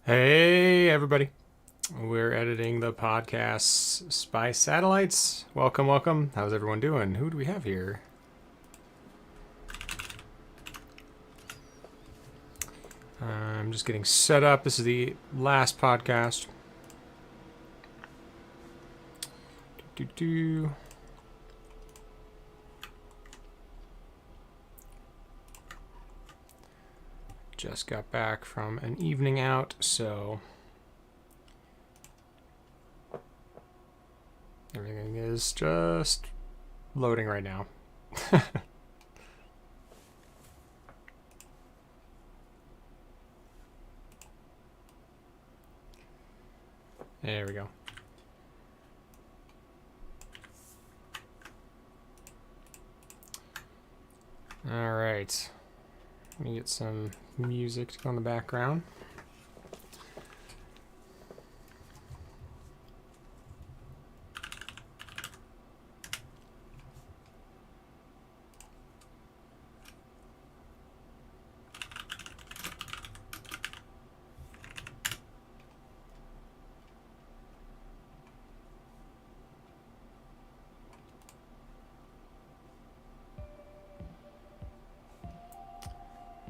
Hey, everybody. We're editing the podcast Spy Satellites. Welcome, welcome. How's everyone doing? Who do we have here? I'm just getting set up. This is the last podcast. Do-do-do. Just got back from an evening out, so everything is just loading right now. There we go. All right. Let me get some music to go in the background.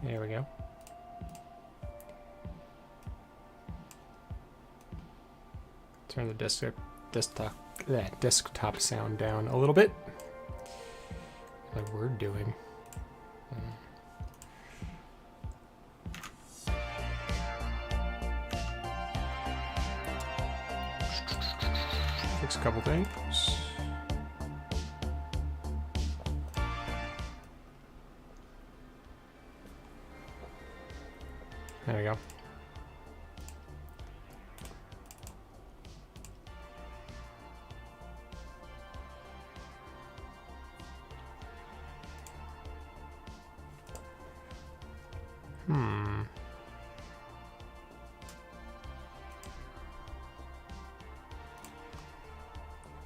There we go. Turn the desktop sound down a little bit. Like we're doing. Fix a couple things. There we go.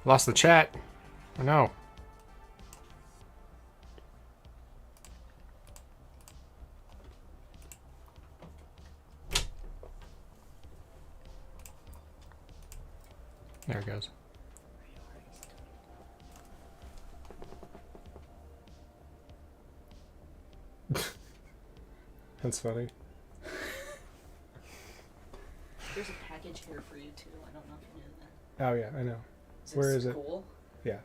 Lost the chat. Oh no. There it goes. That's funny. There's a package here for you too. I don't know if you knew that. Oh yeah, I know. Is Where this is it? cool? Yeah.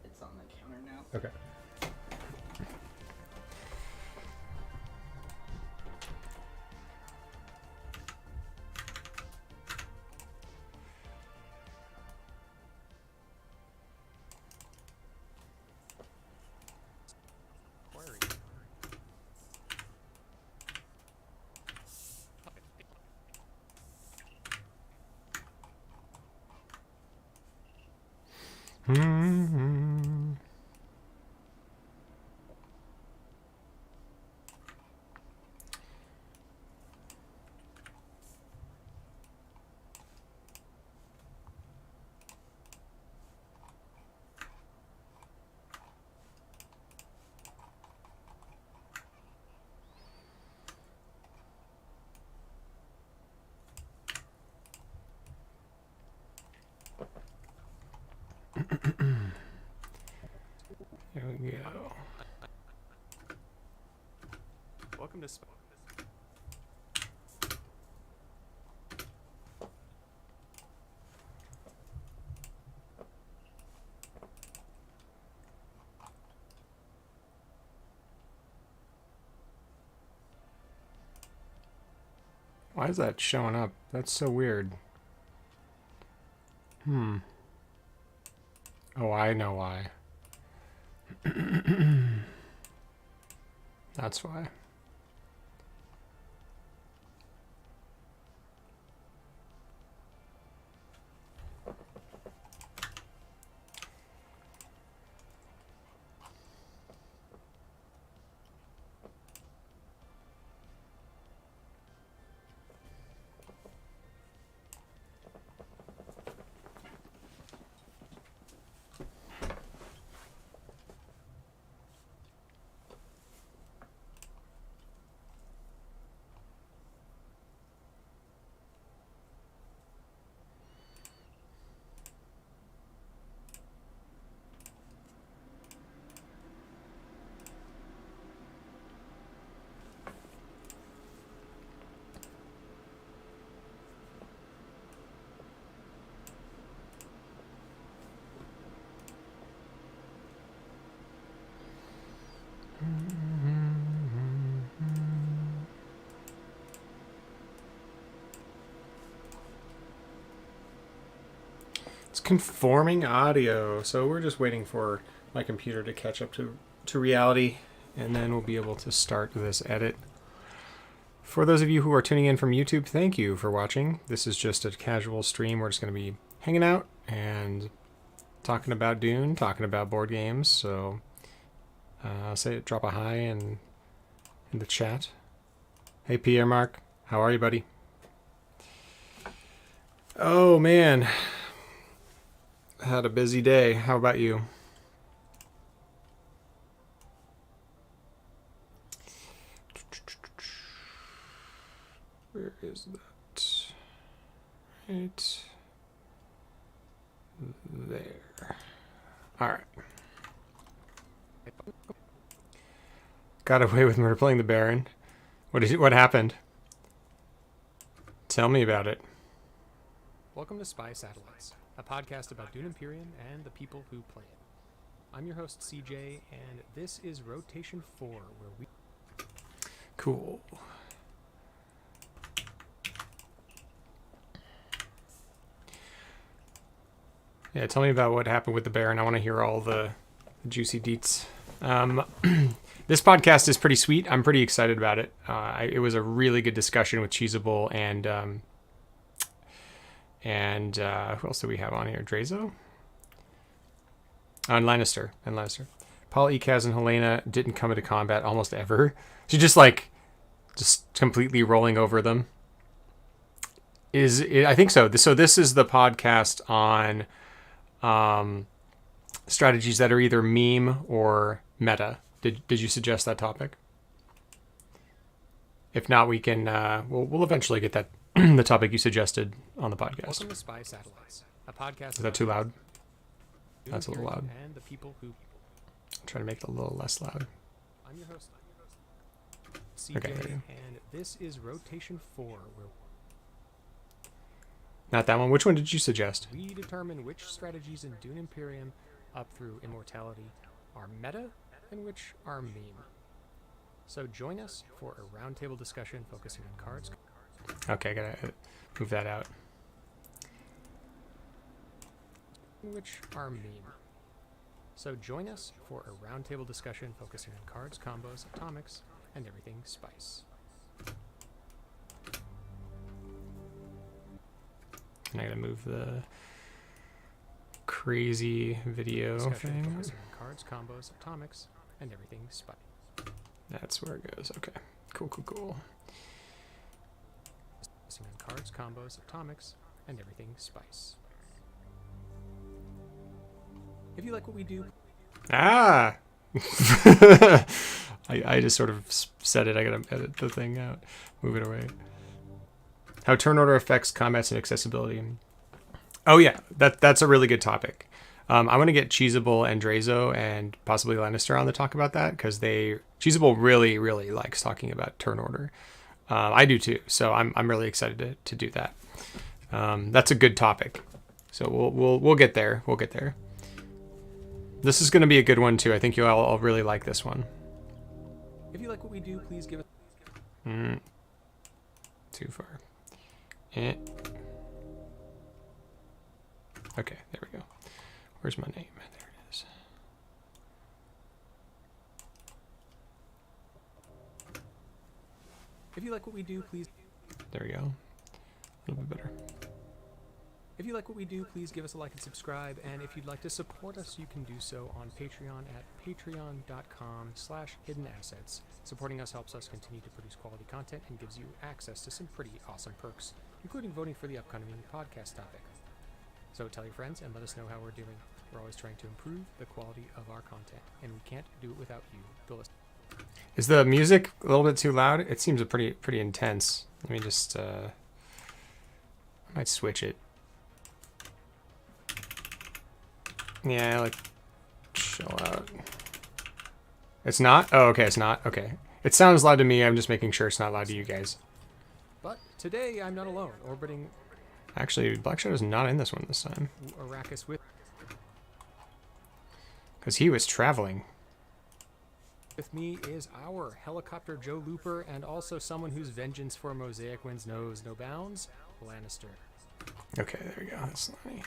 It's on the counter now. Okay. Mm-hmm. There we go. Welcome to Why is that showing up? That's so weird. Oh, I know why. That's why. It's conforming audio, so we're just waiting for my computer to catch up to reality, and then we'll be able to start this edit. For those of you who are tuning in from YouTube, thank you for watching. This is just a casual stream. We're just going to be hanging out and talking about Dune, talking about board games. So drop a hi in the chat. Hey Pierre Mark, how are you, buddy? Oh man, had a busy day. How about you? Where is that? Right there. All right. Got away with murder playing the Baron. What happened? Tell me about it. Welcome to Spy Satellites, a podcast about Dune Imperium and the people who play it. I'm your host CJ, and this is Rotation 4, where we... Cool. Yeah, tell me about what happened with the Baron. I want to hear all the juicy deets. This podcast is pretty sweet. I'm pretty excited about it. It was a really good discussion with Cheesable and who else do we have on here? Drazo? And Lannister. Paul, Ekaz, and Helena didn't come into combat almost ever. She just completely rolling over them. I think so. So this is the podcast on strategies that are either meme or meta. Did you suggest that topic? If not, we can we'll eventually get that the topic you suggested on the podcast. Welcome to Spy Satellites, a podcast. Is that too loud? That's a little loud. And the people who try to make it a little less loud. I'm your host, CJ, okay, and this is Rotation 4. Not that one. Which one did you suggest? We determine which strategies in Dune Imperium up through Immortality are meta and which are meme. So join us for a roundtable discussion focusing on cards. Okay, I gotta move that out. Which are meme. So join us for a roundtable discussion focusing on cards, combos, atomics, and everything spice. And I gotta move the crazy video thing. Focusing on cards, combos, atomics, and everything spice. That's where it goes. Okay. Cool. Focusing on cards, combos, atomics, and everything spice. If you like what we do... Ah! I just sort of said it. I gotta edit the thing out. Move it away. How turn order affects combats and accessibility. Oh yeah, that's a really good topic. I want to get Cheesable and Drazo and possibly Lannister on to talk about that because Cheesable really likes talking about turn order. I do too, so I'm really excited to do that. That's a good topic. So we'll get there. We'll get there. This is going to be a good one too. I think you'll all really like this one. If you like what we do, please give it. Too far. Okay, there we go. Where's my name? There it is. If you like what we do, please... There we go. A little bit better. If you like what we do, please give us a like and subscribe. And if you'd like to support us, you can do so on Patreon at patreon.com/hiddenassets. Supporting us helps us continue to produce quality content and gives you access to some pretty awesome perks, including voting for the upcoming podcast topic. So tell your friends and let us know how we're doing. We're always trying to improve the quality of our content, and we can't do it without you, the listeners. Is the music a little bit too loud? It seems pretty intense. Let me just I might switch it. Yeah, chill out. It's not? Oh, okay, it's not. Okay. It sounds loud to me. I'm just making sure it's not loud to you guys. But today I'm not alone, orbiting... Actually, Black Shadow's not in this one this time. Arrakis with... Because he was traveling. With me is our helicopter Joe Looper, and also someone whose vengeance for Mosaic Winds knows no bounds, Lannister. Okay, there we go. That's funny.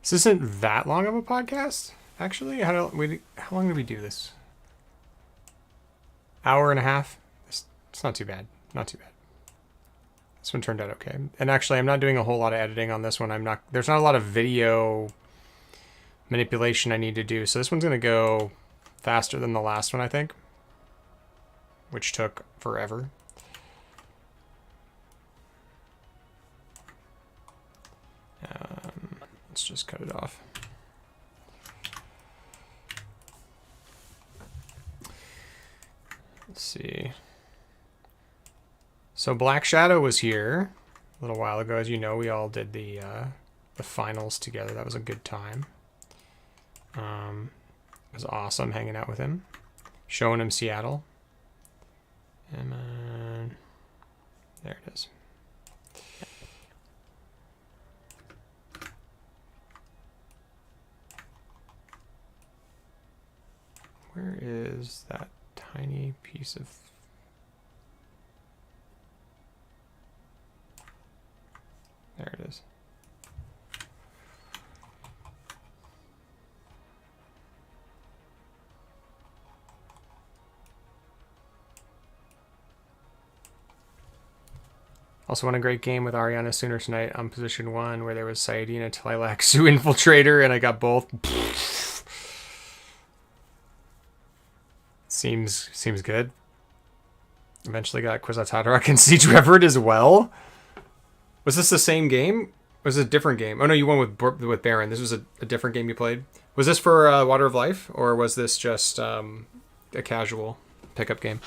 This isn't that long of a podcast, actually. How long did we do this? Hour and a half? It's not too bad. Not too bad. This one turned out okay. And actually, I'm not doing a whole lot of editing on this one. There's not a lot of video manipulation I need to do. So this one's going to go faster than the last one, I think, which took forever. Let's just cut it off. Let's see. So Black Shadow was here a little while ago. As you know, we all did the finals together. That was a good time. It was awesome hanging out with him, showing him Seattle. And there it is. Where is that tiny piece of... There it is. Also won a great game with Ariana Sooner tonight on position 1 where there was Sayadina, Tlilax, Zoo Infiltrator, and I got both. Seems good. Eventually got Kwisatz Haderach and Siege Revered as well. Was this the same game? Was it a different game? Oh no, you won with Baron. This was a different game you played. Was this for Water of Life, or was this just a casual pickup game?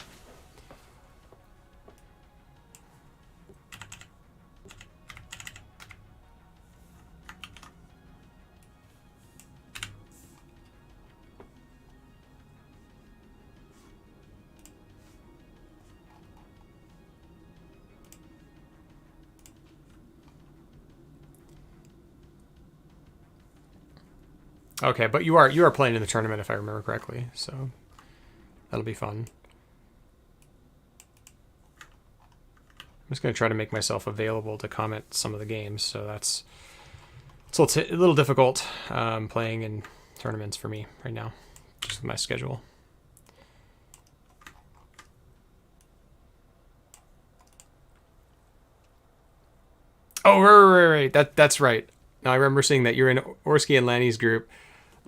Okay, but you are playing in the tournament if I remember correctly, so that'll be fun. I'm just going to try to make myself available to comment some of the games, so it's a little difficult playing in tournaments for me right now, just with my schedule. Oh, right. That's right. Now I remember seeing that you're in Orsky and Lanny's group.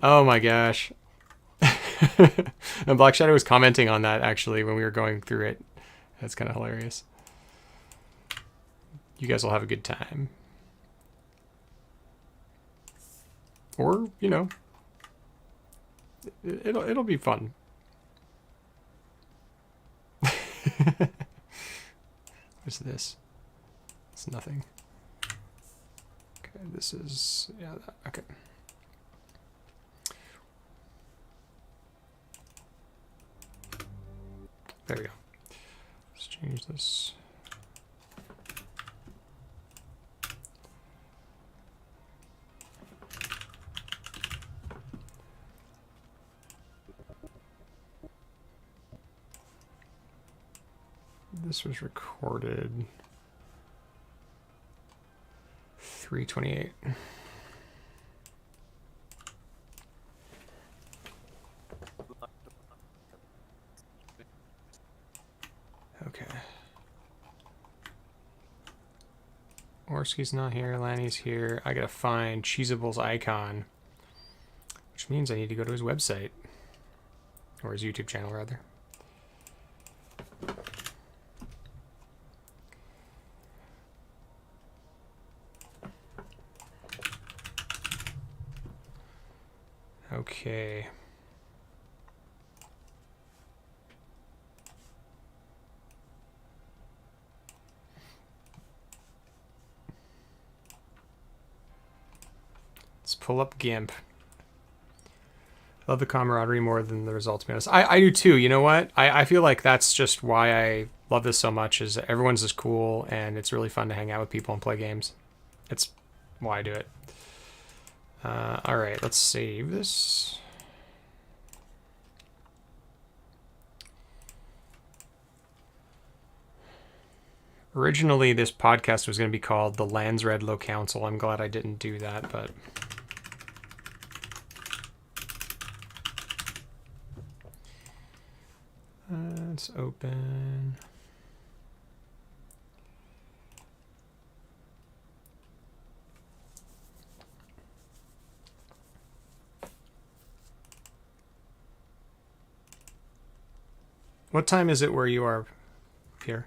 Oh my gosh. And Black Shadow was commenting on that actually when we were going through it. That's kind of hilarious. You guys will have a good time. Or, you know, it'll be fun. What's this? It's nothing. Okay, this is, yeah, okay. There we go. Let's change this. This was recorded 3/28. Okay. Orsky's not here, Lanny's here. I gotta find Cheesable's icon, which means I need to go to his website, or his YouTube channel rather. Okay. Let's pull up GIMP. Love the camaraderie more than the results, to be honest. I do too. You know what? I feel like that's just why I love this so much, is everyone's just cool and it's really fun to hang out with people and play games. It's why I do it. All right, let's save this. Originally, this podcast was going to be called the Lands Red Low Council. I'm glad I didn't do that, but open. What time is it where you are here?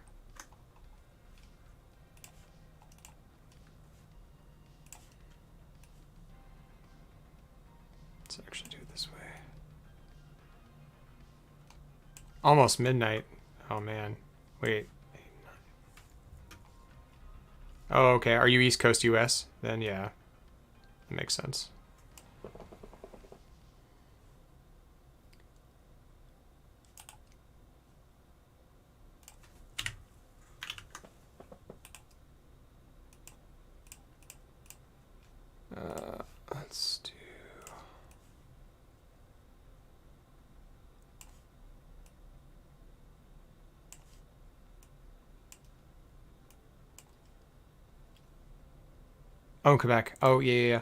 Let's actually do it this way. Almost midnight. Oh man. Wait. Oh, okay. Are you East Coast US? Then yeah. That makes sense. Let's do... Oh, Quebec. Oh, yeah, yeah, yeah.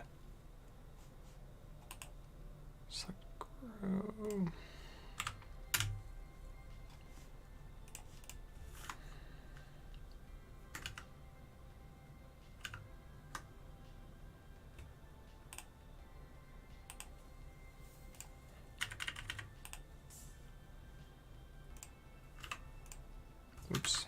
Oops.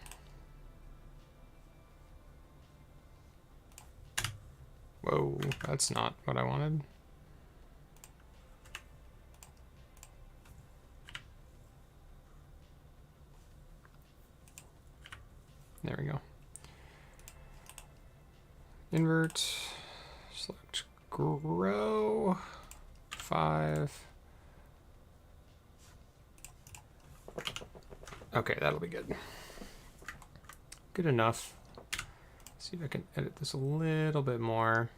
Whoa, that's not what I wanted. There we go. Invert, select grow, 5. Okay, that'll be good. Good enough. See if I can edit this a little bit more.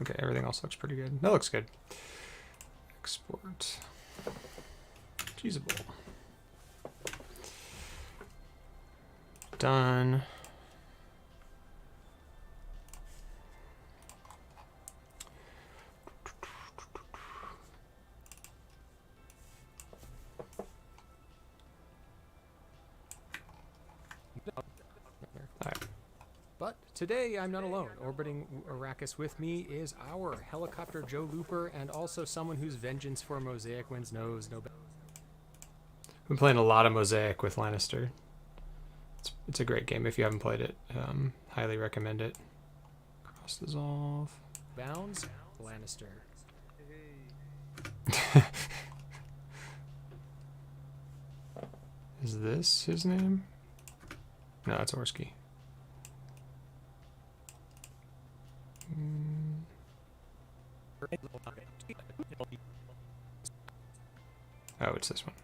Okay, everything else looks pretty good. That looks good. Export. Cheesable. Done. But today I'm not alone. Orbiting Arrakis with me is our helicopter Joe Looper, and also someone whose vengeance for Mosaic Winds knows no better. Been playing a lot of Mosaic with Lannister. It's a great game if you haven't played it. Highly recommend it. Cross dissolve. Bounds, Lannister. Is this his name? No, it's Orsky. Oh, it's this one.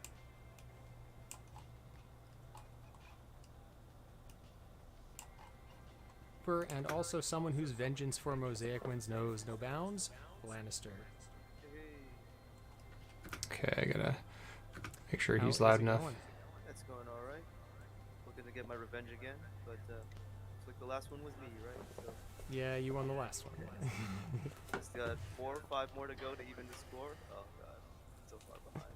And also someone whose vengeance for Mosaic Winds knows no bounds, Lannister. Okay, I gotta make sure How he's is loud it enough. going? That's going alright. Looking to get my revenge again, but looks like the last one was me, right? So Yeah, you won the last one. just got 4 or 5 more to go to even the score. Oh god, so far behind.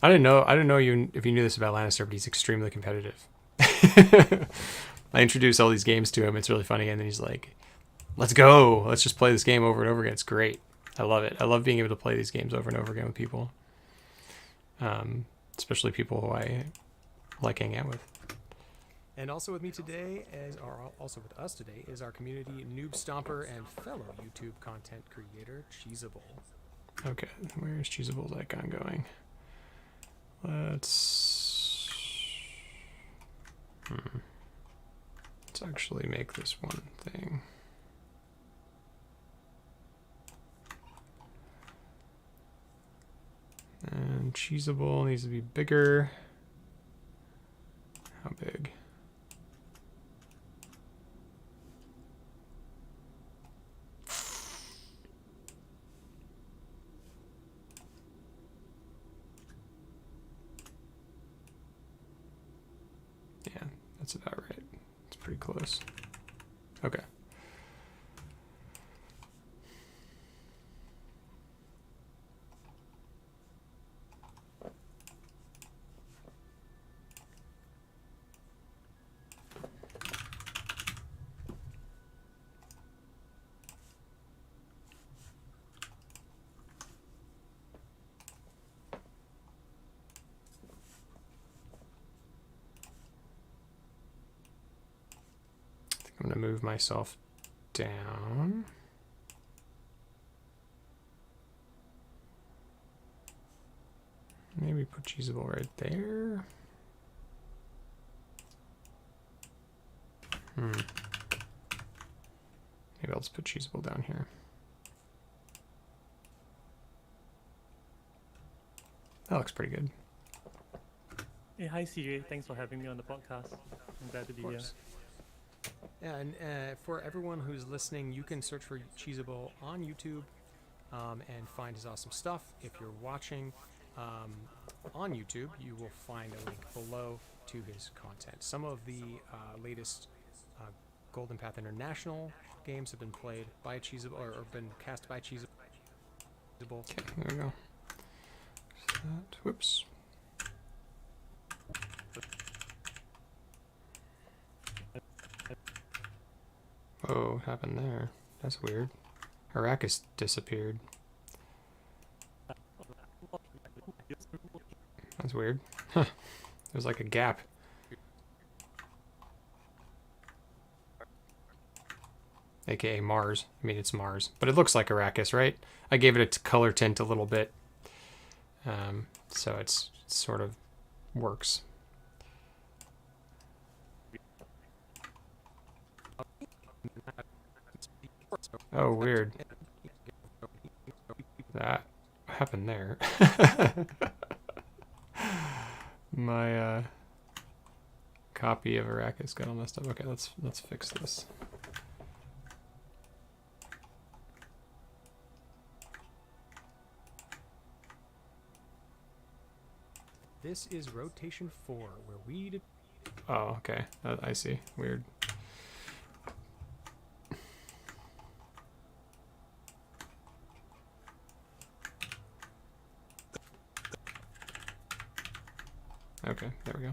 I didn't know you if you knew this about Lannister, but he's extremely competitive. I introduce all these games to him. It's really funny, and then he's like, "Let's go! Let's just play this game over and over again." It's great. I love it. I love being able to play these games over and over again with people, especially people who I like hanging out with. And also with me today, also with us today, is our community noob stomper and fellow YouTube content creator, Cheesable. Okay, where's Cheesable's icon going? Let's actually make this one thing. And Cheesable needs to be bigger. How big? That's about right. It's pretty close. Okay. I'm going to move myself down. Maybe put cheesable right there. Maybe I'll just put cheesable down here. That looks pretty good. Hey, hi CJ, thanks for having me on the podcast. I'm glad to be here. Yeah, and for everyone who's listening, you can search for Cheesable on YouTube and find his awesome stuff. If you're watching on YouTube, you will find a link below to his content. Some of the latest Golden Path International games have been played by Cheesable or been cast by Cheesable. Okay, there we go. Whoops. Oh, what happened there? That's weird. Arrakis disappeared. That's weird. Huh. There's like a gap. AKA Mars. I mean, it's Mars. But it looks like Arrakis, right? I gave it a color tint a little bit. So it's sort of works. Oh, weird. That happened there. My copy of Arrakis got all messed up. Okay, let's fix this. This is rotation 4, where we... Oh, okay. I see. Weird. Okay, there we go.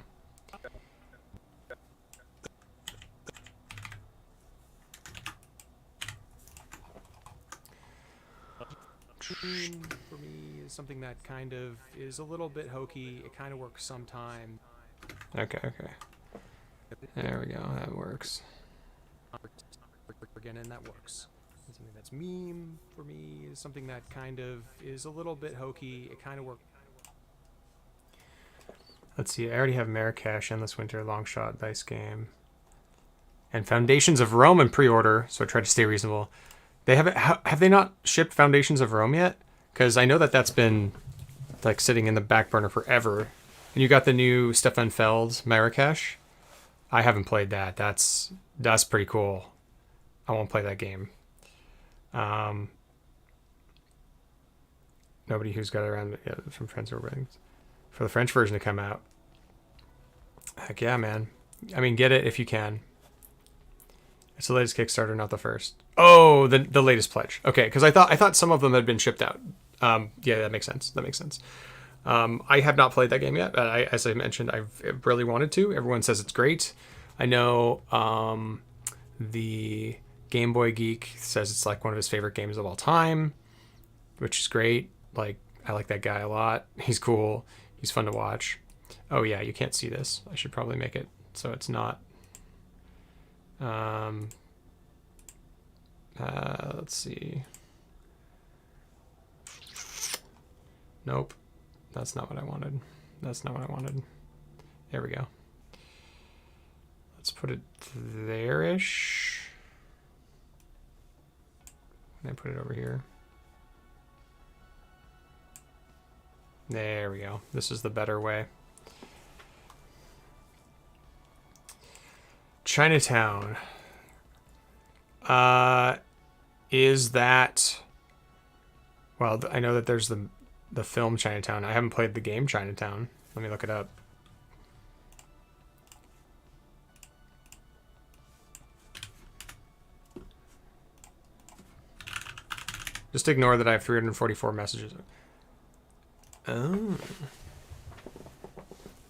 Dune, for me, is something that kind of is a little bit hokey. It kind of works sometime. Okay. There we go. That works. Again, and that works. And something that's meme, for me, is something that kind of is a little bit hokey. It kind of works. Let's see. I already have Marrakesh, Endless Winter, Longshot, Dice Game, and Foundations of Rome in pre-order. So I try to stay reasonable. They have they not shipped Foundations of Rome yet? Because I know that's been like sitting in the back burner forever. And you got the new Stefan Feld Marrakesh. I haven't played that. That's pretty cool. I won't play that game. Nobody who's got it around from friends or weddings. For the French version to come out. Heck yeah, man. I mean, get it if you can. It's the latest Kickstarter, not the first. Oh, the latest pledge. Okay, because I thought some of them had been shipped out. Yeah, that makes sense. I have not played that game yet. As I mentioned, I've really wanted to. Everyone says it's great. I know the Game Boy Geek says it's like one of his favorite games of all time, which is great. Like, I like that guy a lot. He's cool. He's fun to watch. Oh yeah, you can't see this. I should probably make it so it's not. Let's see. Nope. That's not what I wanted. There we go. Let's put it there-ish. And then put it over here. There we go. This is the better way. Chinatown. Is that... Well, I know that there's the film Chinatown. I haven't played the game Chinatown. Let me look it up. Just ignore that I have 344 messages. Oh.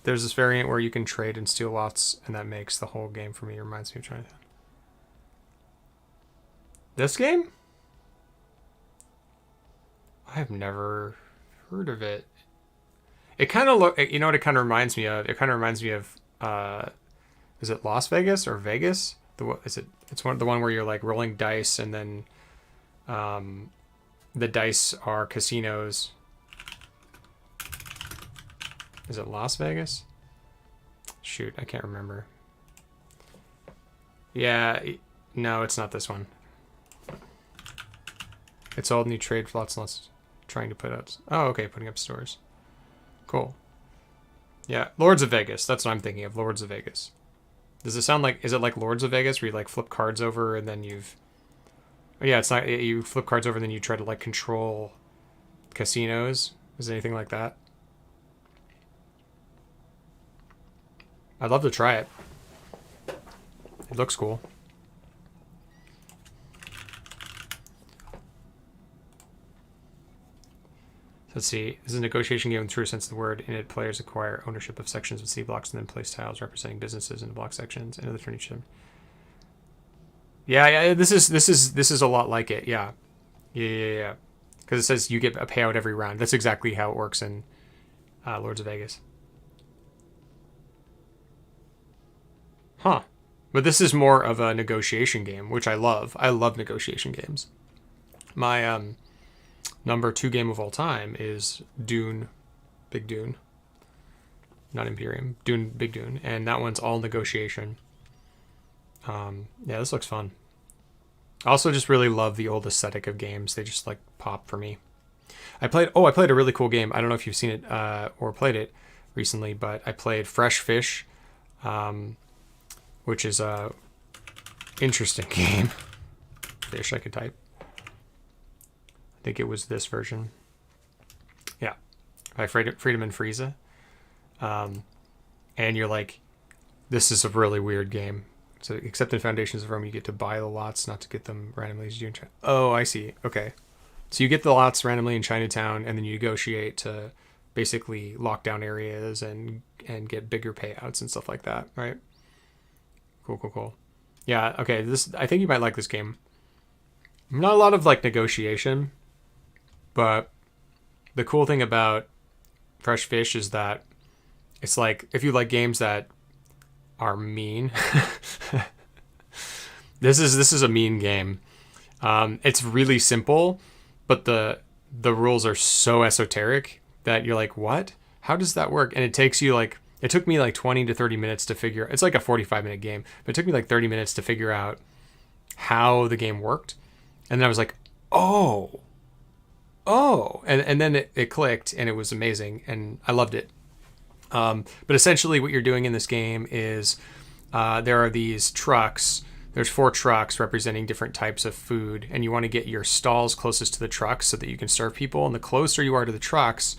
There's this variant where you can trade and steal lots, and that makes the whole game for me. It reminds me of Chinatown. This game? I've never heard of it. It kind of look. You know what it kind of reminds me of? It kind of reminds me of. Is it Las Vegas or Vegas? Is it? It's the one where you're like rolling dice, and then, the dice are casinos. Is it Las Vegas? Shoot, I can't remember. Yeah, no, it's not this one. It's old and you trade for lots and lots. Trying to put up. Oh, okay, putting up stores. Cool. Yeah, Lords of Vegas. That's what I'm thinking of. Lords of Vegas. Does it sound like? Is it like Lords of Vegas, where you like flip cards over and then you've? Oh, yeah, it's not. You flip cards over and then you try to like control casinos. Is it anything like that? I'd love to try it. It looks cool. Let's see. This is a negotiation game in the true sense of the word. In it, players acquire ownership of sections of city blocks and then place tiles representing businesses in the block sections into the turn each time. Yeah. This is a lot like it. Yeah. Because it says you get a payout every round. That's exactly how it works in Lords of Vegas. Huh. But this is more of a negotiation game, which I love. I love negotiation games. My number 2 game of all time is Dune, Big Dune. Not Imperium, Dune, Big Dune. And that one's all negotiation. Yeah, this looks fun. I also just really love the old aesthetic of games. They just like pop for me. I played a really cool game. I don't know if you've seen it or played it recently, but I played Fresh Fish, which is a interesting game. Fish, I could type. I think it was this version. Yeah, by Freedom and Frieza. And you're like, this is a really weird game. So, except in Foundations of Rome, you get to buy the lots, not to get them randomly as you do in China. Oh, I see. Okay. So you get the lots randomly in Chinatown, and then you negotiate to basically lock down areas and get bigger payouts and stuff like that, right? Cool. Yeah, okay. I think you might like this game. Not a lot of like negotiation, but the cool thing about Fresh Fish is that it's like if you like games that are mean, this is a mean game. It's really simple, but the rules are so esoteric that you're like, what? How does that work? And it took me like 20 to 30 minutes to figure. It's like a 45-minute game, but it took me like 30 minutes to figure out how the game worked. And then I was like, oh, and then it clicked, and it was amazing, and I loved it. But essentially what you're doing in this game is there are these trucks. There's 4 trucks representing different types of food, and you want to get your stalls closest to the trucks so that you can serve people. And the closer you are to the trucks,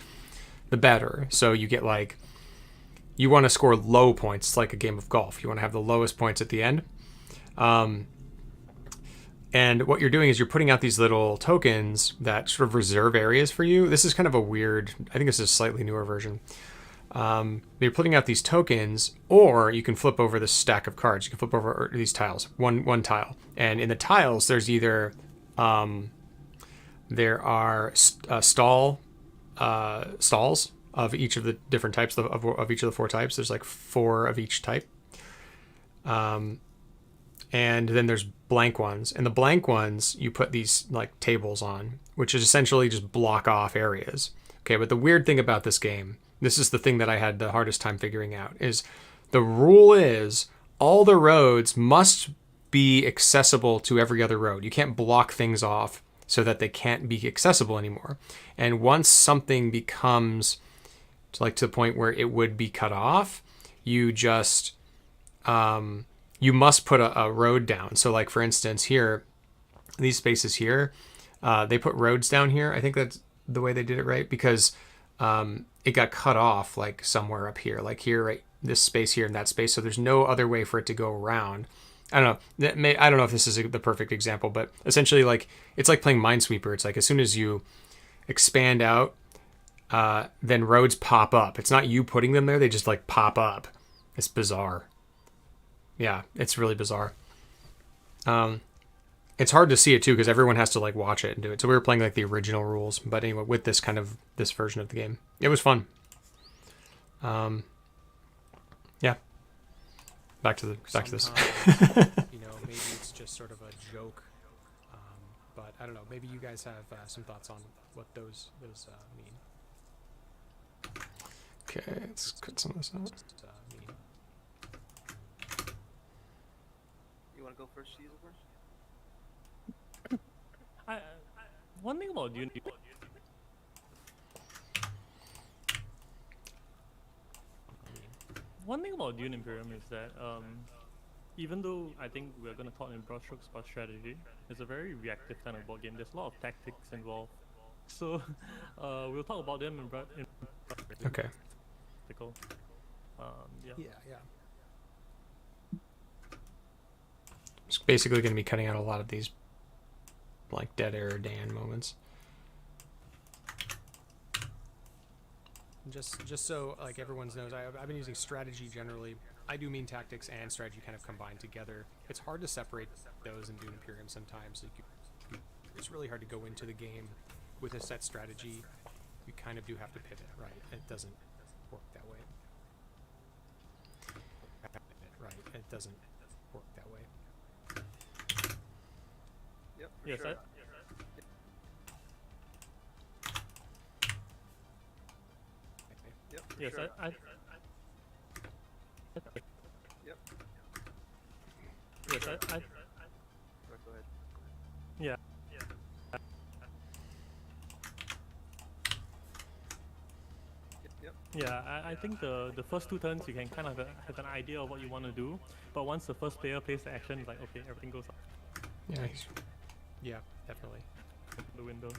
the better. So you get like, you want to score low points. It's like a game of golf. You want to have the lowest points at the end. And what you're doing is you're putting out these little tokens that sort of reserve areas for you. This is kind of a weird, I think this is a slightly newer version. You're putting out these tokens, or you can flip over the stack of cards. You can flip over these tiles, one tile. And in the tiles, there's either, there are stalls of each of the different types of each of the 4 types. There's like 4 of each type. And then there's blank ones. And the blank ones, you put these like tables on, which is essentially just block off areas. Okay, but the weird thing about this game, this is the thing that I had the hardest time figuring out, is the rule is all the roads must be accessible to every other road. You can't block things off so that they can't be accessible anymore. And once something becomes to the point where it would be cut off, you just... you must put a road down. So like, for instance, here, these spaces here, they put roads down here. I think that's the way they did it, right? Because it got cut off like somewhere up here, like here, right, this space here and that space. So there's no other way for it to go around. I don't know. I don't know if this is the perfect example, but essentially, like, it's like playing Minesweeper. It's like as soon as you expand out, then roads pop up. It's not you putting them there; they just like pop up. It's bizarre. Yeah, it's really bizarre. It's hard to see it too because everyone has to like watch it and do it. So we were playing like the original rules, but anyway, with this version of the game, it was fun. Yeah. Back to this. You know, maybe it's just sort of a joke, but I don't know. Maybe you guys have some thoughts on what those mean. Okay, let's cut some of this out. Mean. You want to go first, Caesar? One thing about Dune. One thing about Dune Imperium is that even though I think we're going to talk in broad strokes about strategy, it's a very reactive kind of board game. There's a lot of tactics involved. So we'll talk about them in Okay. Yeah. It's basically going to be cutting out a lot of these like dead air Dan moments. Just so like everyone knows, I've been using strategy generally. I do mean tactics and strategy kind of combined together. It's hard to separate those in Dune Imperium sometimes. It's really hard to go into the game with a set strategy. You kind of do have to pivot, right? It doesn't work that way. Right, it doesn't work that way. Yep. For Yes, sure. I, Yep. For yes, sure. I, Yep. yes, I, Right, go ahead. yeah. Yep. Yeah, I think the first two turns you can kind of have an idea of what you want to do, but once the first player plays the action, it's like, okay, everything goes out Yeah. Yeah, definitely. the window.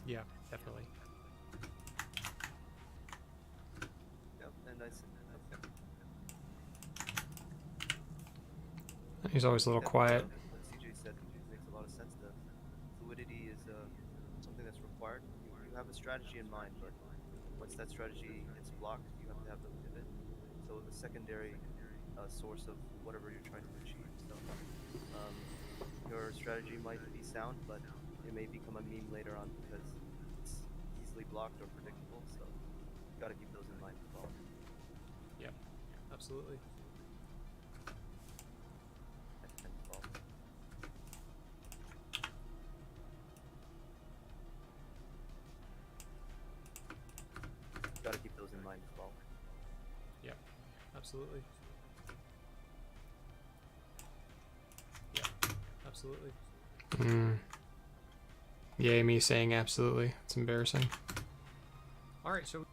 Yeah, definitely. Yep. And I. Yep. He's always a little Yep, quiet. what CJ said makes a lot of sense. The fluidity is something that's required. You have a strategy in mind, but once that strategy gets blocked, you have to have the pivot. So the secondary source of whatever you're trying to achieve. So your strategy might be sound, but it may become a meme later on because it's easily blocked or predictable. So you got to keep those in mind as well. Yep, absolutely. And well, you got to keep those in mind as well. Yep, absolutely. Yep, absolutely. Yay, me saying absolutely. It's embarrassing. All right, so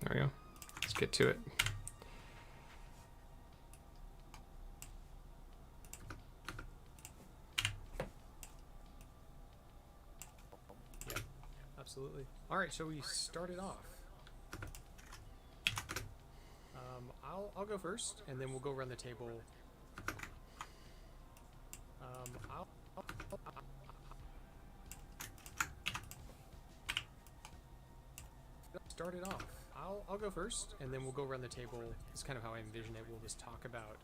There we go. Let's get to it. absolutely. All right, so we started off. I'll go first, and then we'll go around the table. Started off. I'll go first, and then we'll go around the table. It's kind of how I envision it. We'll just talk about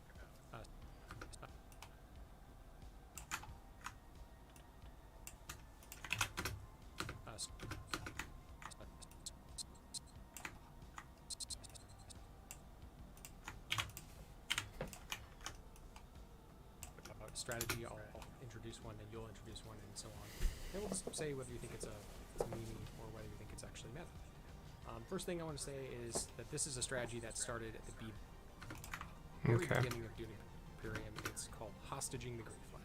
strategy. I'll introduce one, and you'll introduce one, and so on. And we'll just say whether you think it's a meme or whether you think it's actually meta. First thing I want to say is that this is a strategy that started at the very Okay. beginning of Dune Imperium. It's called Hostaging the Great Flag.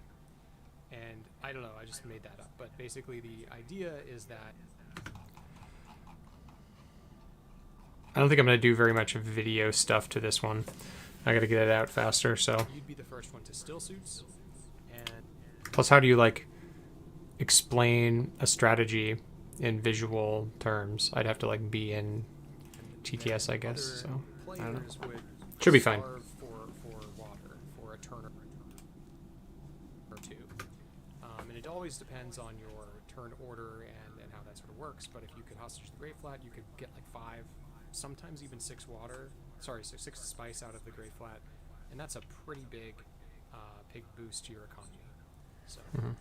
And I don't know, I just made that up. But basically the idea is that I don't think I'm going to do very much video stuff to this one. I got to get it out faster, so. you'd be the first one to still suits. And Plus, how do you, like, explain a strategy in visual terms. I'd have to like be in TTS, I guess. Other So I don't know. players would Should be fine. starve for water for a turn or two. And it always depends on your turn order and how that sort of works. But if you could hostage the Grey Flat, you could get like 5, sometimes even 6 water. Sorry, so 6 spice out of the Grey Flat, and that's a pretty big boost to your economy. So, Mhm.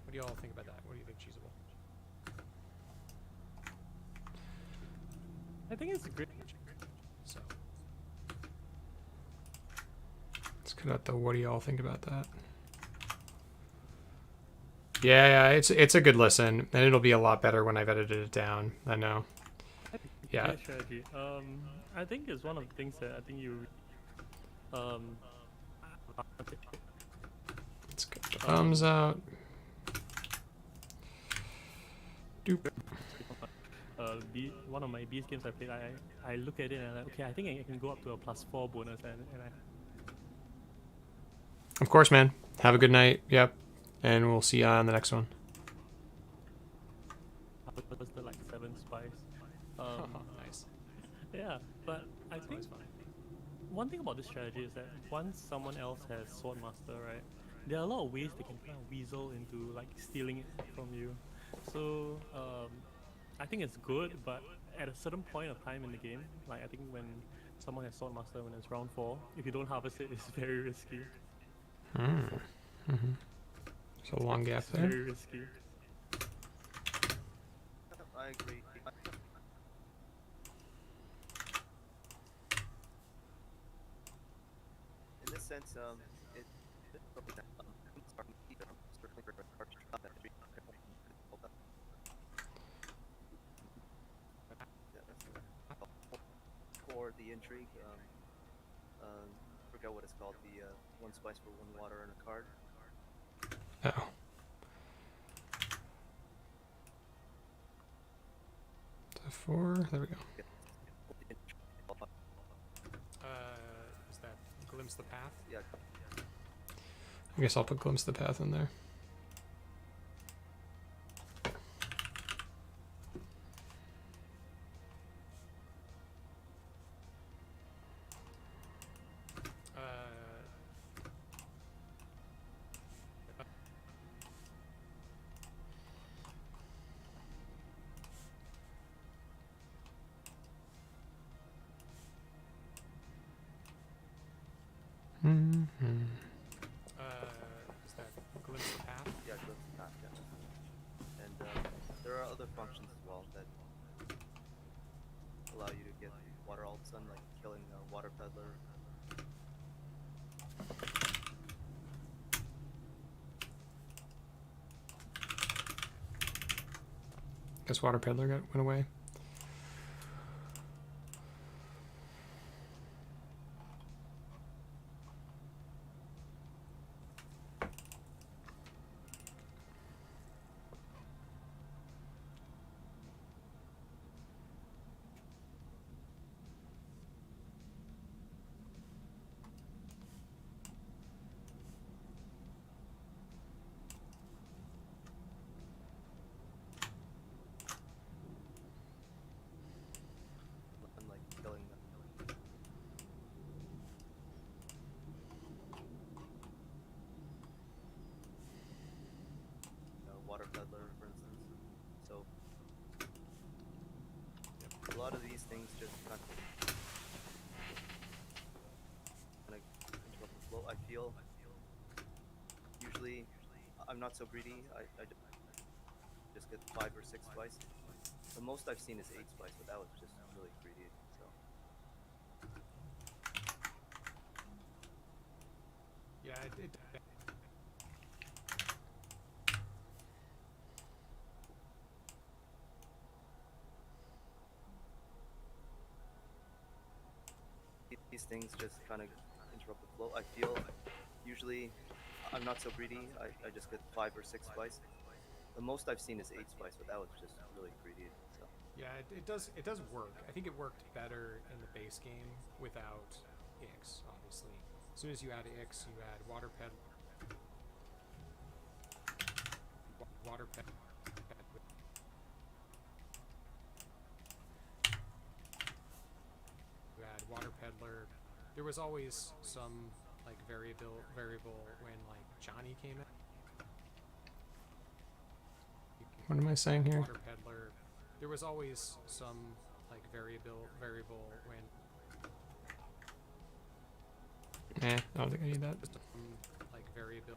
what do y'all think about that? What do you think, Cheesable? I think it's great. So, Let's cut out the what do y'all think about that? Yeah, it's a good listen, and it'll be a lot better when I've edited it down. I know. Yeah. Great strategy. I think it's one of the things that I think you Let's get the thumbs out. Doop. one of my beast games I played, I look at it and I'm like, okay, I think I can go up to a +4 bonus, and I Of course, man. Have a good night. Yep. And we'll see you on the next one. was the like 7 spice. nice. Yeah, but I It's think always fun. one thing about this strategy is that once someone else has Swordmaster, right, there are a lot of ways they can kind of weasel into like stealing it from you. So I think it's good, but at a certain point of time in the game, like I think when someone has Swordmaster when it's round 4, if you don't harvest it, it's very risky. So long gap It's there. very risky. I agree. In this sense, it for the intrigue. Forgot what it's called. The 1 spice for 1 water and a card. Oh. The 4. There we go. Is that Glimpse the Path? Yeah. I guess I'll put Glimpse the Path in there. Is that Glimpse the Path? Yeah, good. Yeah. And there are other functions as well that allow you to get water all of a sudden, like killing a water peddler. Guess Water Peddler went away. And like killing water peddler, for instance. So a lot of these things just kind of interrupt the flow. I feel usually I'm not so greedy. I just get 5 or 6 spice. The most I've seen is 8 spice, but that was just really greedy. So Yeah, these things just kind of interrupt the flow. I feel usually I'm not so greedy. I just get 5 or 6 spice. The most I've seen is 8 spice, but that was just really greedy. So yeah, it does work. I think it worked better in the base game without Ix, obviously. As soon as you add Ix, you add Water Peddler. was always some like variable when like Johnny came out. What am I saying here? Water peddler. There was always some like variable when I don't think I need that. like variable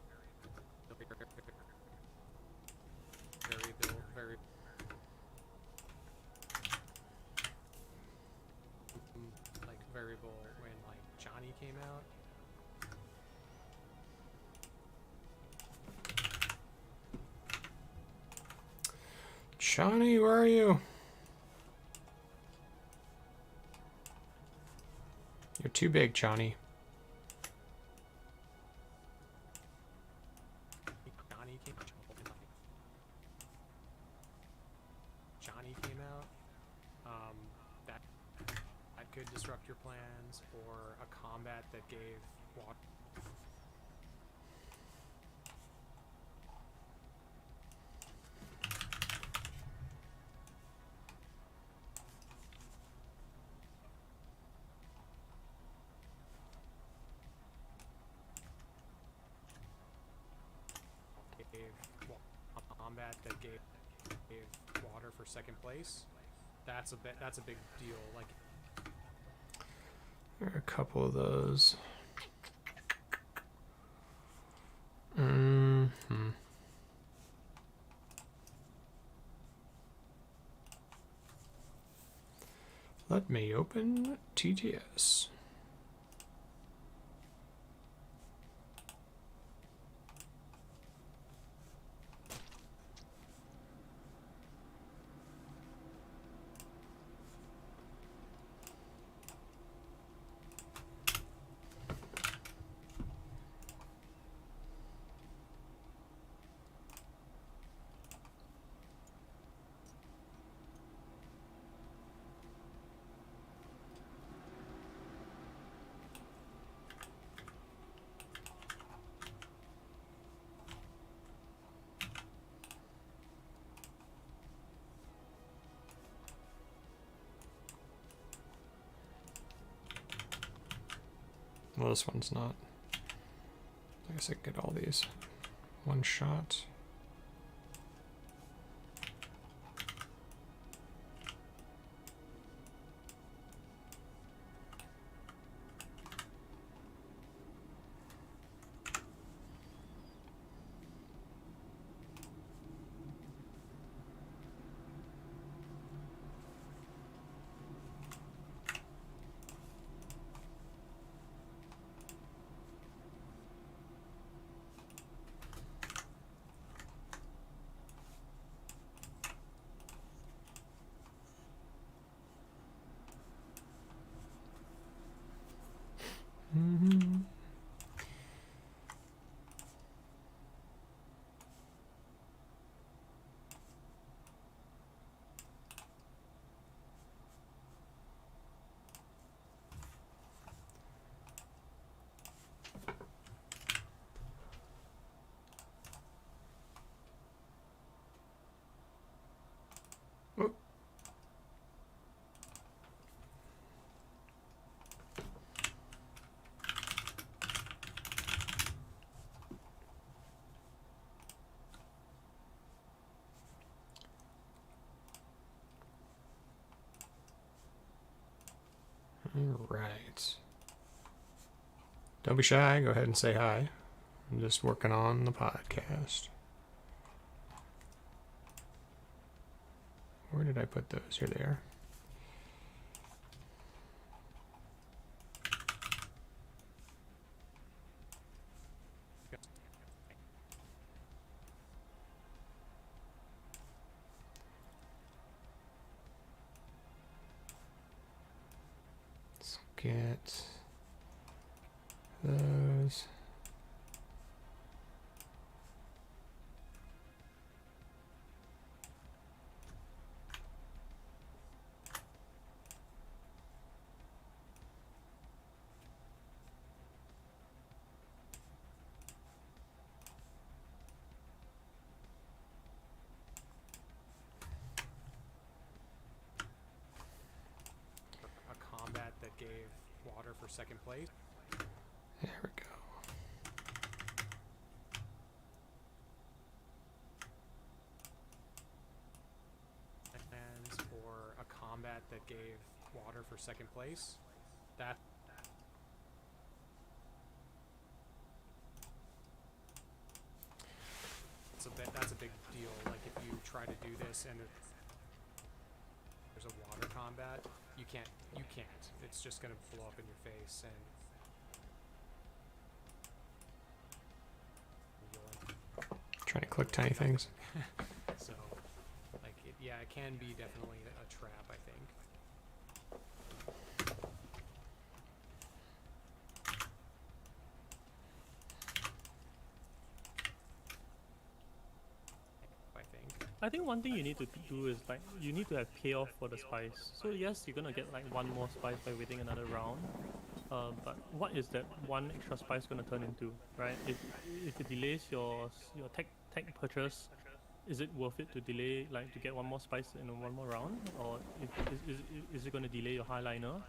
like variable when like Johnny came out. Johnny, where are you? You're too big, Johnny. Johnny came out. That could disrupt your plans, or a combat that gave water. A combat that gave water for second place. That's a big deal. Like There are a couple of those. Mm-hmm. Let me open TTS. Well, this one's not. I guess I can get all these. One shot. Mm-hmm. Oh. All right. Don't be shy. Go ahead and say hi. I'm just working on the podcast. Where did I put those? Here they are. Let's get those. A combat that gave water for second place. There we go. Plans for a combat that gave water for second place. That's a big deal. Like if you try to do this and there's a water combat, you can't. It's just gonna blow up in your face and Trying to click tiny things. so like it can be definitely a trap, I think. I think one thing you need to do is like you need to have payoff for the spice. So yes, you're gonna get like one more spice by waiting another round. But what is that one extra spice gonna turn into, right? If it delays your tech purchase, is it worth it to delay like to get one more spice in one more round, or is it gonna delay your highliner?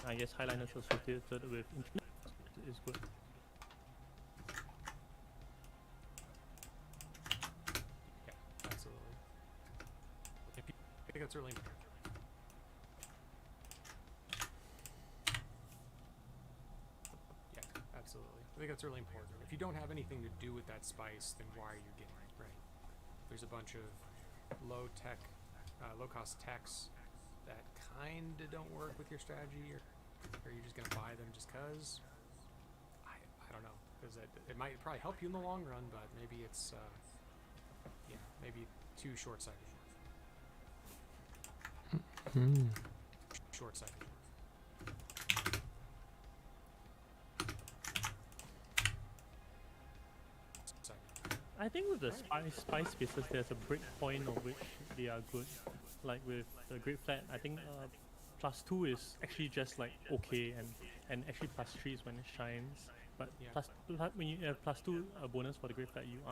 I guess highliners associated with internet is good. Absolutely. I think that's really important. Yeah, absolutely. I think that's really important. If you don't have anything to do with that spice, then why are you getting it, right? There's a bunch of low cost techs that kinda don't work with your strategy, or you're just gonna buy them just cause. I don't know, because it might probably help you in the long run, but maybe it's maybe too short-sighted. Short-sighted. I think with the spice spaces, there's a break point of which they are good. Like with the Great Flat, I think +2 is actually just like okay, and actually +3 is when it shines. But Yeah. when you have +2 a bonus for the Great Flat, you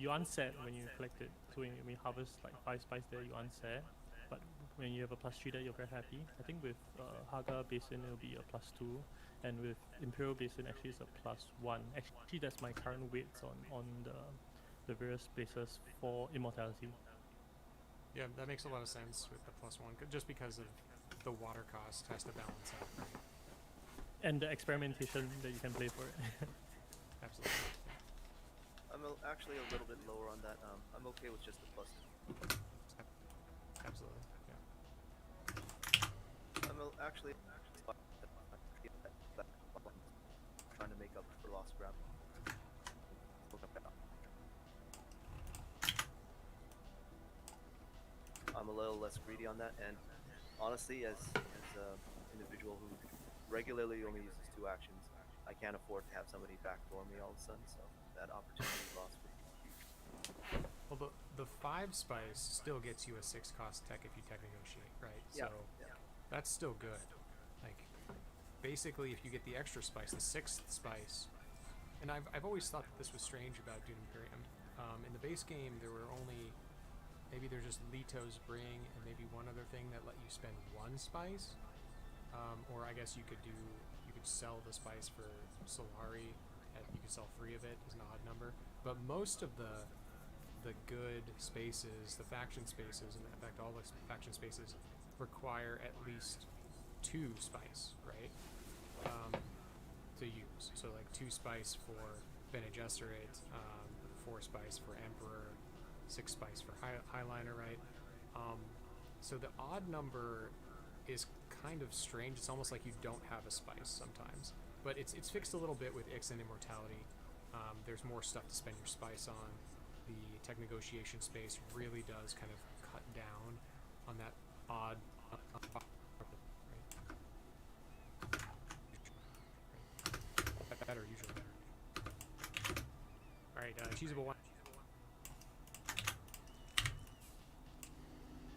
unset when you collect it. So when you harvest like 5 spice there, you unset. But when you have a +3 there, you're very happy. I think with Haga Basin it'll be a +2, and with Imperial Basin actually it's a +1. Actually, that's my current weights on the various places for immortality. Yeah, that makes a lot of sense with the +1, just because of the water cost has to balance out, right? And the experimentation that you can play for it. Absolutely. I'm actually a little bit lower on that. I'm okay with just the +2. Absolutely. Yeah. I'm actually trying to make up for lost ground. I'm a little less greedy on that, and honestly, as an individual who regularly only uses 2 actions, I can't afford to have somebody backdoor me all of a sudden, so that opportunity lost would be huge. Well, the 5 spice still gets you a 6 cost tech if you tech negotiate, right? Yeah. So that's still good. Like, basically, if you get the extra spice, the 6th spice, and I've always thought that this was strange about Dune Imperium. In the base game, there were only maybe there's just Leto's Bring and maybe one other thing that let you spend 1 spice, or I guess you could sell the spice for Solari. You could sell 3 of it as an odd number, but most of the good spaces, the faction spaces, and in fact all the faction spaces require at least 2 spice, right? To use. So like 2 spice for Bene Gesserit, 4 spice for Emperor, 6 spice for Highliner, right? So the odd number is kind of strange. It's almost like you don't have a spice sometimes, but it's fixed a little bit with Ixen Immortality. There's more stuff to spend your spice on. The tech negotiation space really does kind of cut down on that odd. Better usually. All right, cheesable one.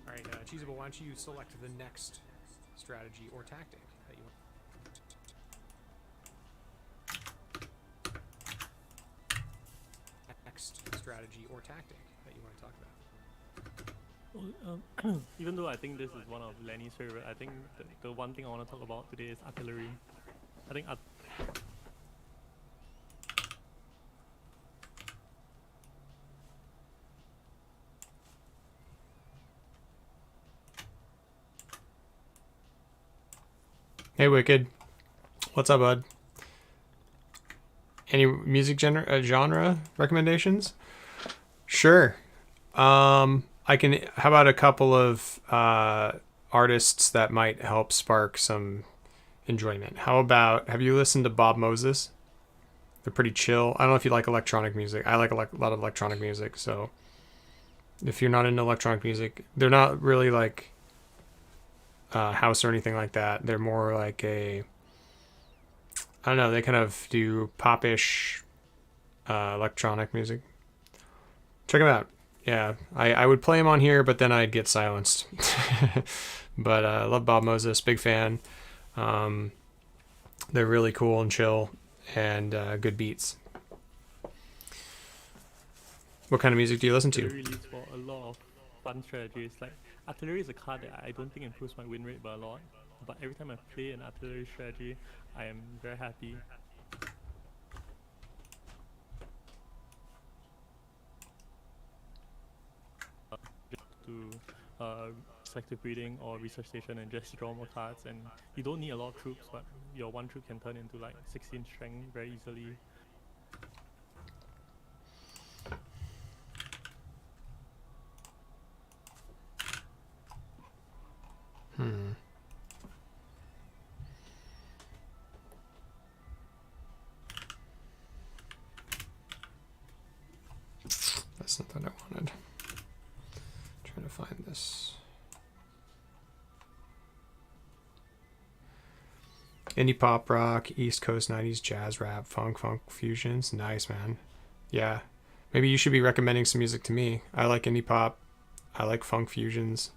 All right, cheesable. Why don't you select the next strategy or tactic that you want? Next strategy or tactic that you want to talk about. Even though I think this is one of Lenny's favorite, I think the one thing I want to talk about today is artillery. I think Hey, Wicked. What's up, bud? Any music genre recommendations? Sure. I can. How about a couple of artists that might help spark some enjoyment? How about, have you listened to Bob Moses? They're pretty chill. I don't know if you like electronic music. I like a lot of electronic music. So if you're not into electronic music, they're not really like house or anything like that. They're more like a, I don't know. They kind of do pop-ish electronic music. Check them out. Yeah, I would play them on here, but then I'd get silenced. But I love Bob Moses, big fan. They're really cool and chill, and good beats. What kind of music do you listen to? artillery leads for a lot of fun strategies. Like artillery is a card that I don't think improves my win rate by a lot, but every time I play an artillery strategy, I am very happy. To selective breeding or research station and just draw more cards, and you don't need a lot of troops, but your one troop can turn into like 16 strength very easily. That's not what I wanted. Trying to find this. Indie pop rock, East Coast 90s jazz rap, funk fusions. Nice, man. Yeah. Maybe you should be recommending some music to me. I like indie pop. I like funk fusions.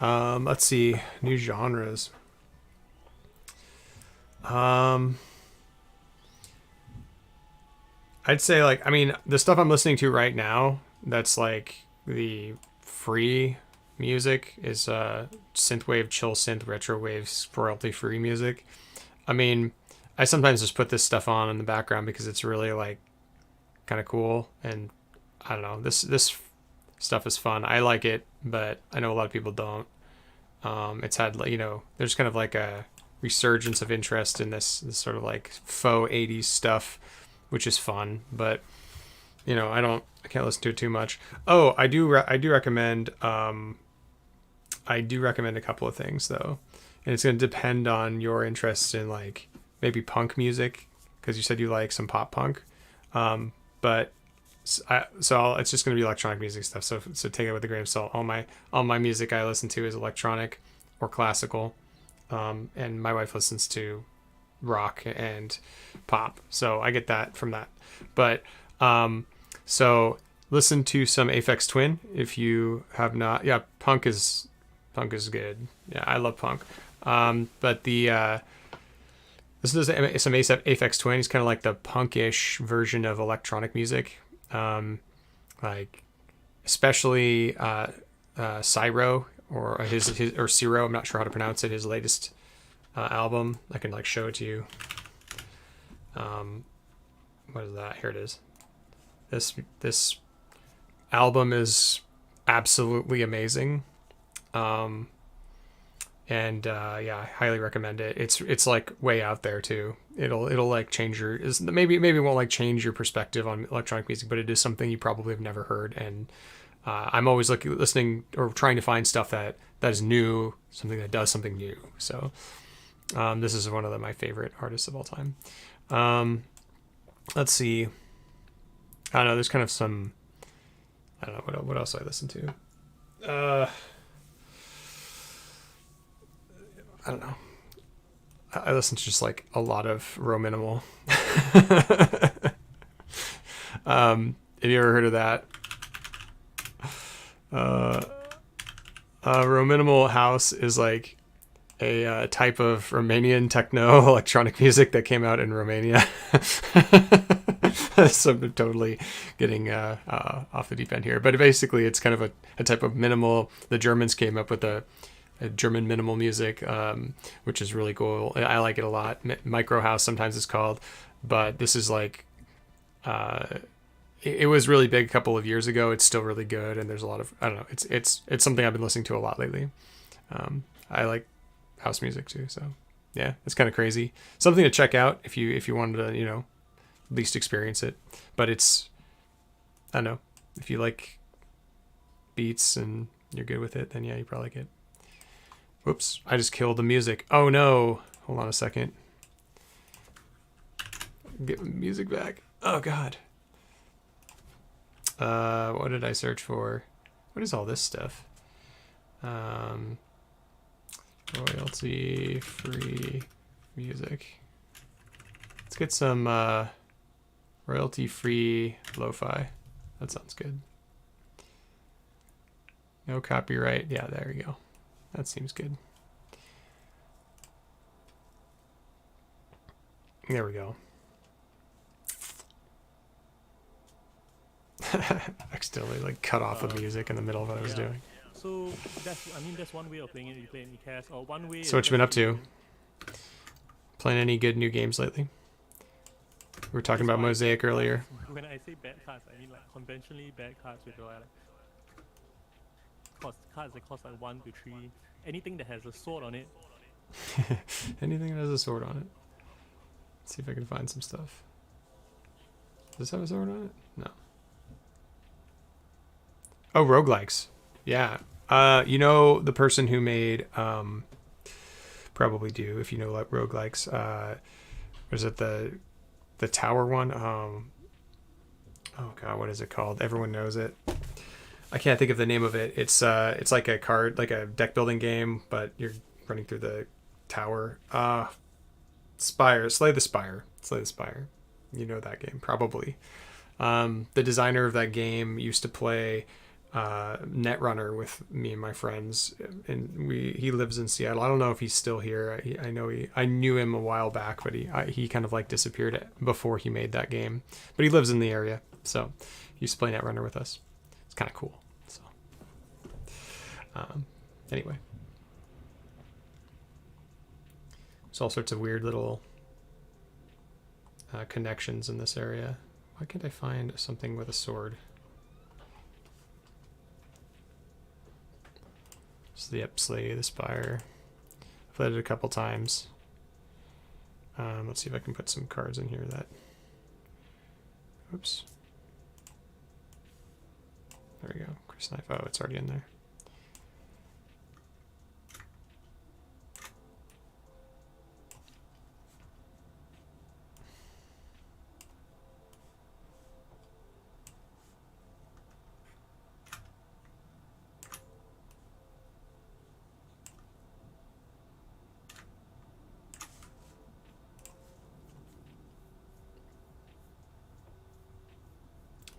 Let's see. New genres. I'd say, like, I mean, the stuff I'm listening to right now, that's like the free music, is synthwave, chill synth, retro waves, royalty free music. I mean, I sometimes just put this stuff on in the background because it's really like kind of cool, and I don't know, this stuff is fun. I like it, but I know a lot of people don't. It's had, you know, there's kind of like a resurgence of interest in this sort of like faux 80s stuff, which is fun, but you know, I can't listen to it too much. Oh, I do recommend a couple of things though, and it's going to depend on your interest in like maybe punk music, because you said you like some pop punk, but it's just going to be electronic music stuff. So take it with a grain of salt. All my music I listen to is electronic or classical, and my wife listens to rock and pop, so I get that from that. But so listen to some Aphex Twin if you have not. Yeah, punk is good. Yeah, I love punk. But listen to some Aphex Twin. He's kind of like the punkish version of electronic music. Like especially Cyro, or his or Ciro, I'm not sure how to pronounce it, his latest album. I can like show it to you. What is that? Here it is. This album is absolutely amazing. And yeah, I highly recommend it. It's like way out there too. It'll like change your, maybe it won't like change your perspective on electronic music, but it is something you probably have never heard. And I'm always listening or trying to find stuff that is new, something that does something new. So this is one of my favorite artists of all time. Let's see. I don't know. There's kind of some. I don't know what else I listen to. I don't know. I listen to just like a lot of Row Minimal. Have you ever heard of that? Row Minimal House is like a type of Romanian techno electronic music that came out in Romania. So I'm totally getting off the deep end here. But basically, it's kind of a type of minimal. The Germans came up with a German minimal music, which is really cool. I like it a lot. Micro house sometimes it's called, but this is like it was really big a couple of years ago. It's still really good, and there's a lot of, I don't know. It's something I've been listening to a lot lately. I like house music too, so yeah, it's kind of crazy. Something to check out if you wanted to, at least experience it. But it's, I don't know, if you like beats and you're good with it, then yeah, you probably like it. Whoops, I just killed the music. Oh no, hold on a second. Get the music back. Oh god. What did I search for? What is all this stuff? Royalty free music. Let's get some royalty free lo-fi. That sounds good. No copyright. Yeah, there we go. That seems good. There we go. Accidentally like cut off the music in the middle of what I was doing. So that's one way of playing it. You play any cast, or one way. So what you been up to? Playing any good new games lately? We were talking about Mosaic earlier. When I say bad cards, I mean like conventionally bad cards with like cards that cost like 1 to 3. Anything that has a sword on it. Anything that has a sword on it. Let's see if I can find some stuff. Does this have a sword on it? No. Oh, roguelikes. Yeah. The person who made probably do, if you know like roguelikes. Was it the tower one? Oh god, what is it called? Everyone knows it. I can't think of the name of it. It's like a card, like a deck building game, but you're running through the tower. Spire, Slay the Spire. You know that game, probably. The designer of that game used to play Netrunner with me and my friends, and he lives in Seattle. I don't know if he's still here. I knew him a while back, but he kind of like disappeared before he made that game. But he lives in the area, so he used to play Netrunner with us. It's kind of cool. So anyway, there's all sorts of weird little connections in this area. Why can't I find something with a sword? So yep, Slay the Spire. I've played it a couple times. Let's see if I can put some cards in here that... Oops. There we go. Chris Knife. Oh, it's already in there.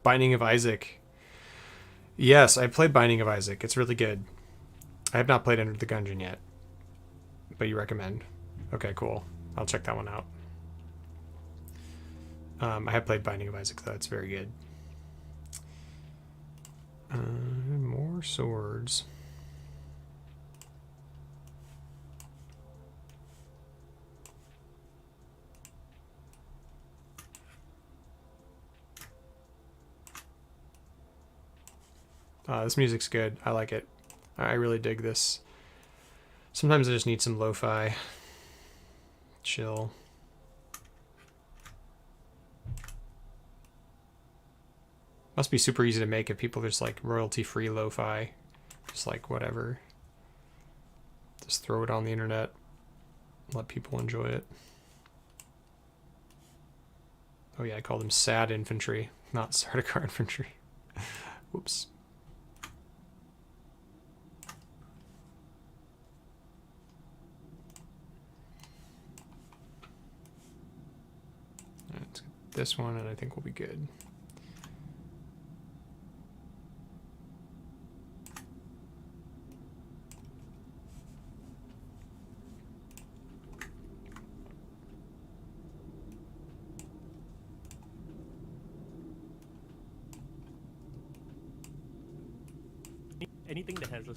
Binding of Isaac. Yes, I played Binding of Isaac. It's really good. I have not played Enter the Gungeon yet, but you recommend. Okay, cool. I'll check that one out. I have played Binding of Isaac, though. It's very good. More swords. This music's good. I like it. I really dig this. Sometimes I just need some lo-fi. Chill. Must be super easy to make if people just like royalty-free lo-fi. Just like whatever. Just throw it on the internet. Let people enjoy it. Oh yeah, I call them sad infantry, not Sardaukar infantry. Whoops. Let's get this one, and I think we'll be good. anything that has a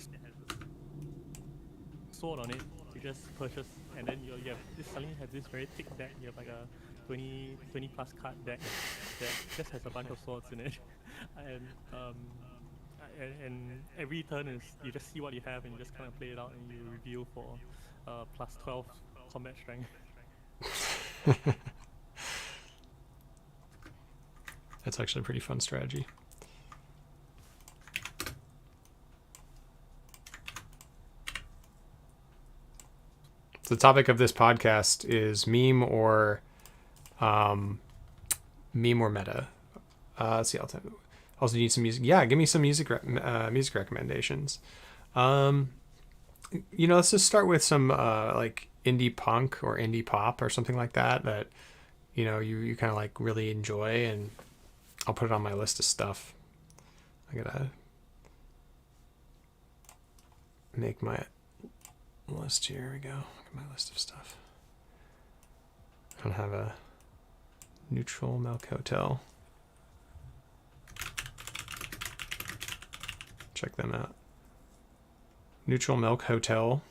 sword on it, you just purchase, and then you have this suddenly have this very thick deck. You have like a 20 plus card deck that just has a bunch of swords in it, and and every turn is you just see what you have and you just kind of play it out and you review for plus 12 combat strength. That's actually a pretty fun strategy. The topic of this podcast is meme or meta. Let's see. Also need some music. Yeah, give me some music recommendations. Let's just start with some like indie punk or indie pop or something like that you kind of like really enjoy, and I'll put it on my list of stuff. I gotta make my list. Here we go. Look at my list of stuff. I don't have a Neutral Milk Hotel. Check them out. Neutral Milk Hotel.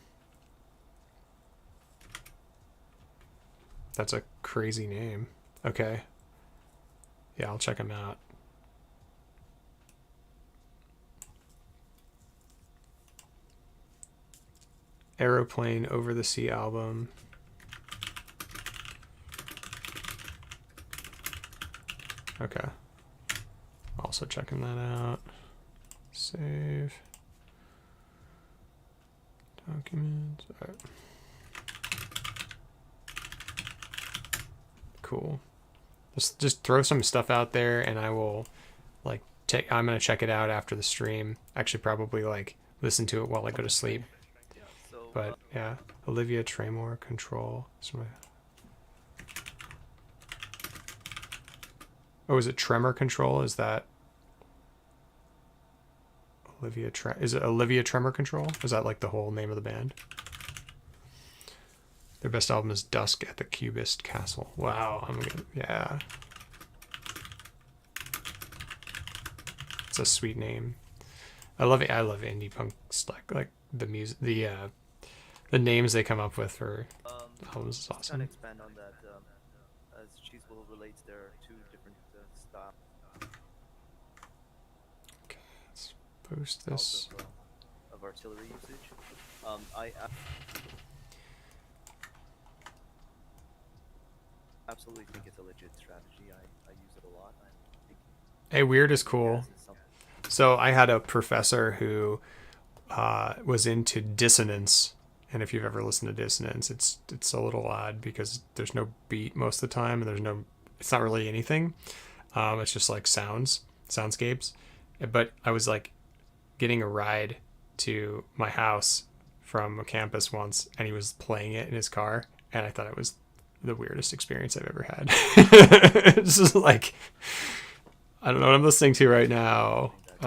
That's a crazy name. Okay. Yeah, I'll check them out. Aeroplane Over the Sea album. Okay. Also checking that out. Save. Documents. All right. Cool. Just throw some stuff out there, and I will like I'm gonna check it out after the stream. Actually, probably like listen to it while I go to sleep. Yeah, so, But yeah, Olivia Tremor Control. Oh, is it Tremor Control? Is that Olivia? Is it Olivia Tremor Control? Is that like the whole name of the band? Their best album is Dusk at the Cubist Castle. Wow, yeah. It's a sweet name. I love it. I love indie punk like the music, the names they come up with for albums is awesome. Kind of expand on that. As Cheesable relates, there are two different styles. Okay, let's post this. Of artillery usage. I absolutely think it's a legit strategy. I use it a lot. I think Hey, weird is cool. So I had a professor who was into dissonance, and if you've ever listened to dissonance, it's a little odd because there's no beat most of the time, and it's not really anything. It's just like soundscapes. But I was like getting a ride to my house from a campus once, and he was playing it in his car, and I thought it was the weirdest experience I've ever had. It's just like, I don't know what I'm listening to right now. I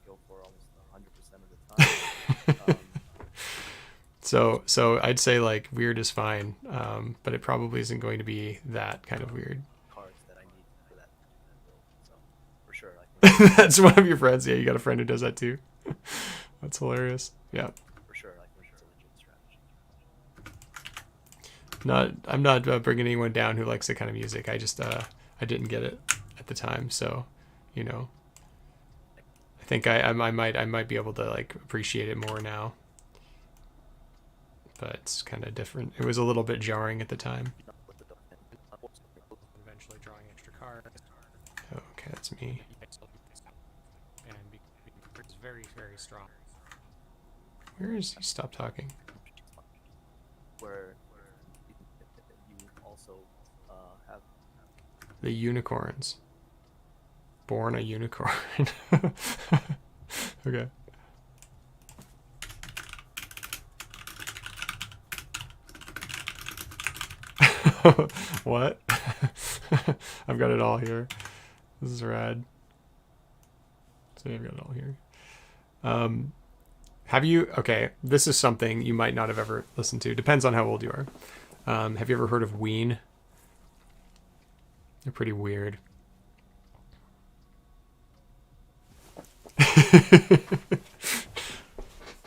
go for almost 100% of the time. So I'd say like weird is fine, but it probably isn't going to be that kind of weird. Cards that I need for that build, so for sure. I think That's one of your friends. Yeah, you got a friend who does that too. That's hilarious. Yeah. for sure, I think it's a legit strategy. I'm not bringing anyone down who likes that kind of music. I just I didn't get it at the time, so I think I might be able to like appreciate it more now. But it's kind of different. It was a little bit jarring at the time. Eventually drawing extra cards. Oh, okay, that's me. And it's very, very strong. Where is he? Stop talking. Where you also have The unicorns. Born a unicorn. Okay. What? I've got it all here. This is rad. So I've got it all here. Have you, okay, this is something you might not have ever listened to. Depends on how old you are. Have you ever heard of Ween? They're pretty weird.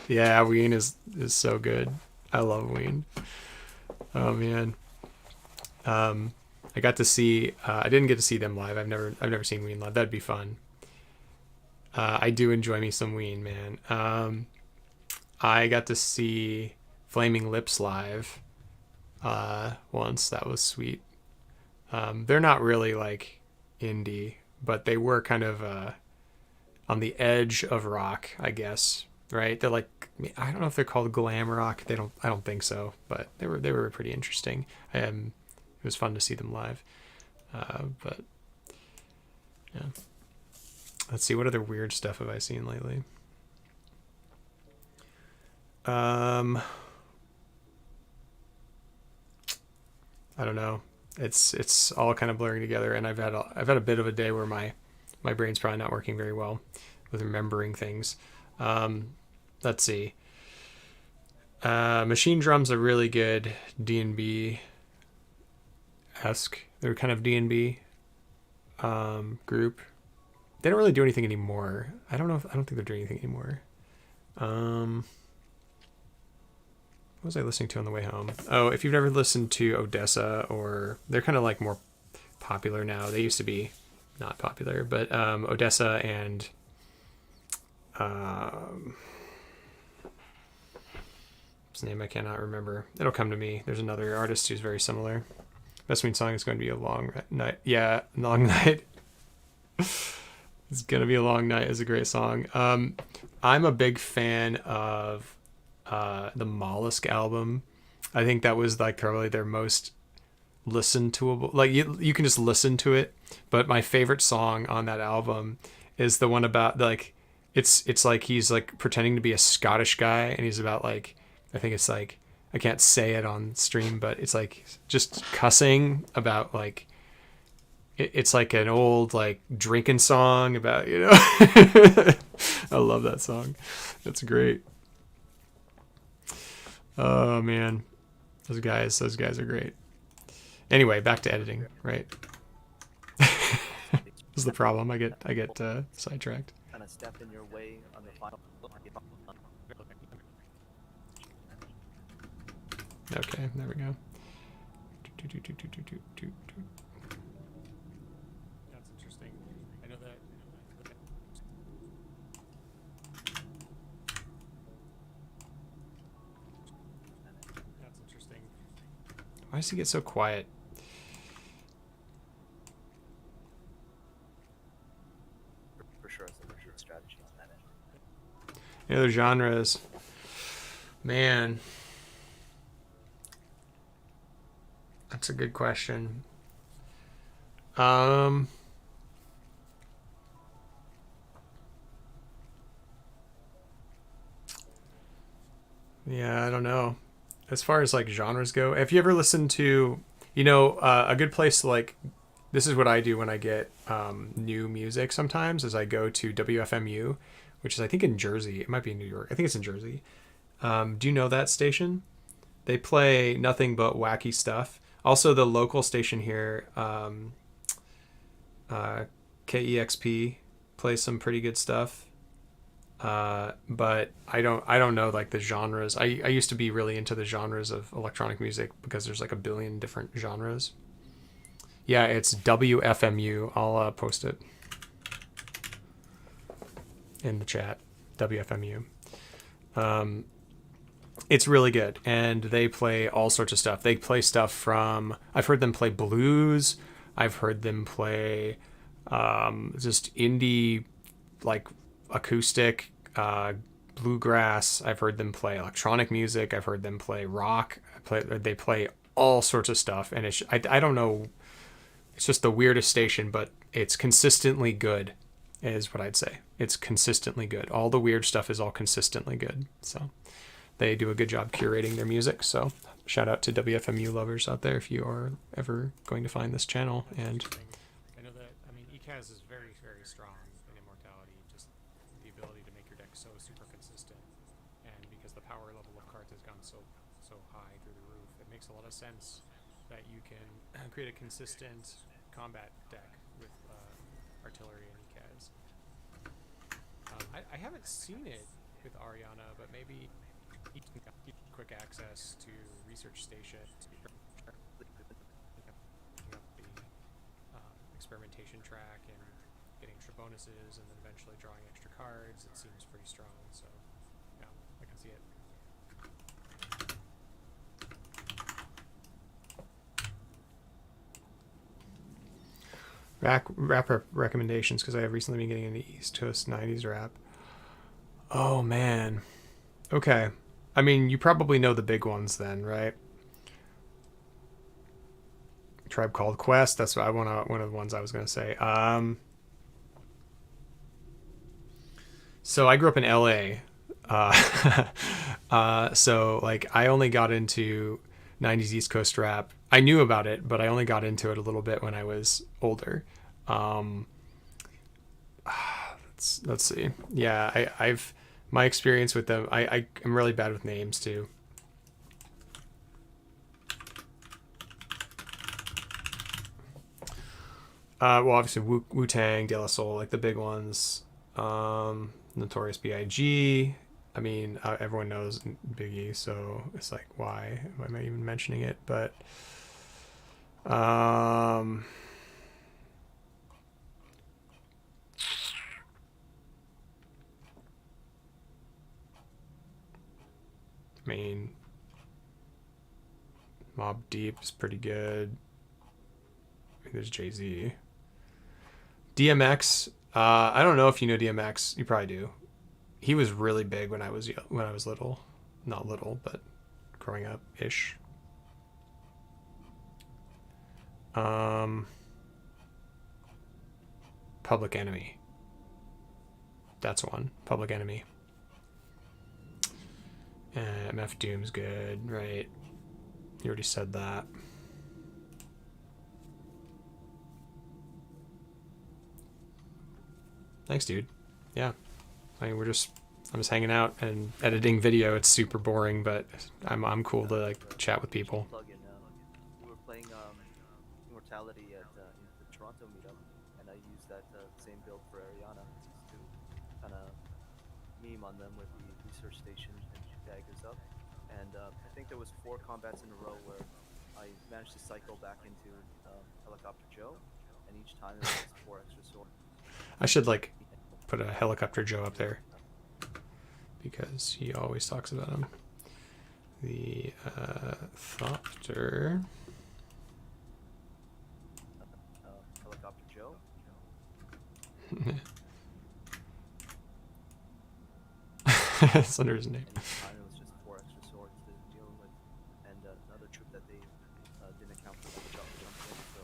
Yeah, Ween is so good. I love Ween. Oh man. I got to see. I didn't get to see them live. I've never seen Ween live. That'd be fun. I do enjoy me some Ween, man. I got to see Flaming Lips live once. That was sweet. They're not really like indie, but they were kind of on the edge of rock, I guess. Right? They're like, I don't know if they're called glam rock. I don't think so, but they were pretty interesting. It was fun to see them live. But yeah, let's see, what other weird stuff have I seen lately? I don't know. It's all kind of blurring together, and I've had a bit of a day where my brain's probably not working very well with remembering things. Let's see. Machine Drum's a really good D&B esque. They're kind of D&B group. They don't really do anything anymore. I don't think they're doing anything anymore. What was I listening to on the way home? Oh, if you've never listened to Odessa, or they're kind of like more popular now. They used to be not popular, but Odessa and his name I cannot remember. It'll come to me. There's another artist who's very similar. Best Ween song is going to be a long night. Yeah, long night. It's gonna be a long night is a great song. I'm a big fan of the Mollusk album. I think that was like probably their most listened to. Like you can just listen to it. But my favorite song on that album is the one about like it's like he's like pretending to be a Scottish guy, and he's about like, I think it's like, I can't say it on stream, but it's like just cussing about like, it's like an old like drinking song about, you know. I love that song. That's great. Oh man, those guys are great. Anyway, back to editing, right? This is the problem. I get sidetracked. Kind of step in your way on the final. Okay, there we go. That's interesting. I know that. That's interesting. Why does he get so quiet? For sure, it's a strategy on that end. Any other genres? Man, that's a good question. Yeah, I don't know. As far as like genres go, have you ever listened to, a good place to like, this is what I do when I get new music sometimes, is I go to WFMU, which is I think in Jersey. It might be in New York. I think it's in Jersey. Do you know that station? They play nothing but wacky stuff. Also, the local station here, KEXP, plays some pretty good stuff. But I don't know like the genres. I used to be really into the genres of electronic music because there's like a billion different genres. Yeah, it's WFMU. I'll post it in the chat. WFMU. It's really good, and they play all sorts of stuff. They play stuff from, I've heard them play blues. I've heard them play just indie, like acoustic, bluegrass. I've heard them play electronic music. I've heard them play rock. They play all sorts of stuff, and I don't know. It's just the weirdest station, but it's consistently good, is what I'd say. It's consistently good. All the weird stuff is all consistently good. So they do a good job curating their music. So shout out to WFMU lovers out there if you are ever going to find this channel. And I know that, I mean, ECAS is very, very strong in Immortality. Just the ability to make your deck so super consistent. And because the power level of cards has gone so high through the roof, it makes a lot of sense that you can create a consistent combat deck with artillery and ECAS. I haven't seen it with Ariana, but maybe keep quick access to research station to picking up the experimentation track and getting extra bonuses, and then eventually drawing extra cards. It seems pretty strong, so yeah, I can see it. Rap recommendations, because I have recently been getting into East Coast 90s rap. Oh man. Okay. I mean, you probably know the big ones then, right? Tribe Called Quest. That's what one of the ones I was gonna say. So I grew up in LA. So like I only got into 90s East Coast rap. I knew about it, but I only got into it a little bit when I was older. Let's see. Yeah, I've my experience with them. I'm really bad with names too. Well, obviously Wu-Tang, De La Soul, like the big ones. Notorious B.I.G. I mean, everyone knows Biggie, so it's like, why am I even mentioning it? But I mean, Mobb Deep is pretty good. There's Jay-Z. DMX. I don't know if you know DMX. You probably do. He was really big when I was little. Not little, but growing up ish. Public Enemy. That's one. Public Enemy. MF Doom's good, right? You already said that. Thanks, dude. Yeah. I mean, I'm just hanging out and editing video. It's super boring, but I'm cool to like chat with people. Plug in. We were playing Immortality at the Toronto meetup, and I used that same build for Ariana to kind of meme on them with the research station and daggers up. And I think there was 4 combats in a row where I managed to cycle back into Helicopter Joe, and each time it was 4 extra swords. I should like put a Helicopter Joe up there because he always talks about him. The Thopter. Helicopter Joe. It's under his name. And each time it was just 4 extra swords to deal with, and another troop that they didn't account for that jumped in, so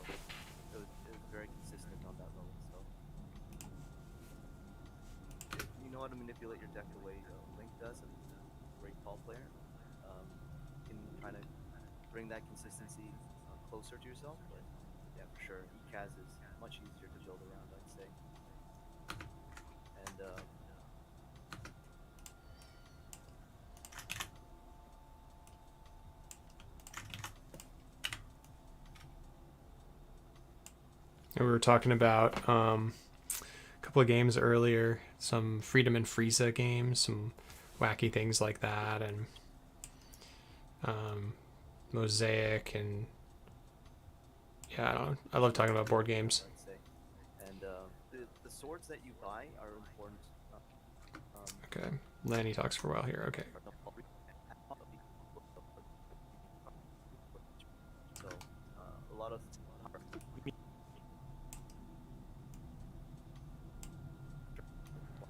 it was very consistent on that level. So if you know how to manipulate your deck the way Link does, and he's a great ball player, you can kind of bring that consistency closer to yourself. But yeah, for sure, ECAS is much easier to build around, I'd say. And we were talking about a couple of games earlier, some Freedom and Frieza games, some wacky things like that, and Mosaic, and yeah, I don't know. I love talking about board games. I'd say. And the swords that you buy are important. Okay, Lanny talks for a while here. Okay. So a lot of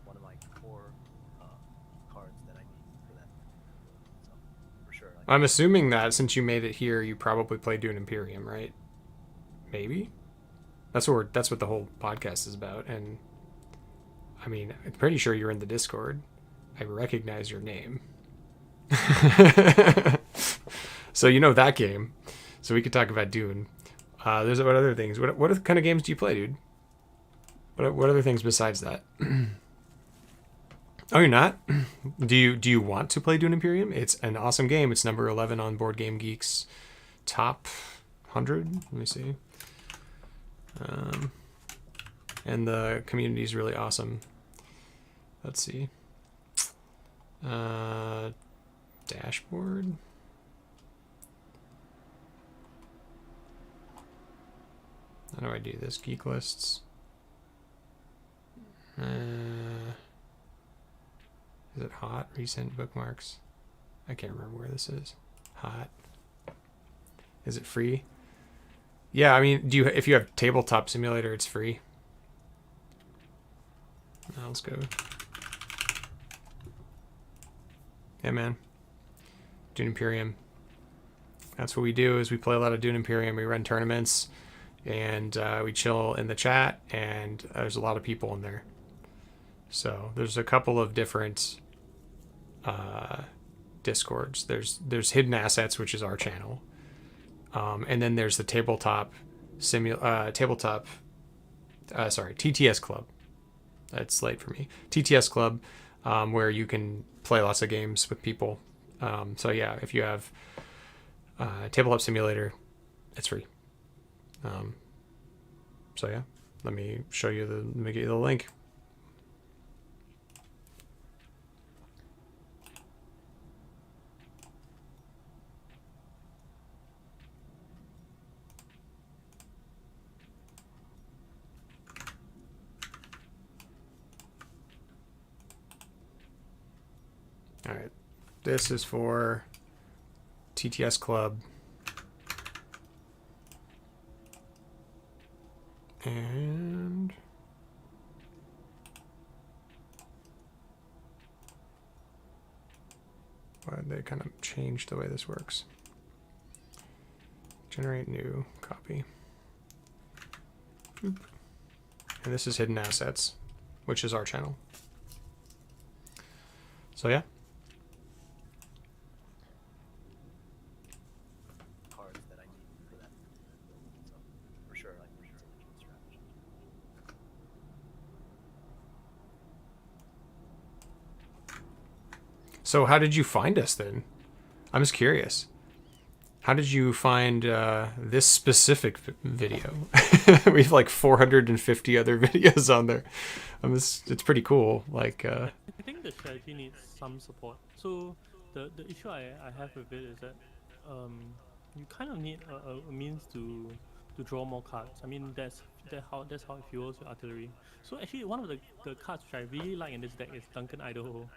one of my core cards that I need for that. So for sure. I'm assuming that since you made it here, you probably played Dune Imperium, right? Maybe. That's what the whole podcast is about. And I mean, I'm pretty sure you're in the Discord. I recognize your name. So you know that game. So we could talk about Dune. There's what other things? What kind of games do you play, dude? What other things besides that? Oh, you're not? Do you want to play Dune Imperium? It's an awesome game. It's number 11 on Board Game Geek's top 100. Let me see. And the community is really awesome. Let's see. Dashboard. How do I do this? Geek lists. Is it hot? Recent bookmarks. I can't remember where this is. Hot. Is it free? Yeah, I mean, if you have Tabletop Simulator, it's free. Now let's go. Yeah, man. Dune Imperium. That's what we do. Is we play a lot of Dune Imperium. We run tournaments, and we chill in the chat. And there's a lot of people in there. So there's a couple of different Discords. There's Hidden Assets, which is our channel, and then there's the TTS Club. That's late for me. TTS Club, where you can play lots of games with people. So yeah, if you have Tabletop Simulator, it's free. So yeah, let me show you let me get you the link. All right, this is for TTS Club. And why did they kind of change the way this works? Generate new copy. Boop. And this is Hidden Assets, which is our channel. So yeah. Cards that I need for that. So for sure, like it's a legit strategy. So how did you find us then? I'm just curious. How did you find this specific video? We have like 450 other videos on there. It's pretty cool. Like, I think the strategy needs some support. So the issue I have with it is that you kind of need a means to draw more cards. I mean that's how it fuels your artillery. So actually one of the cards which I really like in this deck is Duncan Idaho.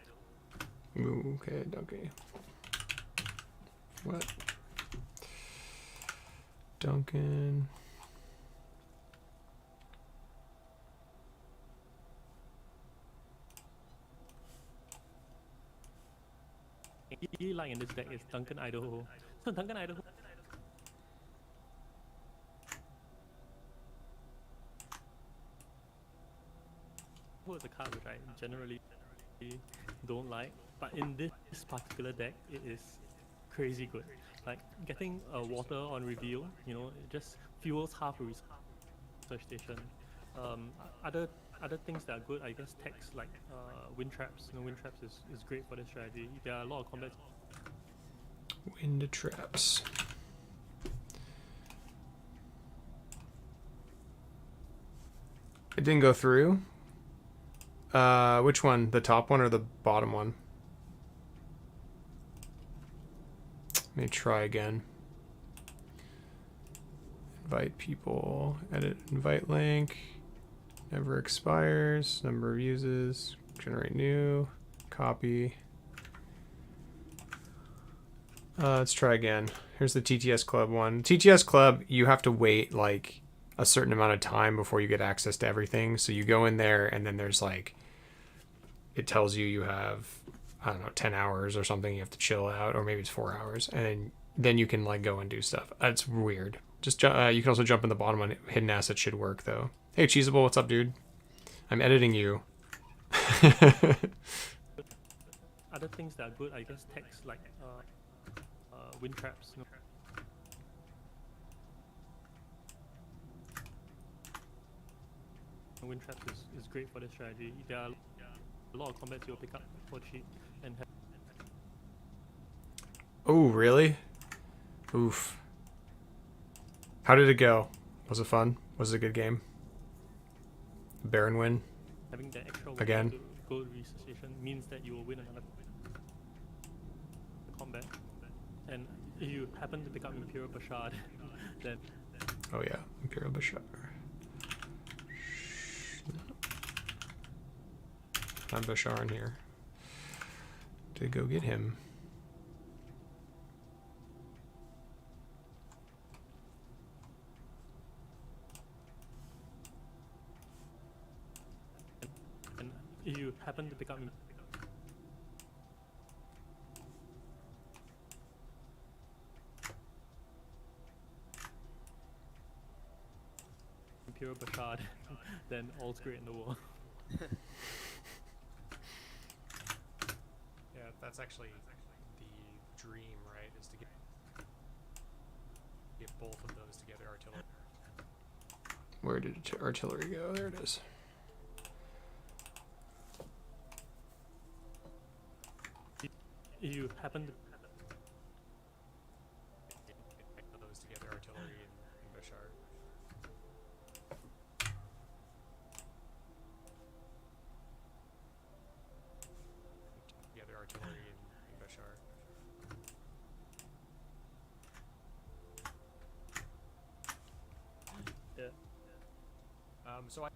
ooh, okay. What? Duncan. Really like in this deck is Duncan Idaho. So Duncan Idaho is a card which I generally don't like, but in this particular deck it is crazy good. Like getting water on reveal, you know, it just fuels half a research station. Other things that are good, I guess, techs like wind traps. You know, wind traps is great for this strategy. There are a lot of combat. Wind traps. It didn't go through. Which one? The top one or the bottom one? Let me try again. Invite people. Edit invite link. Never expires. Number of uses. Generate new. Copy. Let's try again. Here's the TTS Club one. TTS Club, you have to wait like a certain amount of time before you get access to everything. So you go in there and then there's like, it tells you have, I don't know, 10 hours or something. You have to chill out, or maybe it's 4 hours. And then you can like go and do stuff. It's weird. Just you can also jump in the bottom one. Hidden Assets should work though. Hey, Cheesable, what's up, dude? I'm editing you. Other things that are good, I guess, techs like wind traps. You know. Wind traps is great for this strategy. There are a lot of combats you'll pick up for cheap and have. Oh, really? Oof. How did it go? Was it fun? Was it a good game? Baron win? Having that extra Again? gold research station means that you will win another. combat. And if you happen to pick up Imperial Bashar, then Oh yeah, Imperial Bashar. I'm Bashar in here. To go get him. and if you happen to pick up Imperial Bashar, then all's great in the world. Yeah, that's actually the dream, right? Is to get both of those together, artillery. Where did artillery go? There it is. If you happen to Those together, artillery and Bashar. Together, artillery and Bashar. yeah. So I.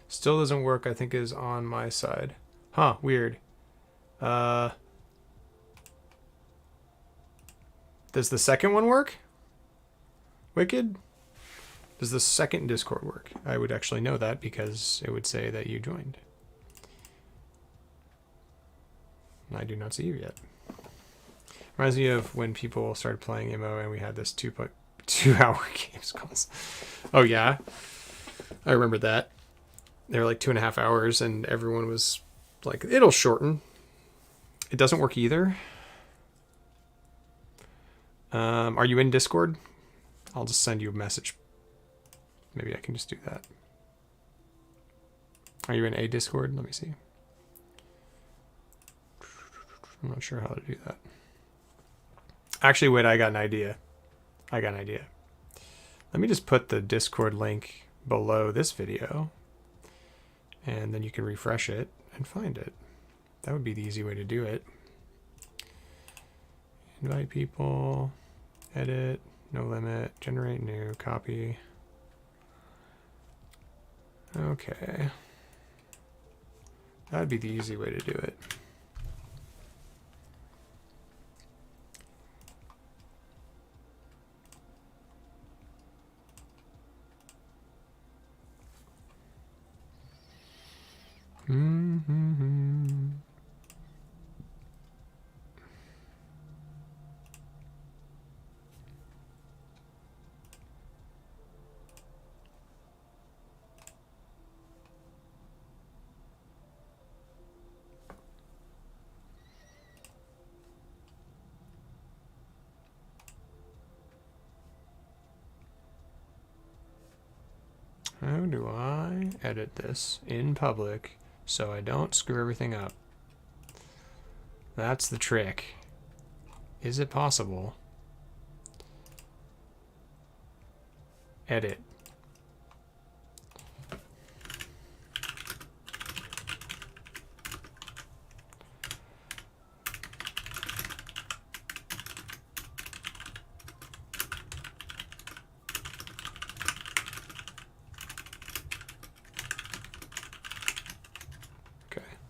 Still doesn't work, I think is on my side. Huh, weird. Does the second one work? Wicked? Does the second Discord work? I would actually know that because it would say that you joined. I do not see you yet. Reminds me of when people started playing MO and we had this 2-hour games calls. Oh yeah, I remember that. They were like 2.5 hours and everyone was like, it'll shorten. It doesn't work either. Are you in Discord? I'll just send you a message. Maybe I can just do that. Are you in a Discord? Let me see. I'm not sure how to do that. Actually, wait, I got an idea. Let me just put the Discord link below this video. And then you can refresh it and find it. That would be the easy way to do it. Invite people, edit, no limit, generate new, copy. Okay. That'd be the easy way to do it. Mm-hmm. How do I edit this in public so I don't screw everything up? That's the trick. Is it possible? Edit.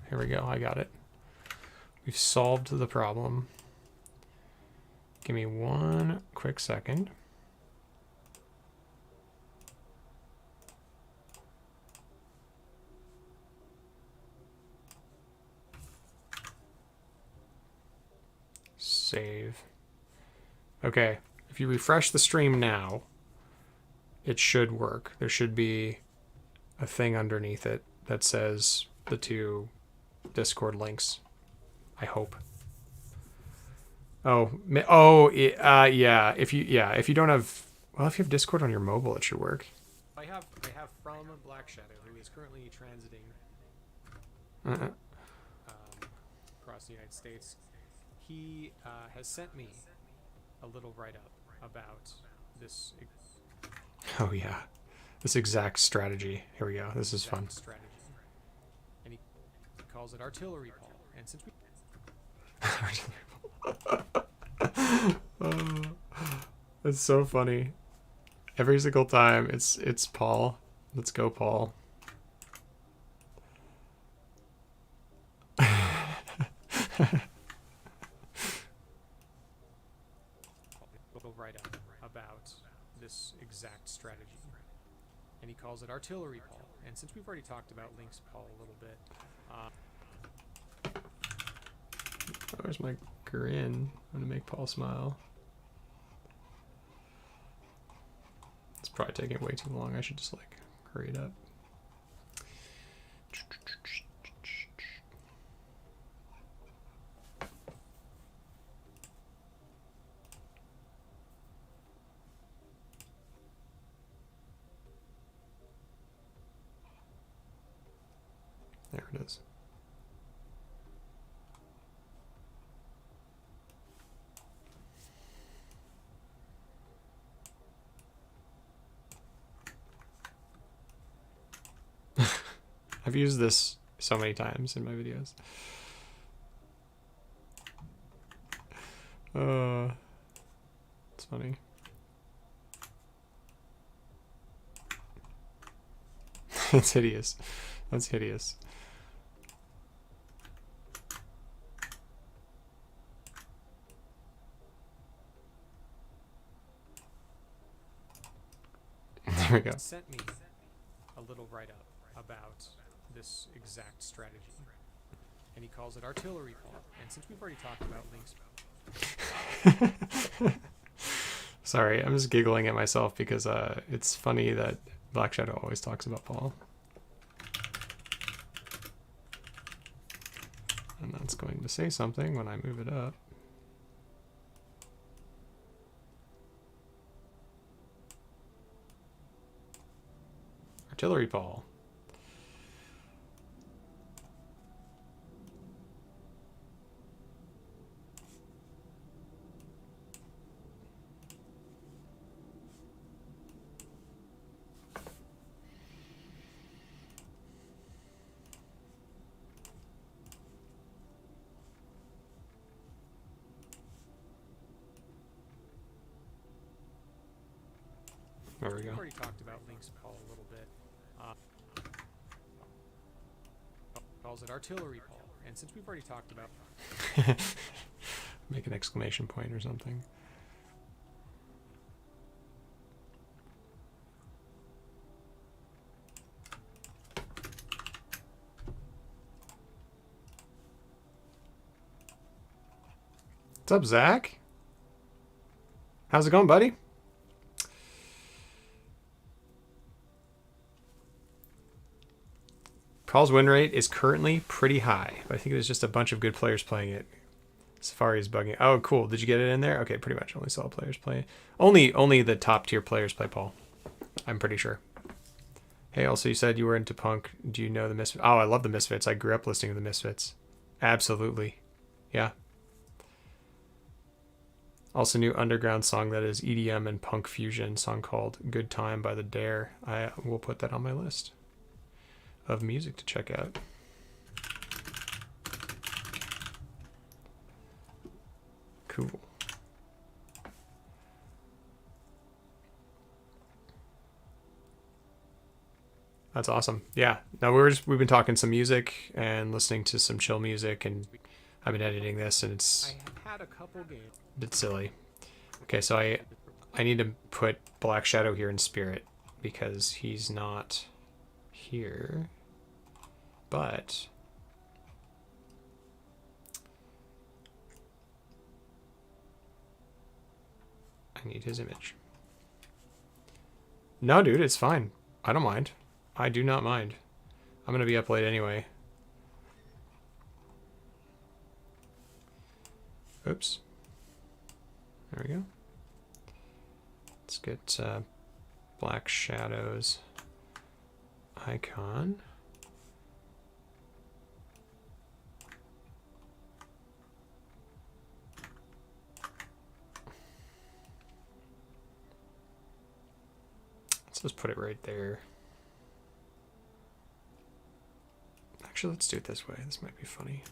Here we go, I got it. We've solved the problem. Give me one quick second. Save. Okay, if you refresh the stream now, it should work. There should be a thing underneath it that says the two Discord links. I hope. Yeah. If you don't have, well, if you have Discord on your mobile, it should work. I have from Black Shadow, who is currently transiting across the United States. He has sent me a little write-up about this. Oh yeah, this exact strategy. Here we go. This is fun. Strategy. And he calls it artillery, Paul. And since we Oh, it's so funny. Every single time, it's Paul. Let's go, Paul. Little write-up about this exact strategy, and he calls it artillery, Paul. And since we've already talked about links, Paul, a little bit, Where's my grin? I'm gonna make Paul smile. It's probably taking way too long. I should just like hurry it up. There it is. I've used this so many times in my videos. It's funny. It's hideous. That's hideous. There we go. sent me a little write-up about this exact strategy, and he calls it artillery, Paul. And since we've already talked about links, Sorry, I'm just giggling at myself because it's funny that Black Shadow always talks about Paul. And that's going to say something when I move it up. Artillery Paul. There we we've go. already talked about links, Paul, a little bit. Calls it artillery, Paul. And since we've already talked about Make an exclamation point or something. What's up, Zach? How's it going, buddy? Paul's win rate is currently pretty high, but I think there's just a bunch of good players playing it. Safari is bugging. Oh, cool. Did you get it in there? Okay, pretty much only saw players play. Only the top tier players play Paul. I'm pretty sure. Hey, also you said you were into punk. Do you know the Misfits? Oh, I love the Misfits. I grew up listening to the Misfits. Absolutely. Yeah. Also new underground song that is EDM and punk fusion, song called Good Time by The Dare. I will put that on my list of music to check out. Cool. That's awesome. Yeah. Now we've been talking some music and listening to some chill music, and I've been editing this, and it's I had a couple games. a bit silly. Okay, so I need to put Black Shadow here in spirit because he's not here. But I need his image. No, dude, it's fine. I don't mind. I do not mind. I'm gonna be up late anyway. Oops. There we go. Let's get Black Shadow's icon. Let's just put it right there. Actually, let's do it this way. This might be funny.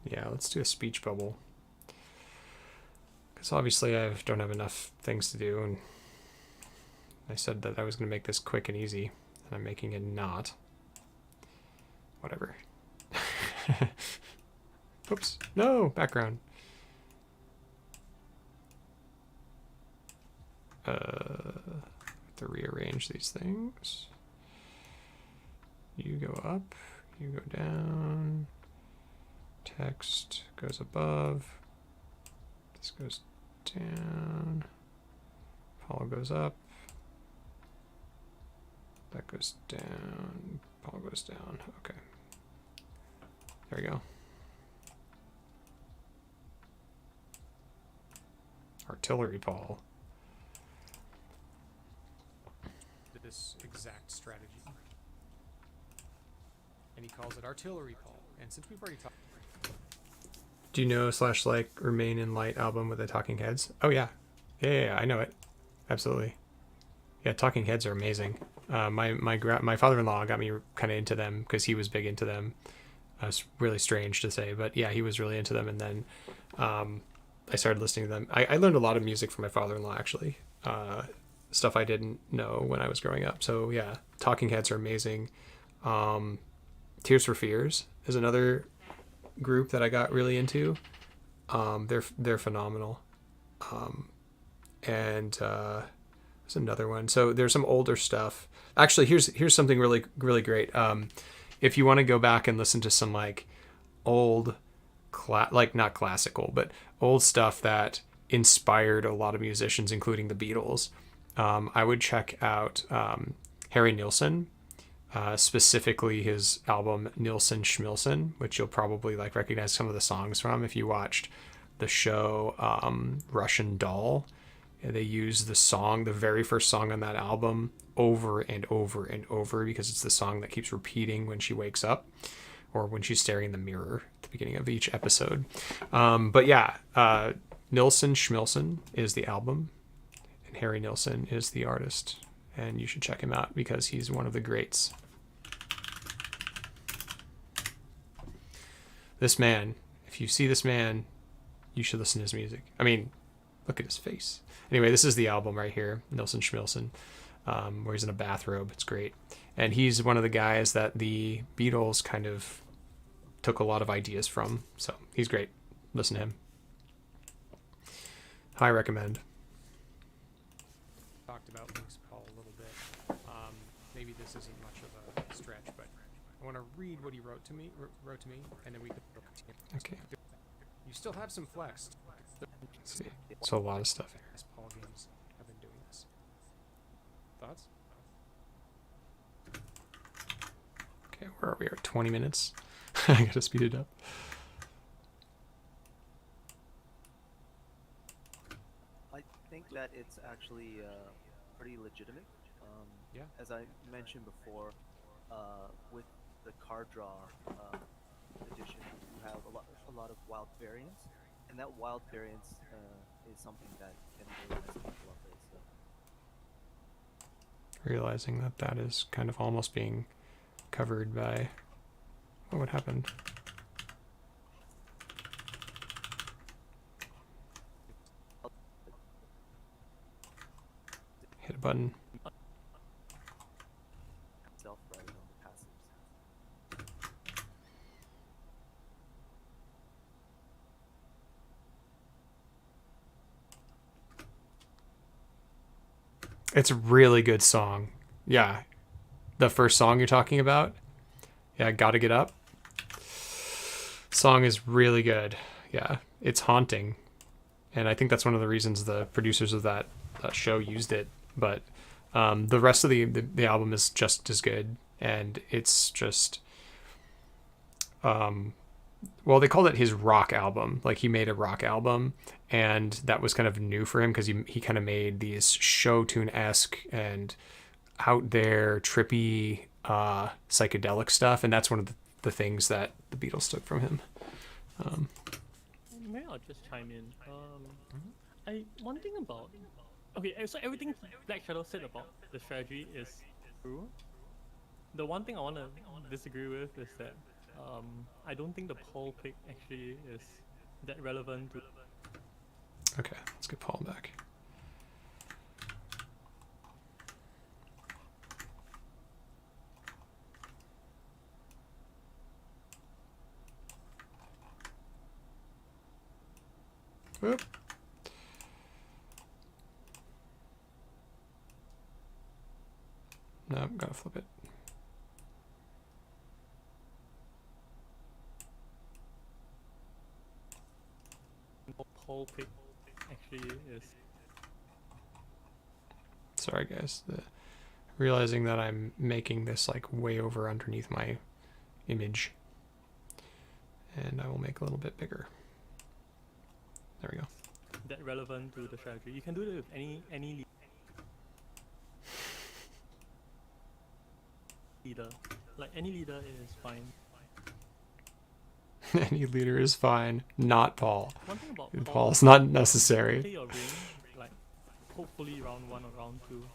Yeah, let's do a speech bubble. Because obviously I don't have enough things to do, and I said that I was going to make this quick and easy, and I'm making it not. Whatever. Oops. No! Background. Have to rearrange these things. You go up, you go down. Text goes above. This goes down. Paul goes up. That goes down. Paul goes down. Okay. There we go. Artillery Paul. This exact strategy. And he calls it Artillery Paul. And since we've already talked... Do you know / like Remain in Light album with the Talking Heads? Oh yeah. Yeah, I know it. Absolutely. Yeah, Talking Heads are amazing. My father-in-law got me kind of into them because he was big into them. It's really strange to say, but yeah, he was really into them, and then I started listening to them. I learned a lot of music from my father-in-law, actually. Stuff I didn't know when I was growing up. So yeah, Talking Heads are amazing. Tears for Fears is another group that I got really into. They're phenomenal. And there's another one. So there's some older stuff. Actually, here's something really great. If you want to go back and listen to some like old, like not classical, but old stuff that inspired a lot of musicians, including the Beatles, I would check out Harry Nilsson, specifically his album Nilsson Schmilsson, which you'll probably like recognize some of the songs from if you watched the show Russian Doll. They use the very first song on that album over and over and over because it's the song that keeps repeating when she wakes up or when she's staring in the mirror at the beginning of each episode. But yeah, Nilsson Schmilsson is the album, and Harry Nilsson is the artist, and you should check him out because he's one of the greats. This man, if you see this man, you should listen to his music. I mean, look at his face. Anyway, this is the album right here, Nilsson Schmilsson, where he's in a bathrobe. It's great. And he's one of the guys that the Beatles kind of took a lot of ideas from. So he's great. Listen to him. High recommend. Talked about Link's Paul a little bit. Maybe this isn't much of a stretch, but I want to read what he wrote to me, and then we can continue. Okay. You still have some flex. Let's see. So a lot of stuff here. Paul games have been doing this. Thoughts? Okay, where are we? At 20 minutes. I gotta speed it up. I think that it's actually pretty legitimate. Yeah. As I mentioned before, with the card draw edition, you have a lot of wild variants, and that wild variance is something that can really mess people up. So. Realizing that is kind of almost being covered by what happened. Hit a button. Self rather than the passives. It's a really good song. Yeah. The first song you're talking about. Yeah, Gotta Get Up. Song is really good. Yeah. It's haunting. And I think that's one of the reasons the producers of that show used it. But the rest of the album is just as good. And it's just... well, they called it his rock album. Like, he made a rock album, and that was kind of new for him because he kind of made these show tune-esque and out there trippy psychedelic stuff, and that's one of the things that the Beatles took from him. Maybe I'll just chime in. One thing about so everything Black Shadow said about the strategy is true. The one thing I want to disagree with is that I don't think the Paul pick actually is that relevant to. Okay, let's get Paul back. Whoop. No, gotta flip it. Paul pick actually is. Sorry guys, realizing that I'm making this like way over underneath my image, and I will make a little bit bigger. There we go. That relevant to the strategy. You can do it with any leader. Like any leader is fine. Any leader is fine, not Paul. One thing about Paul's not necessary. play your ring, like hopefully round 1 or round 2,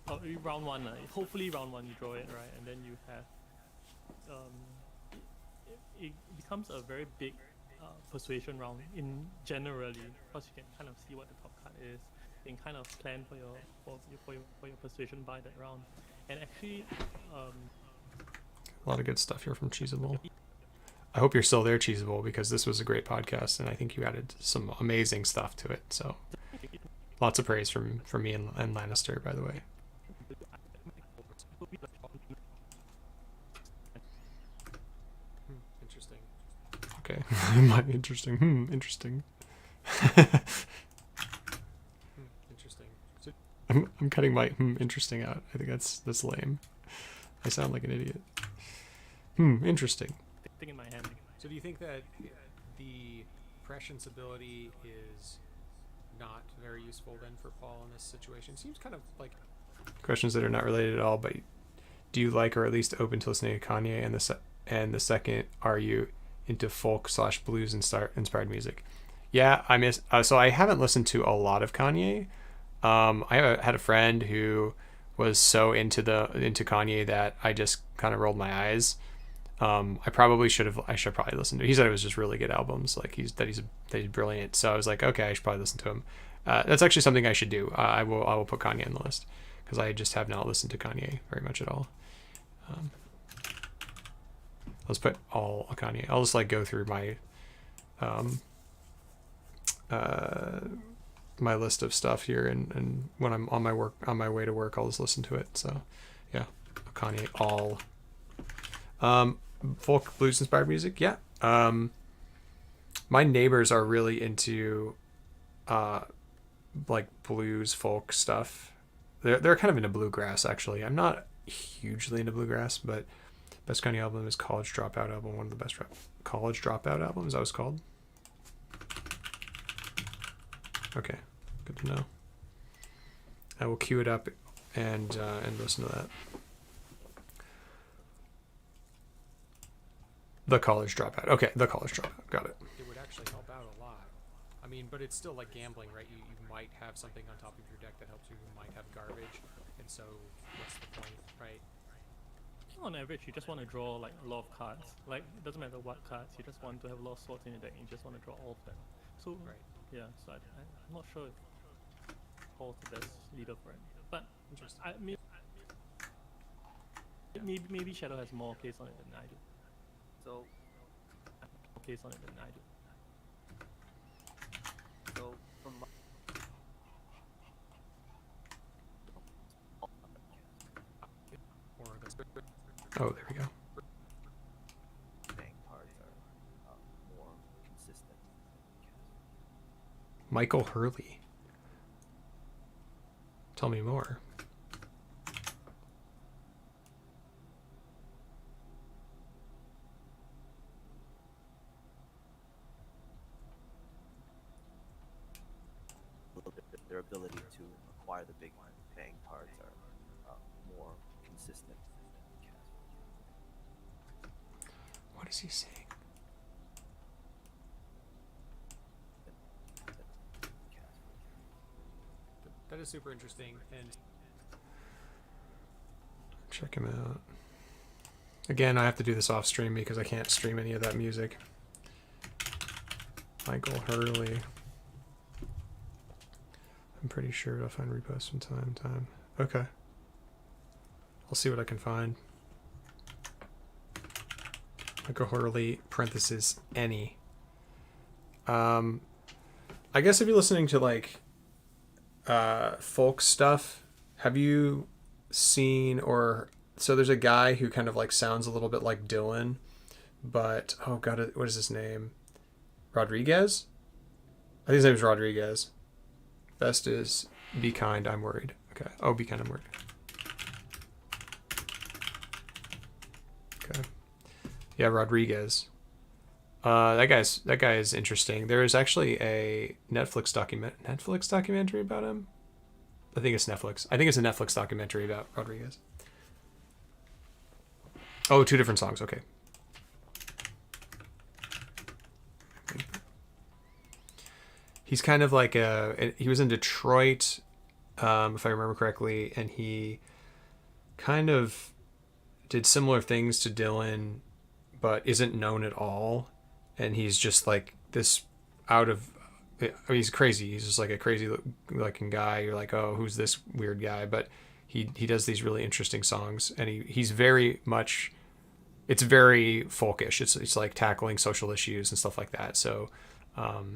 or round 1. Hopefully round 1 you draw it right, and then you have it becomes a very big persuasion round in generally, because you can kind of see what the top card is. You can kind of plan for your persuasion by that round, and actually A lot of good stuff here from Cheesable. I hope you're still there, Cheesable, because this was a great podcast, and I think you added some amazing stuff to it. So, lots of praise from me and Lannister, by the way. Interesting. Okay, interesting. Interesting. Interesting. So, I'm cutting my interesting out. I think that's lame. I sound like an idiot. Interesting. thing in my hand. so do you think that the prescience ability is not very useful then for Paul in this situation? Seems kind of like Questions that are not related at all, but do you like or at least open to listening to Kanye? And the second, are you into folk/blues inspired music? Yeah, I miss. So I haven't listened to a lot of Kanye. I had a friend who was so into Kanye that I just kind of rolled my eyes. I should probably listen to it. He said it was just really good albums. Like he's brilliant. So I was like, okay, I should probably listen to him. That's actually something I should do. I will put Kanye on the list because I just have not listened to Kanye very much at all. Let's put all Kanye. I'll just like go through my my list of stuff here, and when I'm on my way to work, I'll just listen to it. So yeah, Kanye all. Folk blues inspired music, yeah. My neighbors are really into like blues folk stuff. They're kind of into bluegrass actually. I'm not hugely into bluegrass, but best Kanye album is College Dropout album, one of the best College Dropout albums that was called. Okay, good to know. I will queue it up and listen to that. The College Dropout. Okay, The College Dropout. Got it. it would actually help out a lot. I mean, but it's still like gambling, right? You might have something on top of your deck that helps you. You might have garbage, and so what's the point, right? On average, you just want to draw like a lot of cards. Like it doesn't matter what cards, you just want to have a lot of slots in your deck. And you just want to draw all of them. So Right. yeah, so I'm not sure if Paul's the best leader for it, but Interesting. I mean, maybe Shadow has more plays on it than I do. So, More plays on it than I do. so from my Or the Oh, there we go. playing cards are more consistent. Michael Hurley. Tell me more. Their ability to acquire the big paying cards are more consistent. What is he saying? That is super interesting, and Check him out. Again, I have to do this off stream because I can't stream any of that music. Michael Hurley. I'm pretty sure I'll find reposts from time to time. Okay. I'll see what I can find. Michael Hurley, parenthesis, any. I guess if you're listening to like folk stuff, have you seen or so there's a guy who kind of like sounds a little bit like Dylan, but oh god, what is his name? Rodriguez? I think his name is Rodriguez. Best is Be Kind, I'm Worried. Okay. Oh, Be Kind, I'm Worried. Okay. Yeah, Rodriguez. That guy is interesting. There is actually a Netflix documentary about him. I think it's Netflix. I think it's a Netflix documentary about Rodriguez. Oh, 2 different songs. Okay. He's kind of like he was in Detroit, if I remember correctly, and he kind of did similar things to Dylan, but isn't known at all. And he's just like this I mean, he's crazy. He's just like a crazy looking guy. You're like, oh, who's this weird guy? But he does these really interesting songs, and he's very much, it's very folkish. It's like tackling social issues and stuff like that. So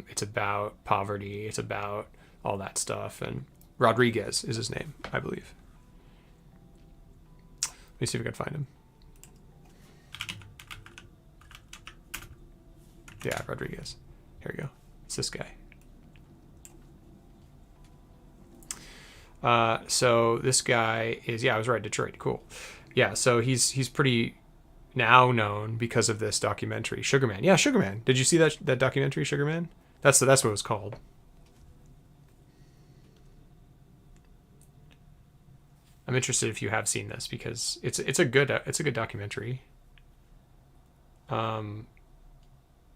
it's about poverty. It's about all that stuff. And Rodriguez is his name, I believe. Let me see if I can find him. Yeah, Rodriguez. Here we go. It's this guy. So this guy is, yeah, I was right, Detroit. Cool. Yeah, so he's pretty now known because of this documentary, Sugarman. Yeah, Sugarman. Did you see that documentary, Sugarman? That's what it was called. I'm interested if you have seen this because it's a good documentary.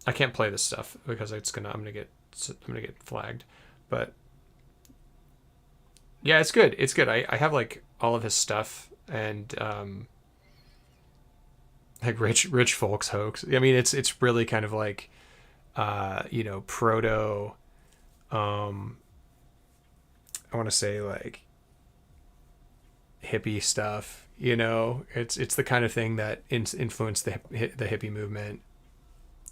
I can't play this stuff because I'm gonna get flagged, but yeah, it's good. It's good. I have like all of his stuff and like rich folks hoax. I mean, it's really kind of like proto. I want to say like hippie stuff. It's the kind of thing that influenced the hippie movement.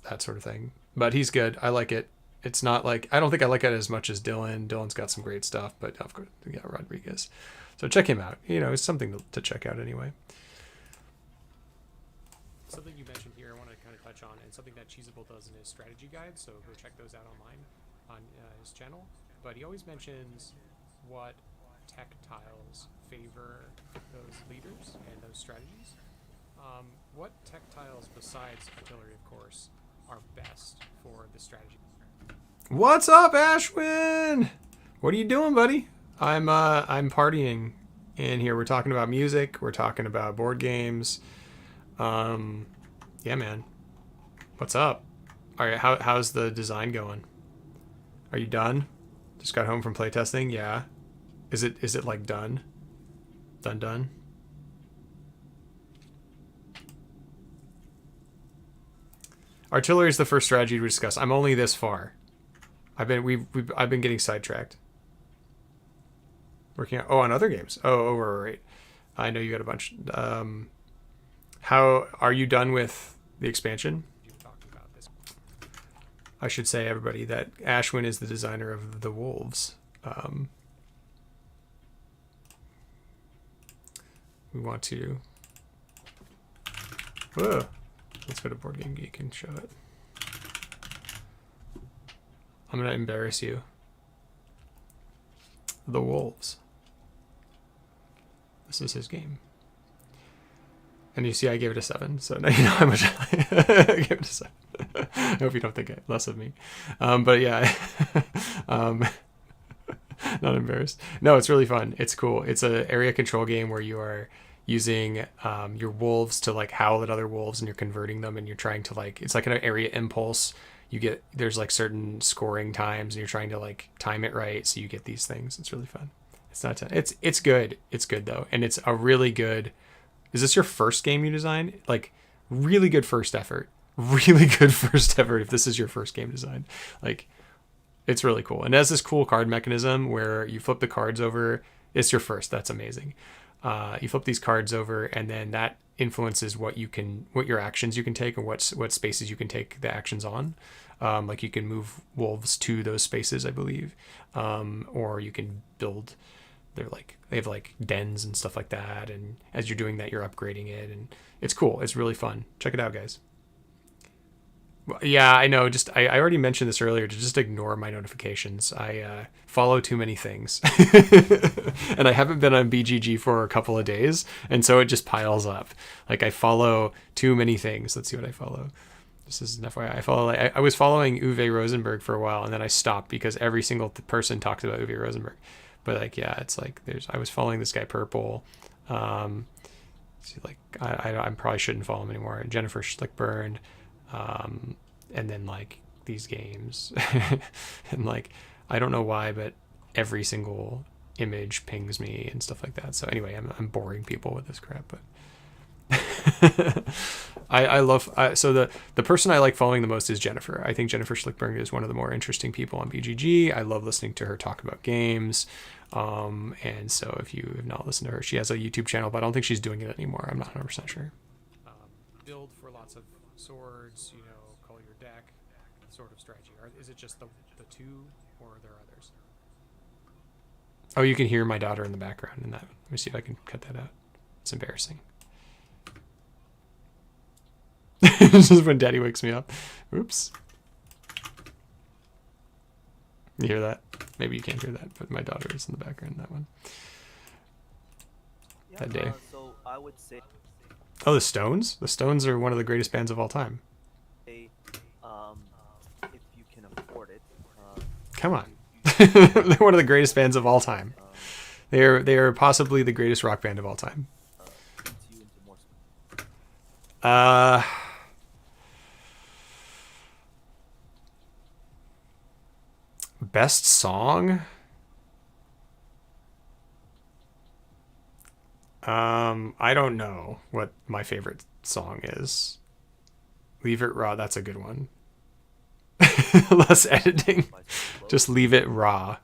That sort of thing. But he's good. I like it. It's not like, I don't think I like it as much as Dylan. Dylan's got some great stuff, but of course, yeah, Rodriguez. So check him out. It's something to check out anyway. Something you mentioned here I want to kind of touch on, and something that Cheesable does in his strategy guide, so go check those out online on his channel. But he always mentions what tech tiles favor those leaders and those strategies. What tech tiles besides artillery, of course, are best for the strategy? What's up, Ashwin? What are you doing, buddy? I'm partying in here. We're talking about music. We're talking about board games. Yeah, man. What's up? All right, how's the design going? Are you done? Just got home from playtesting. Yeah. Is it like done? Done? Artillery is the first strategy we discuss. I'm only this far. I've been getting sidetracked. Working on other games. Oh, right. I know you got a bunch. How are you done with the expansion? I should say, everybody, that Ashwin is the designer of the Wolves. We want to. Whoa. Let's go to Board Game Geek and show it. I'm going to embarrass you. The Wolves. This is his game. And you see I gave it a 7, so now you know how much I gave it a 7. I hope you don't think less of me. But yeah, not embarrassed. No, it's really fun. It's cool. It's an area control game where you are using your wolves to like howl at other wolves, and you're converting them, and you're trying to like, it's like an area impulse. There's like certain scoring times, and you're trying to like time it right, so you get these things. It's really fun. It's not it's good. It's good though, and it's a really good. Is this your first game you design? Like, really good first effort. Really good first effort if this is your first game design. Like, it's really cool. And it has this cool card mechanism where you flip the cards over. It's your first. That's amazing. You flip these cards over, and then that influences what your actions you can take, and what spaces you can take the actions on. Like you can move wolves to those spaces, I believe, or you can build. They have like dens and stuff like that, and as you're doing that, you're upgrading it, and it's cool. It's really fun. Check it out, guys. Well, yeah, I know. I already mentioned this earlier. To just ignore my notifications. I follow too many things, and I haven't been on BGG for a couple of days, and so it just piles up. Like I follow too many things. Let's see what I follow. This is an FYI. I was following Uwe Rosenberg for a while, and then I stopped because every single person talks about Uwe Rosenberg. But like, yeah, it's like I was following this guy Purple. See, like I probably shouldn't follow him anymore. Jennifer Schlickburn. And then like these games and like I don't know why, but every single image pings me and stuff like that. So anyway, I'm boring people with this crap, but I love so the person I like following the most is Jennifer. I think Jennifer Schlickberg is one of the more interesting people on BGG. I love listening to her talk about games. And so if you have not listened to her, she has a YouTube channel, but I don't think she's doing it anymore. I'm not 100% sure. Build for lots of swords, color your deck, sort of strategy. Is it just the two, or are there others? Oh, you can hear my daughter in the background in that. Let me see if I can cut that out. It's embarrassing. This is when Daddy wakes me up. Oops. You hear that? Maybe you can't hear that, but my daughter is in the background in that one. Yeah, That day. So I would say, Oh, the Stones? The Stones are one of the greatest bands of all time. if you can afford it. Come on. They're one of the greatest bands of all time. They are possibly the greatest rock band of all time. Leads you into more. Best song? I don't know what my favorite song is. Leave It Raw, that's a good one. Less editing. Just leave it raw.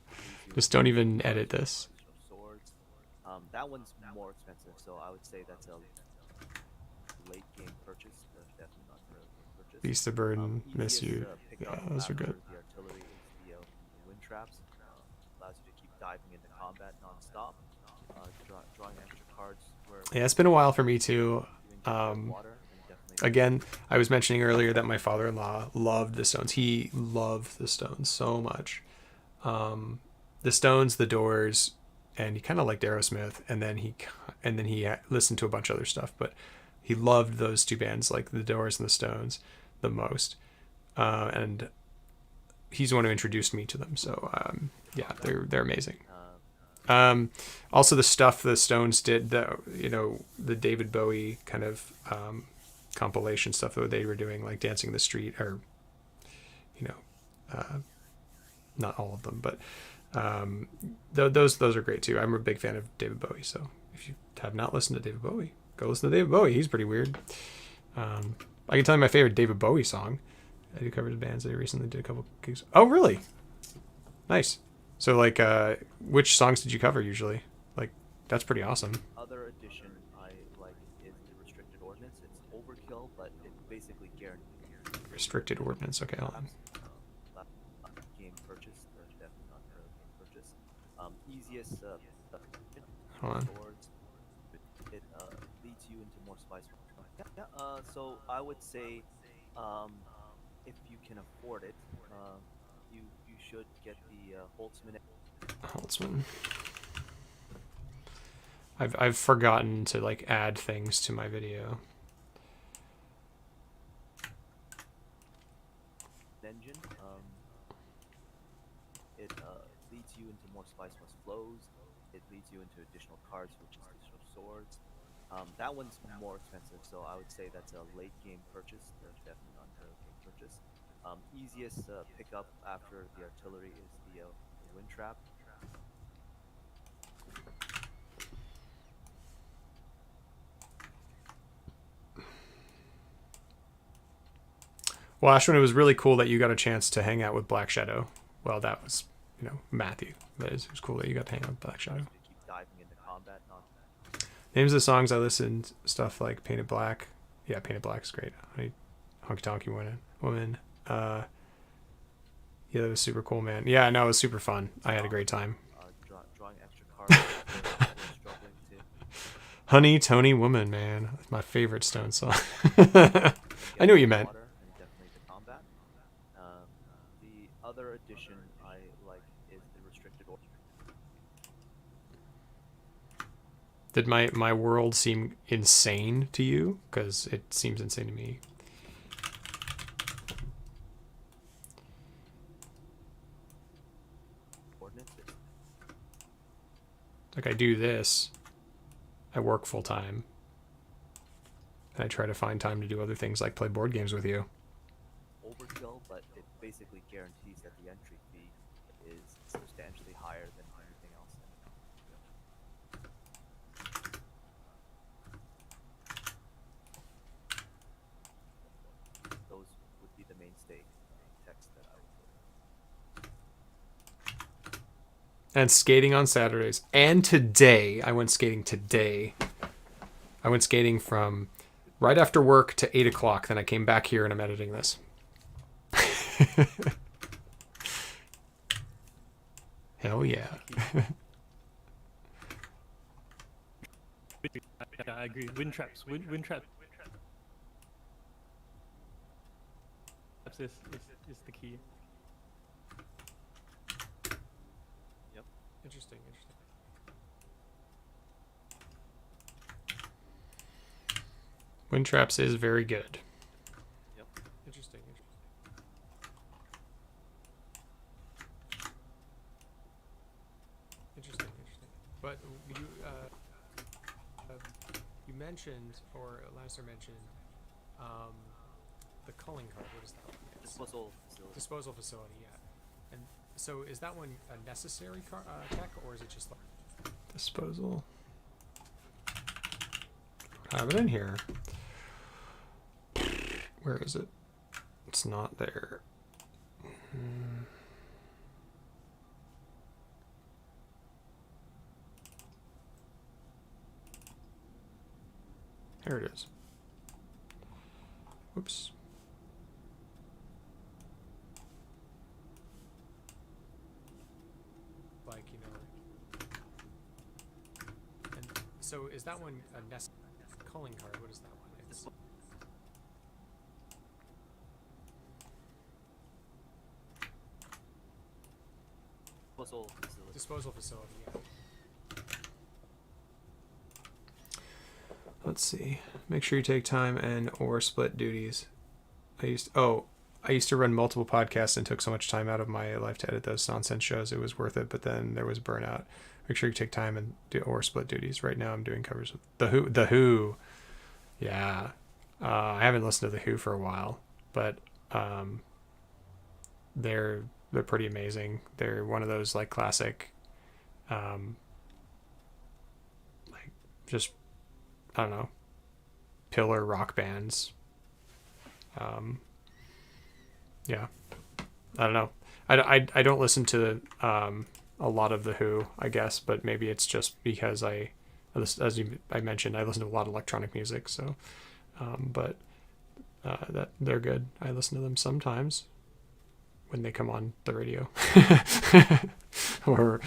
Just don't even edit this. Swords. That one's more expensive, so I would say that's a late game purchase, but definitely not an early game purchase. Beast of Burden, Miss Easiest, You. pick Yeah, up those are after good. The artillery is the wind traps. Allows you to keep diving into combat non-stop. Drawing extra cards. Yeah, it's been a while for me too. Water, Again, I was mentioning earlier that my father-in-law loved the Stones. He loved the Stones so much. The Stones, the Doors, and he kind of liked Aerosmith. And then he listened to a bunch of other stuff, but he loved those two bands, like the Doors and the Stones, the most. And he's the one who introduced me to them. So yeah, they're amazing. Also the stuff the Stones did, the David Bowie kind of compilation stuff that they were doing, like Dancing in the Street, or not all of them, but those are great too. I'm a big fan of David Bowie, so if you have not listened to David Bowie, go listen to David Bowie. He's pretty weird. I can tell you my favorite David Bowie song. I do cover his bands. I recently did a couple gigs. Oh, really? Nice. So, like, which songs did you cover usually? Like, that's pretty awesome. Other addition I like is the restricted ordnance. It's overkill, but it basically guarantees. Restricted ordnance. Okay, hold on. Game purchase, definitely not early game purchase. Easiest. Hold on. Swords. It leads you into more spice. Yeah. So I would say, if you can afford it, you should get the Holtzman. Holtzman. I've forgotten to like add things to my video. Engine. It leads you into more spice plus flows. It leads you into additional cards, which is additional swords. That one's more expensive, so I would say that's a late game purchase. Definitely not an early game purchase. Easiest pickup after the artillery is the wind trap. Well, Ashwin, it was really cool that you got a chance to hang out with Black Shadow. Well, that was, Matthew. It was cool that you got to hang out with Black Shadow. Keep diving into combat. Names of the songs I listened, stuff like Painted Black. Yeah, Painted Black's great. Honky Tonky Woman. Yeah, that was super cool, man. Yeah, no, it was super fun. I had a great time. Drawing extra cards. Struggling too. Honey Tony Woman, man. That's my favorite Stone song. I knew what you meant. Water and definitely the combat. The other addition I like is the restricted order. Did my world seem insane to you? Because it seems insane to me. Ordinances. Like I do this. I work full time. And I try to find time to do other things like play board games with you. Overkill, but it basically guarantees that the entry fee is substantially higher than anything else. Those would be the mainstay text that I would put. And skating on Saturdays. And today, I went skating today. I went skating from right after work to 8 o'clock. Then I came back here and I'm editing this. Hell yeah. Yeah, I agree. Wind traps. Wind traps is the key. Interesting. Wind traps is very good. Interesting. But you mentioned, or Lannister mentioned, the culling card. What is that one? Disposal facility, yeah. And so is that one a necessary tech, or is it just like Disposal. I have it in here. Where is it? It's not there. Here it is. Whoops. and so is that one a culling card? What is that one? It's disposal facility, yeah. Let's see. Make sure you take time and or split duties. I used to run multiple podcasts and took so much time out of my life to edit those nonsense shows. It was worth it, but then there was burnout. Make sure you take time and do or split duties. Right now I'm doing covers with The Who. Yeah. I haven't listened to The Who for a while, but they're pretty amazing. They're one of those like classic like just I don't know, pillar rock bands. Yeah, I don't know. I don't listen to a lot of The Who, I guess, but maybe it's just because I mentioned, I listen to a lot of electronic music, so but that they're good. I listen to them sometimes when they come on the radio, or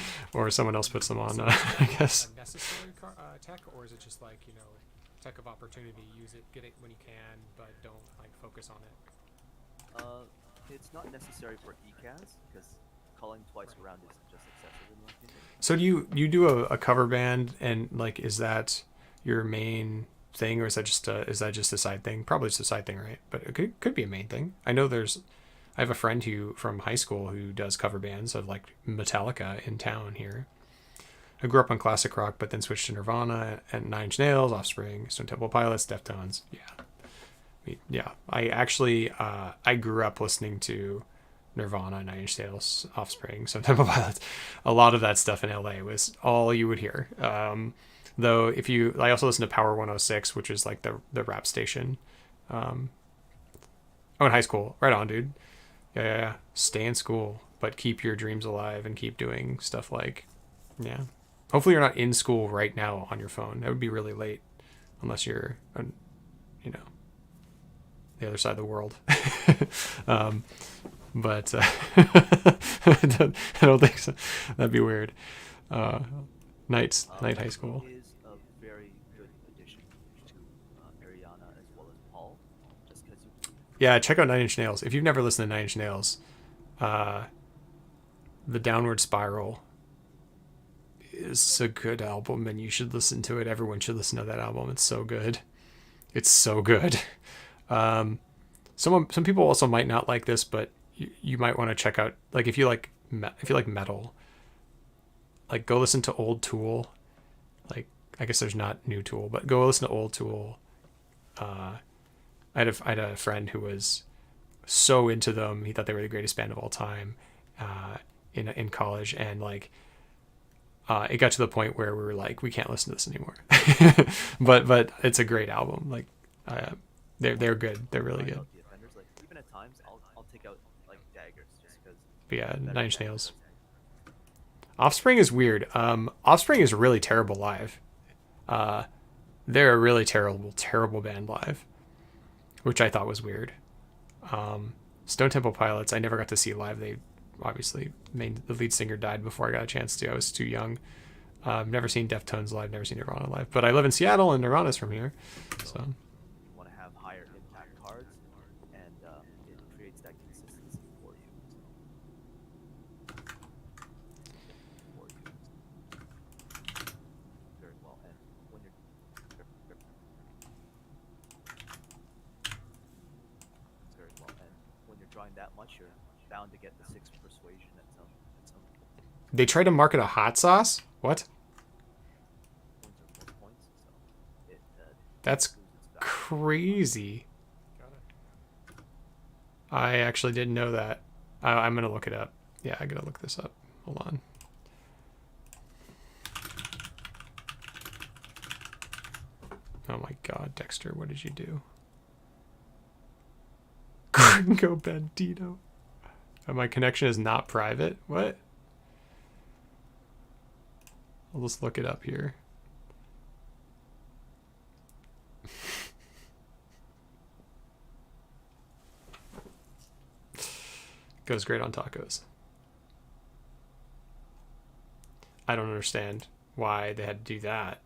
someone else puts them on. I guess. A necessary tech, or is it just like tech of opportunity? Use it, get it when you can, but don't like focus on it. It's not necessary for ECAS because calling twice around is just excessive in my opinion. So do you do a cover band, and like is that your main thing, or is that just a side thing? Probably just a side thing, right? But it could be a main thing. I have a friend from high school who does cover bands of like Metallica in town here. I grew up on classic rock, but then switched to Nirvana and Nine Inch Nails, Offspring, Stone Temple Pilots, Deftones. Yeah. I actually I grew up listening to Nirvana, Nine Inch Nails, Offspring, Stone Temple Pilots. A lot of that stuff in LA was all you would hear. Though I also listened to Power 106, which is like the rap station. Oh, in high school. Right on, dude. Yeah, yeah, yeah. Stay in school, but keep your dreams alive and keep doing stuff like, yeah. Hopefully you're not in school right now on your phone. That would be really late, unless you're, you know, the other side of the world. um, but I don't think so. That'd be weird. Uh, night high school. Is a very good addition to Ariana as well as Paul, just because you. Yeah, check out Nine Inch Nails. If you've never listened to Nine Inch Nails, The Downward Spiral is a good album, and you should listen to it. Everyone should listen to that album. It's so good. It's so good. Some people also might not like this, but you might want to check out, like, if you like metal, like, go listen to old Tool. Like, I guess there's not new Tool, but go listen to old Tool. I had a friend who was so into them. He thought they were the greatest band of all time in college, and like it got to the point where we were like, we can't listen to this anymore. but it's a great album. Like they're good. They're really good. The offenders, like, even at times, I'll take out like daggers just because. But yeah, Nine Inch Nails. Offspring is weird. Offspring is really terrible live. They're a really terrible band live, which I thought was weird. Stone Temple Pilots, I never got to see live. They obviously the lead singer died before I got a chance to. I was too young. Never seen Deftones live, never seen Nirvana live. But I live in Seattle, and Nirvana's from here. So You want to have higher impact cards, and it creates that consistency for you. For you. Very well. And when you're very well, and when you're drawing that much, you're bound to get the 6 persuasion at some they tried to market a hot sauce. What? points or more points. So it That's loses its value. crazy. I actually didn't know that. I'm gonna look it up. Yeah, I gotta look this up. Hold on. Oh my God, Dexter, what did you do? Gringo Bandito. Oh, my connection is not private. What? I'll just look it up here. Goes great on tacos. I don't understand why they had to do that.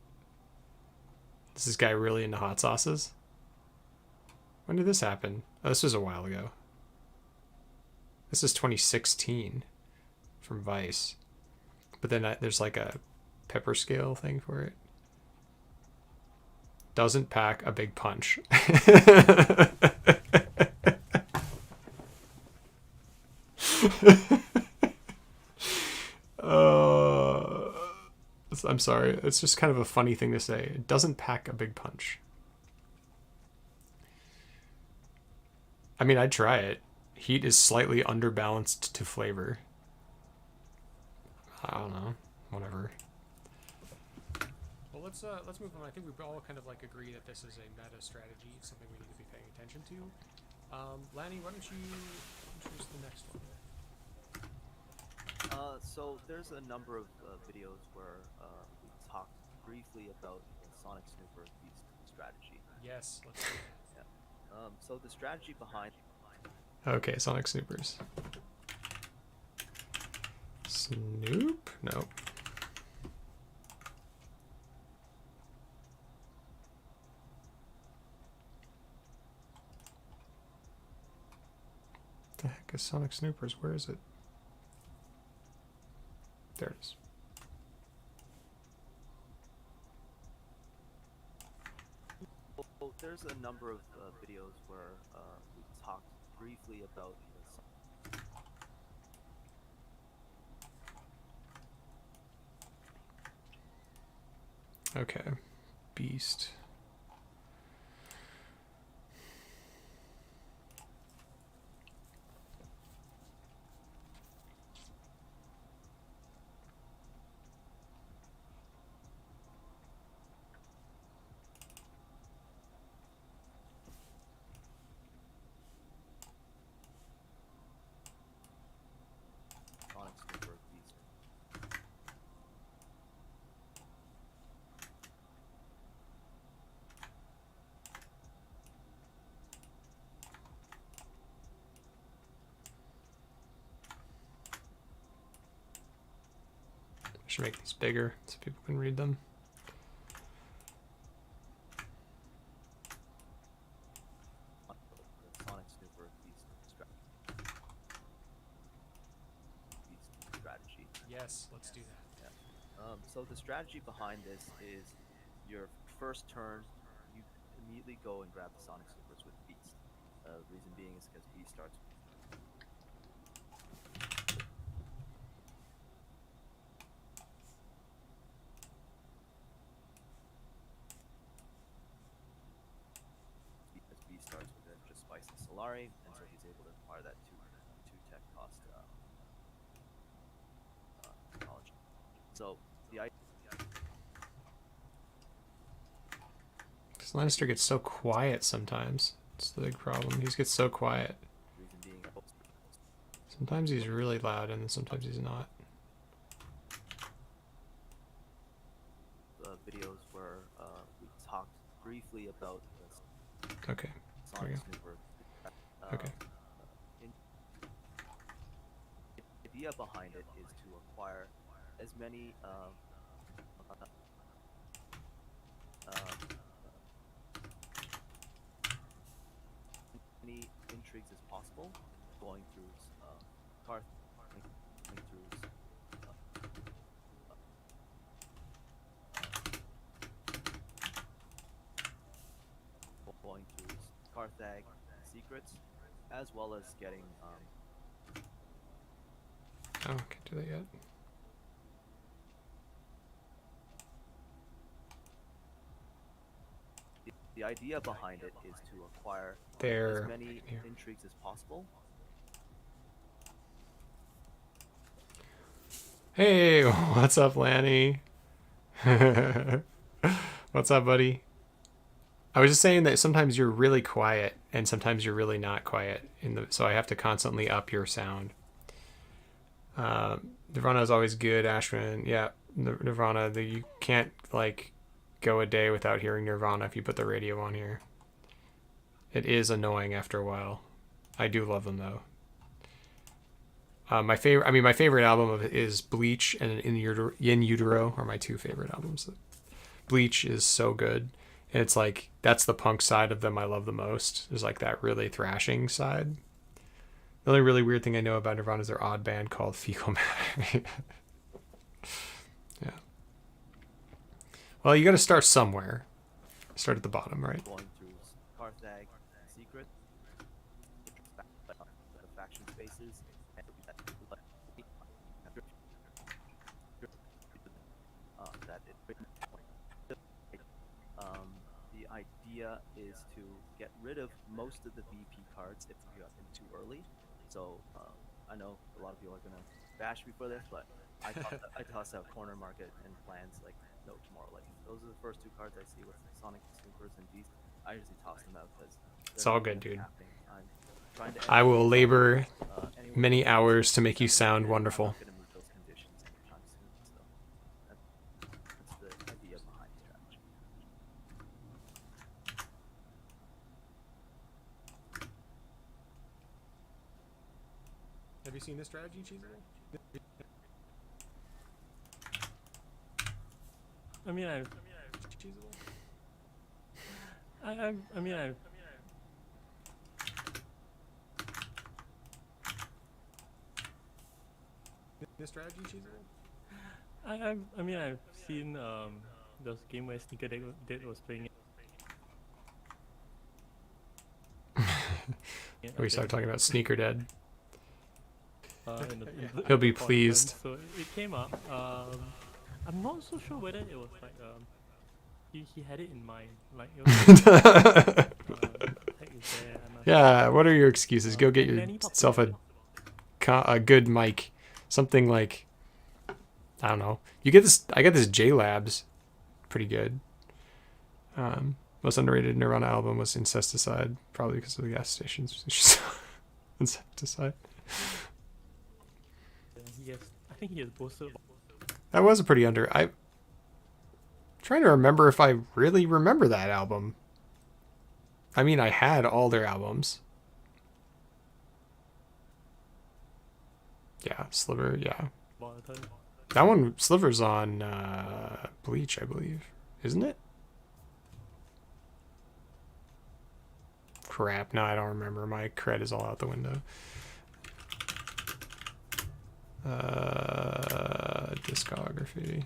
Is this guy really into hot sauces? When did this happen? Oh, this was a while ago. This is 2016 from Vice. But then there's like a pepper scale thing for it. Doesn't pack a big punch. I'm sorry. It's just kind of a funny thing to say. It doesn't pack a big punch. I mean, I'd try it. Heat is slightly underbalanced to flavor. I don't know. Whatever. Well, let's move on. I think we all kind of like agree that this is a meta strategy, something we need to be paying attention to. Lanny, why don't you introduce the next one? So there's a number of videos where we talked briefly about the Sonic Snooper Beast strategy. Yes, let's do that. Yeah. So the strategy behind Okay, Sonic Snoopers. Snoop? Nope. The heck is Sonic Snoopers? Where is it? There it is. well, there's a number of videos where we talked briefly about the Okay. Beast. should make these bigger so people can read them. Sonic Snooper Beast strategy. Yes, let's do that. So the strategy behind this is your first turn, you immediately go and grab the Sonic Snoopers with Beast. Reason being is because Beast starts. Because Beast starts with just Spice and Solari, and so he's able to acquire that two tech cost technology. So the idea. Because Lannister gets so quiet sometimes. It's the big problem. He just gets so quiet. Reason being, Sometimes he's really loud and then sometimes he's not. videos where we talked briefly about this Okay. There we Sonic go. Snooper. Okay. The idea behind it is to acquire as many many intrigues as possible, going through Karth, going through Carthag secrets, as well as getting Oh, can't do that yet. the idea behind it is to acquire There. as many Here. intrigues as possible. Hey, what's up, Lanny? What's up, buddy? I was just saying that sometimes you're really quiet and sometimes you're really not quiet so I have to constantly up your sound. Nirvana is always good, Ashwin. Yeah, Nirvana. You can't like go a day without hearing Nirvana if you put the radio on here. It is annoying after a while. I do love them though. My favorite album is Bleach and In Utero are my two favorite albums. Bleach is so good. And it's like, that's the punk side of them I love the most. There's like that really thrashing side. The only really weird thing I know about Nirvana is their odd band called Fecal Matter. Yeah. Well, you got to start somewhere. Start at the bottom, right? Going through Carthag secret, the faction spaces, and the idea is to get rid of most of the VP cards if you got them too early. So I know a lot of people are gonna bash me for this, but I toss out corner market and plans like no tomorrow. Like those are the first two cards I see with Sonic Snoopers and Beast. I usually toss them out because It's all good, dude. I'm trying to I will labor anyone many who's hours to make you sound I'm wonderful. not gonna meet those conditions anytime soon. So that's the idea behind the strategy. Have you seen this strategy, Cheesy? I mean, I've This strategy, Cheesy? I've seen those game where Sneaker Dead was playing it. Yeah, We start talking about Sneaker Dead. in the He'll be conference, pleased. So it came up. I'm not so sure whether it was like he had it in mind. Like it was tech is there, Yeah, what are your excuses? Go get and then he popped yourself up. a good mic. Something like, I don't know. You get this. I got this J Labs, pretty good. Most underrated Nirvana album was Incesticide, probably because of the gas stations. Incesticide. I think he has boasted about. That was a pretty I'm trying to remember if I really remember that album. I mean, I had all their albums. Yeah, Sliver, yeah. About the time. That one, Sliver's on Bleach, I believe. Isn't it? Crap, no, I don't remember. My cred is all out the window. Discography.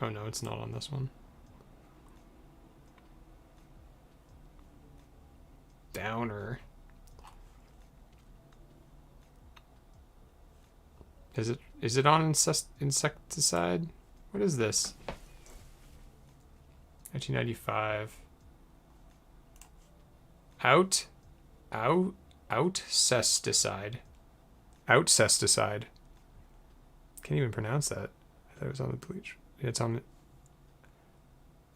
Oh no, it's not on this one. Downer. Is it on Insecticide? What is this? 1995. Outcesticide. Outcesticide. Can't even pronounce that. I thought it was on the Bleach. It's on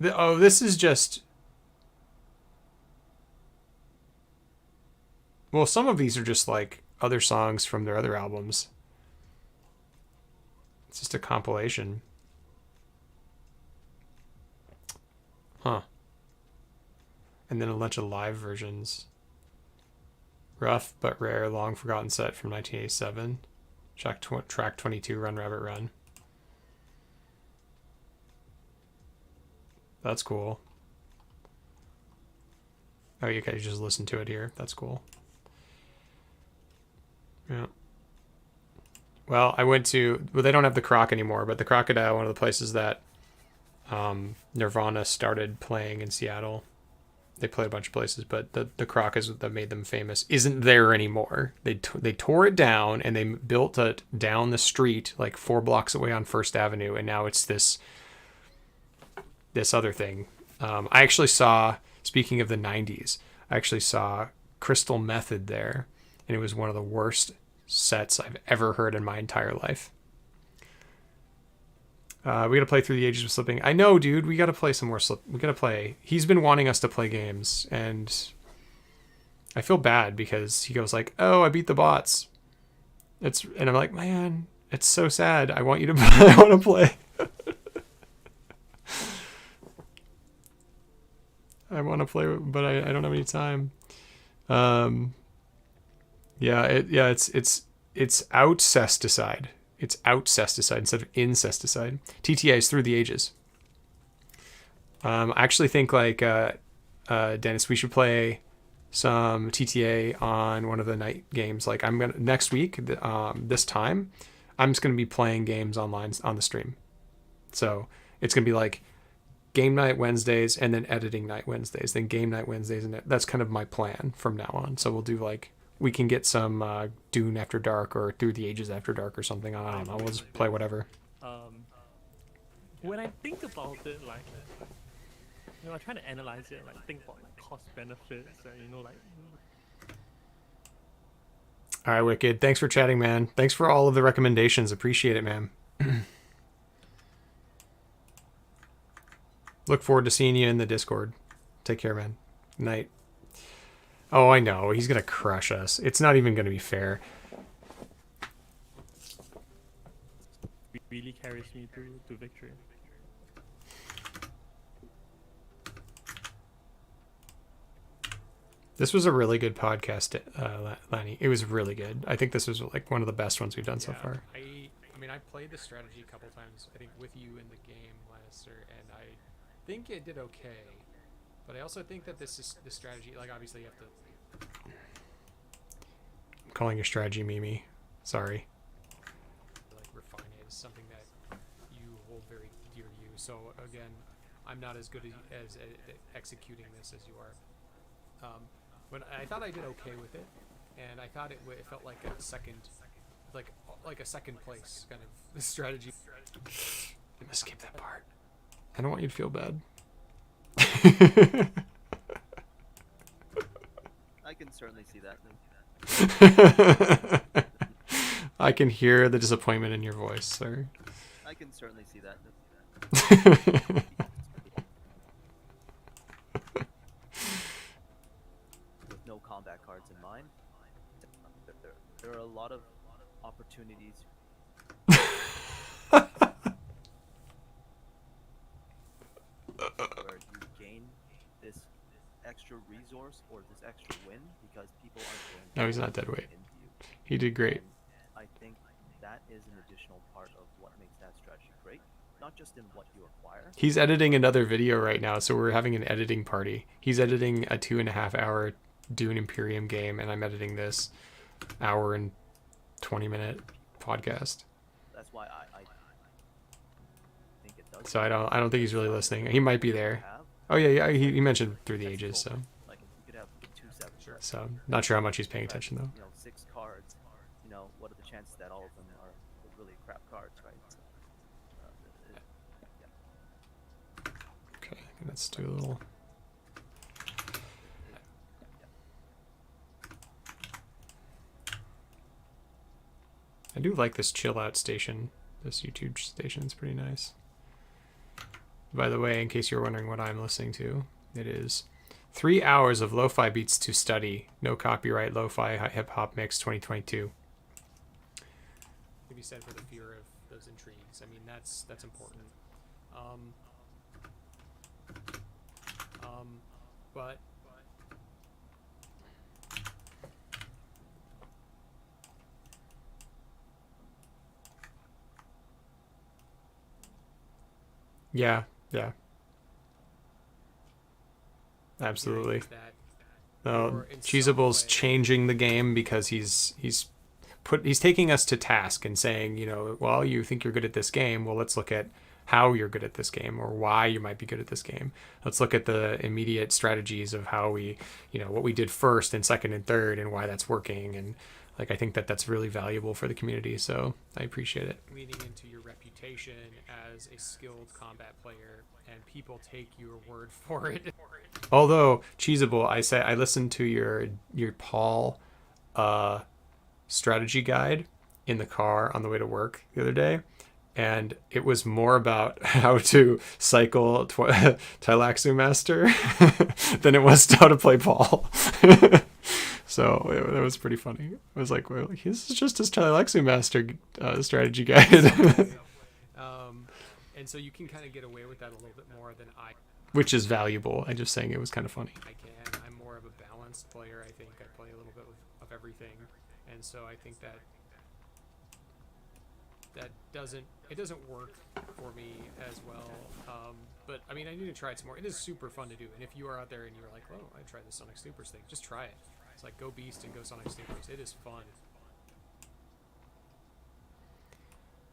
oh, this is just... Well, some of these are just like other songs from their other albums. It's just a compilation. Huh. And then a bunch of live versions. Rough but rare, long forgotten set from 1987. Track 22, Run Rabbit Run. That's cool. Oh, you guys just listen to it here. That's cool. Yeah. Well, I went to... Well, they don't have the Croc anymore, but the Crocodile, one of the places that Nirvana started playing in Seattle. They played a bunch of places, but the Croc is that made them famous. Isn't there anymore. They tore it down, and they built it down the street, like 4 blocks away on First Avenue, and now it's this other thing. I actually saw, speaking of the 90s, I actually saw Crystal Method there, and it was one of the worst sets I've ever heard in my entire life. We gotta play Through the Ages of Slipping. I know, dude. We gotta play some more Slip. We gotta play. He's been wanting us to play games, and I feel bad because he goes like, "Oh, I beat the bots." And I'm like, man, it's so sad. I want you to. I want to play. I want to play, but I don't have any time. It's outcesticide. It's outcesticide instead of incesticide. TTA is Through the Ages. I actually think like Dennis, we should play some TTA on one of the night games. Like I'm gonna next week, this time, I'm just gonna be playing games online on the stream. So it's gonna be like game night Wednesdays and then editing night Wednesdays, then game night Wednesdays, and that's kind of my plan from now on. So we'll do like, we can get some Dune After Dark or Through the Ages After Dark or something. I don't know. We'll just play whatever. When I think about it, like, you know, I try to analyze it, like think about like cost benefits, and you know, like. All right, Wicked. Thanks for chatting, man. Thanks for all of the recommendations. Appreciate it, man. Look forward to seeing you in the Discord. Take care, man. Night. Oh, I know. He's going to crush us. It's not even going to be fair. It really carries me to victory. This was a really good podcast, Lanny. It was really good. I think this was like one of the best ones we've done so far. I mean, I played the strategy a couple times, I think, with you in the game, Lannister, and I think it did okay. But I also think that this strategy, like, obviously you have to... I'm calling your strategy Mimi. Sorry. Like, refine it is something that you hold very dear to you. So, again, I'm not as good as executing this as you are. But I thought I did okay with it, and I thought it felt like a second, like a second place kind of strategy. I'm gonna skip that part. I don't want you to feel bad. I can certainly see that. I can hear the disappointment in your voice, sir. I can certainly see that. With no combat cards in mind, there are a lot of opportunities. Where you gain this extra resource or this extra win because people aren't going No, he's not dead weight. in view. He did great. And I think that is an additional part of what makes that strategy great, not just in what you acquire. He's editing another video right now, so we're having an editing party. He's editing a 2.5-hour Dune Imperium game, and I'm editing this hour and 20-minute podcast. That's why I think it does. So I don't think he's really listening. He might be there. Have, Oh yeah, he mentioned through the that's ages, so full. Like you could have 2/7. Sure. so not sure how much he's paying Right, attention though. 6 cards. What are the chances that all of them are really crap cards, right? So, yeah. Okay, let's do a little. I do like this chill out station. This YouTube station is pretty nice. By the way, in case you're wondering what I'm listening to, it is 3 hours of lo-fi beats to study. No copyright lo-fi hip hop mix 2022. To be said for the fear of those intrigues. I mean, that's important. But Yeah. Absolutely. that No, or in some Cheesable's way- changing the game because he's taking us to task and saying, well, you think you're good at this game. Well, let's look at how you're good at this game or why you might be good at this game. Let's look at the immediate strategies of how we, what we did first and second and third and why that's working. And I think that that's really valuable for the community. So I appreciate it. leaning into your reputation as a skilled combat player, and people take your word for it. Although Cheesable, I listened to your Paul strategy guide in the car on the way to work the other day, and it was more about how to cycle Tailaxu Master than it was how to play Paul. So that was pretty funny. I was like, well, this is just his Tailaxu Master strategy guide. And so you can kind of get away with that a little bit more than I Which is valuable. I'm just saying it was kind of funny. can. I'm more of a balanced player. I think I play a little bit of everything, and so I think that doesn't work for me as well. But I mean, I need to try it some more. It is super fun to do, and if you are out there and you're like, "Oh, I tried the Sonic Snoopers thing," just try it. It's like go Beast and go Sonic Snoopers. It is fun.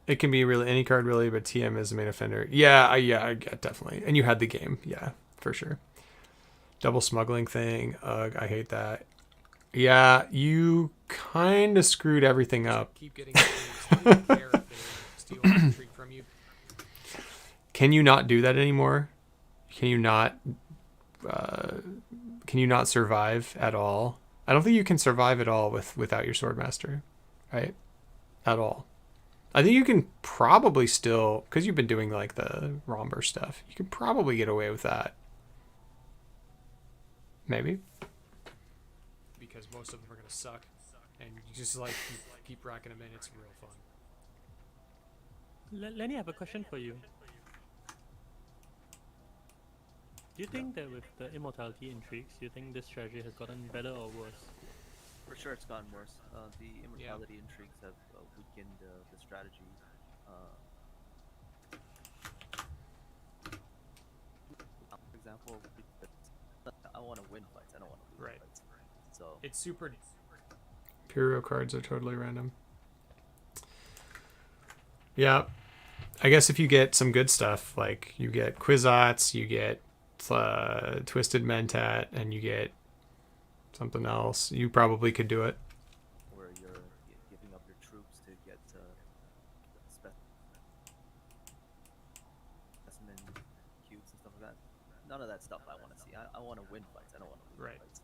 It can be really any card really, but TM is the main offender. Yeah, I get definitely. And you had the game, yeah, for sure. Double smuggling thing, ugh, I hate that. Yeah, you kind of screwed everything up. Keep getting things. I don't care if they steal an intrigue from you. Can you not do that anymore? Can you not survive at all? I don't think you can survive at all without your Swordmaster, right? At all. I think you can probably still, because you've been doing like the Romber stuff, you can probably get away with that. Maybe. Because most of them are gonna suck, and you just like keep racking them in. It's real fun. Lenny, I have a question for you. Do you think that with the immortality intrigues, do you think this strategy has gotten better or worse? For sure, it's gotten worse. The immortality intrigues have weakened the strategy. For example, I want to win fights. I don't want to lose Right. fights. So It's super. Imperial cards are totally random. Yeah. I guess if you get some good stuff, like you get Kwisatz, you get Twisted Mentat, and you get something else, you probably could do it. where you're giving up your troops to get specimen cubes and stuff like that. None of that stuff I want to see. I want to win fights. I don't want to lose Right. fights.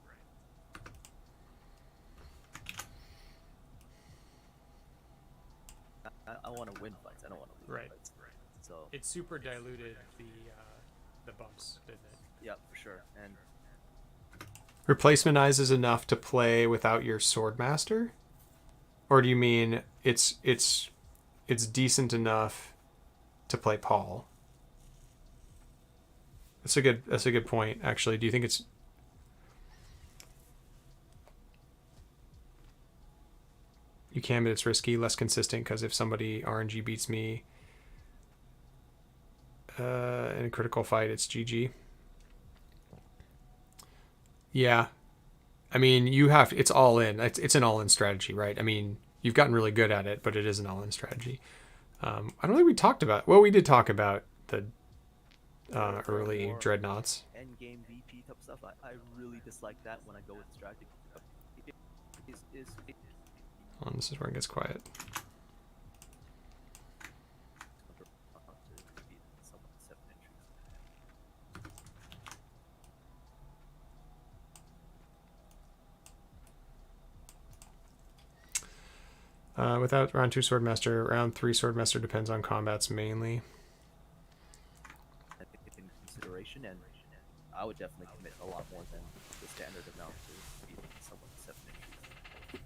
I want to win fights. I don't want to lose Right. fights. So It super diluted the bumps, didn't it? yeah, for sure. And Replacement Eyes is enough to play without your Swordmaster? Or do you mean it's decent enough to play Paul? That's a good point, actually. Do you think it's You can, but it's risky, less consistent, because if somebody RNG beats me in a critical fight, it's GG. Yeah. I mean, it's all in. It's an all in strategy, right? I mean, you've gotten really good at it, but it is an all in strategy. I don't think we talked about, well, we did talk about the early More dreadnoughts. end game VP type stuff. I really dislike that when I go with strategy. This is where it gets quiet. Without round 2 Swordmaster, round 3 Swordmaster depends on combats mainly. I think it's in consideration, and I would definitely commit a lot more than the standard amount to beat someone 7 entries.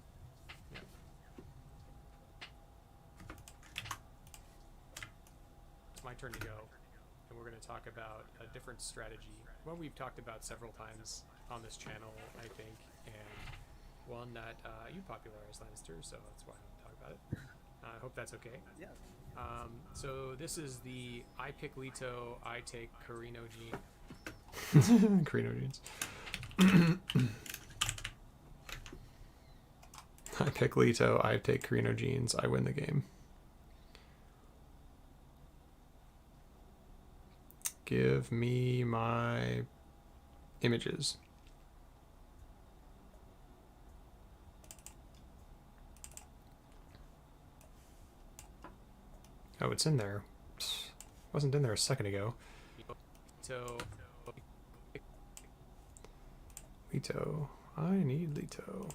It's my turn to go, and we're going to talk about a different strategy. One we've talked about several times on this channel, I think, and one that you popularized, Lannister, so that's why I'm talking about it. I hope that's okay. Yeah. So this is the I pick Leto, I take Carino Gene. Carino jeans. I pick Leto, I take Carino jeans, I win the game. Give me my images. Oh, it's in there. Wasn't in there a second ago. So Leto. I need Leto.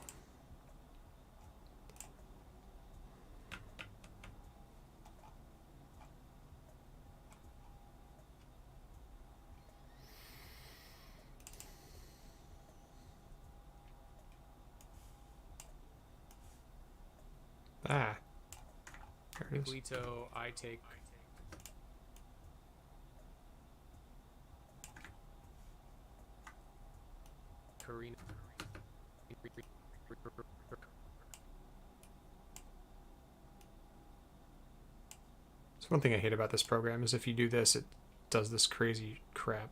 Ah. There it is. Leto, I take Carino. So one thing I hate about this program is if you do this, it does this crazy crap.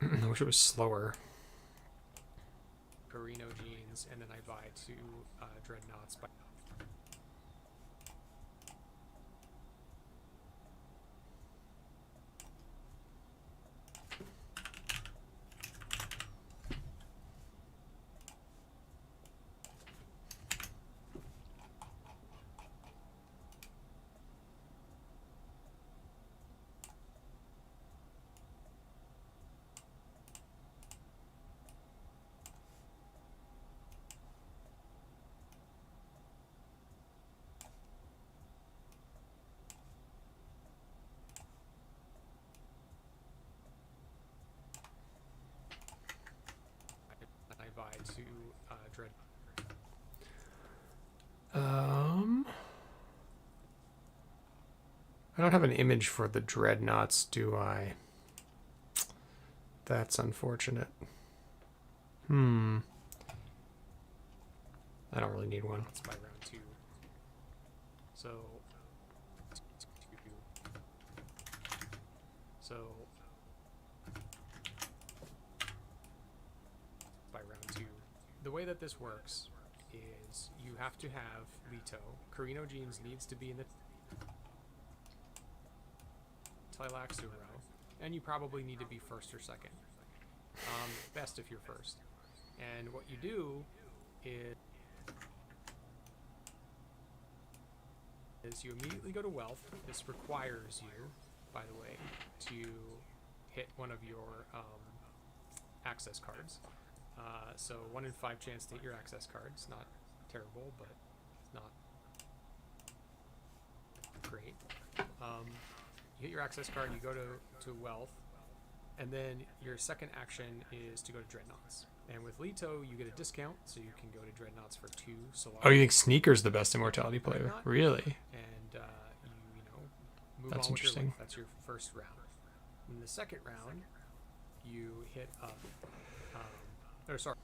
I wish it was slower. Carino jeans, and then I buy 2 dreadnoughts. I buy 2 dread. I don't have an image for the dreadnoughts, do I? That's unfortunate. I don't really need one. By round 2. So by round 2. The way that this works is you have to have Leto. Carino jeans needs to be in the Tlilax row, and you probably need to be first or second. Best if you're first. And what you do is you immediately go to wealth. This requires you, by the way, to hit one of your access cards. So 1 in 5 chance to hit your access card. It's not terrible, but it's not great. You hit your access card, you go to wealth, and then your second action is to go to dreadnoughts. And with Leto, you get a discount, so you can go to dreadnoughts for 2 Solari. Oh, you think Sneaker's the best immortality player? Really? And you know, move That's on with your interesting. life. That's your first round. In the second round, you hit up. Or sorry.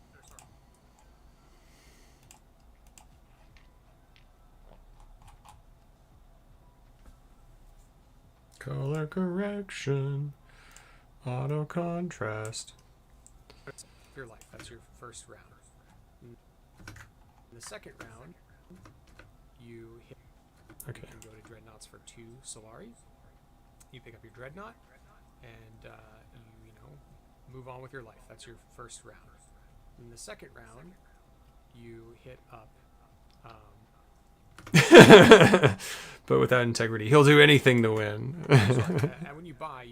color correction, auto contrast. Your life. That's your first round. In the second round, you hit. Okay. You can go to Dreadnoughts for 2 Solari. You pick up your Dreadnought, and you know, move on with your life. That's your first round. In the second round, you hit up. But without integrity, he'll do anything to win. And when you buy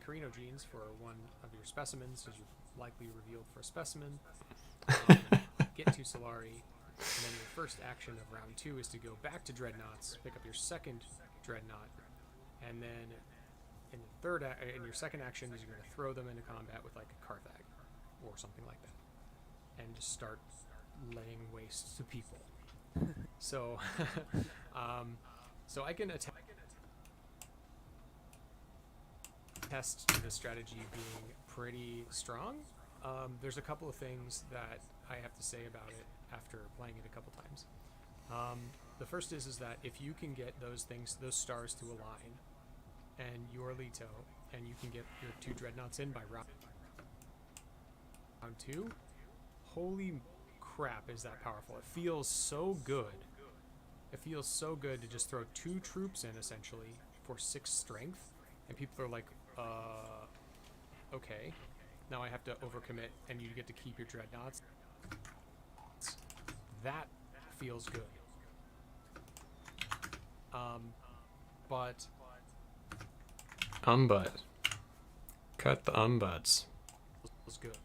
Carino genes for one of your specimens, as you likely revealed for a specimen. Get 2 Solari, and then your first action of round 2 is to go back to Dreadnoughts, pick up your second Dreadnought, and then in the in your second action is you're going to throw them into combat with like a Carthag or something like that, and just start laying waste to people. So, so I can attest to the strategy being pretty strong. There's a couple of things that I have to say about it after playing it a couple times. The first is that if you can get those stars to align, and you're Leto, and you can get your 2 Dreadnoughts in by round 2, holy crap, is that powerful. It feels so good. It feels so good to just throw 2 troops in, essentially, for 6 strength, and people are like, okay, now I have to overcommit, and you get to keep your Dreadnoughts. That feels good. But Cut the umbuts. feels good.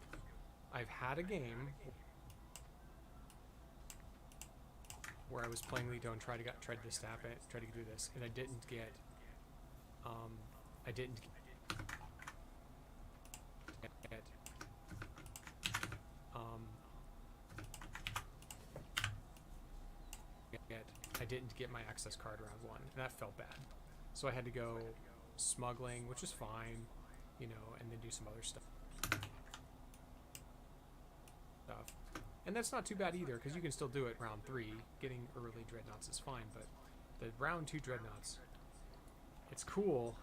I've had a game where I was playing Leto and tried to stab it, tried to do this, and I didn't get I didn't get my access card round 1, and that felt bad. So I had to go smuggling, which is fine, you know, and then do some other stuff. And that's not too bad either, because you can still do it round 3. Getting early Dreadnoughts is fine, but the round 2 Dreadnoughts, it's cool.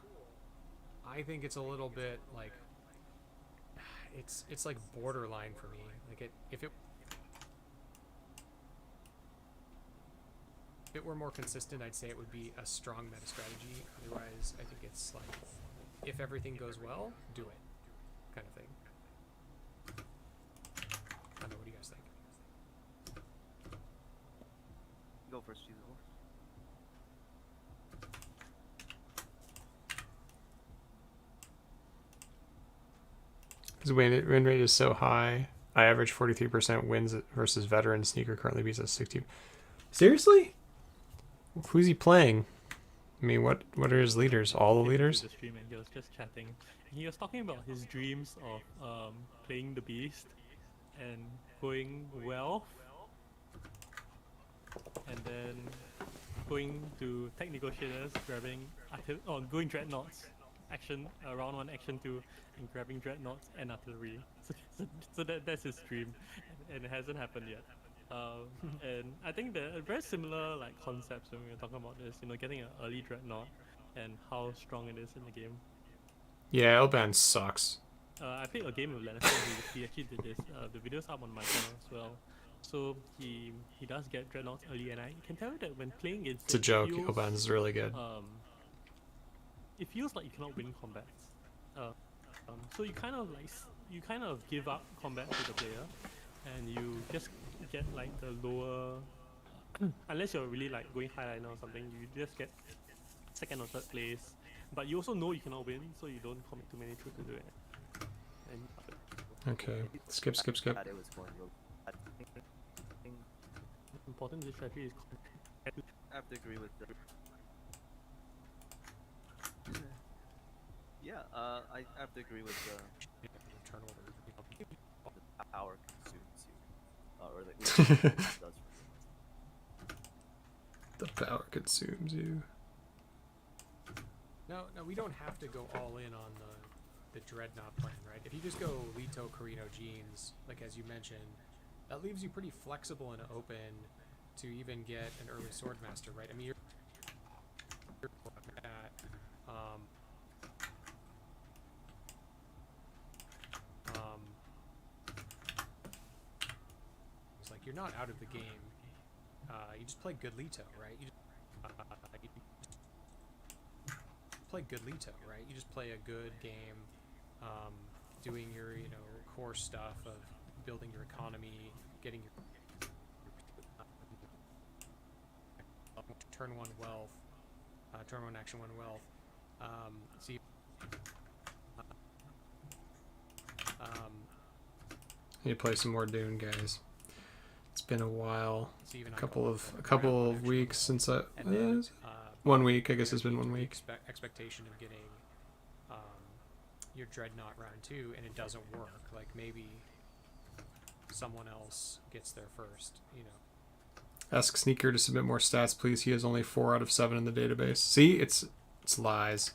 I think it's a little bit like it's like borderline for me. Like if it were more consistent, I'd say it would be a strong meta strategy. Otherwise, I think it's like, if everything goes well, do it, kind of thing. I don't know, what do you guys think? Go first, Cheesable. His win rate is so high. I average 43% wins versus veteran. Sneaker currently beats us 60. Seriously? Who's he playing? I mean, what are his leaders? All the leaders? The stream, and he was just chatting. He was talking about his dreams of playing the beast and going well, and then going to tech negotiators, going dreadnoughts, round 1, action 2, and grabbing dreadnoughts and artillery. So that's his dream, and it hasn't happened yet. And I think there are very similar like concepts when we were talking about this. You know, getting an early dreadnought and how strong it is in the game. Yeah, Elban sucks. I played a game with Lannister. He actually did this. The video's up on my channel as well. So he does get dreadnoughts early, and I can tell you that when playing against It's a joke. Elban is really good. It feels like you cannot win combats. So you kind of give up combat to the player, and you just get like the lower. Unless you're really like going highliner or something, you just get second or third place. But you also know you cannot win, so you don't commit too many troops to do it. And Okay. Skip. That it was going real bad. important this strategy is I have to agree with the. Yeah, I have to agree with the power consumes you, or the does for you. The power consumes you. No, we don't have to go all in on the Dreadnought plan, right? If you just go Leto, Carino, Genes, like as you mentioned, that leaves you pretty flexible and open to even get an early Swordmaster, right? I mean, you're at not out of the game. You just play good Leto, right? You play good Leto, right? You just play a good game, doing your core stuff of building your economy, getting your turn one wealth, turn one action one wealth. See. Need to play some more Dune, guys. It's been a while. Even A couple of weeks since I. and then, 1 week, I guess it's been 1 week. Expectation of getting your Dreadnought round 2, and it doesn't work. Like maybe someone else gets there first. Ask Sneaker to submit more stats, please. He has only 4 out of 7 in the database. See, it's lies.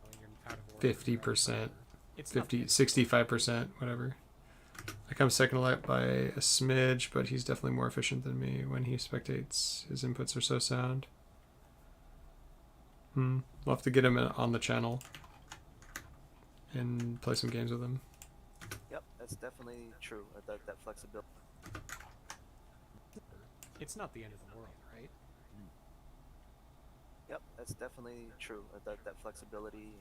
When you're out of order, 50%, It's not 50, 65%, whatever. I come second to light by a smidge, but he's definitely more efficient than me when he spectates. His inputs are so sound. We'll have to get him on the channel and play some games with him. Yep, that's definitely true. That flexibility. It's not the end of the world, right? Yep, that's definitely true. That flexibility,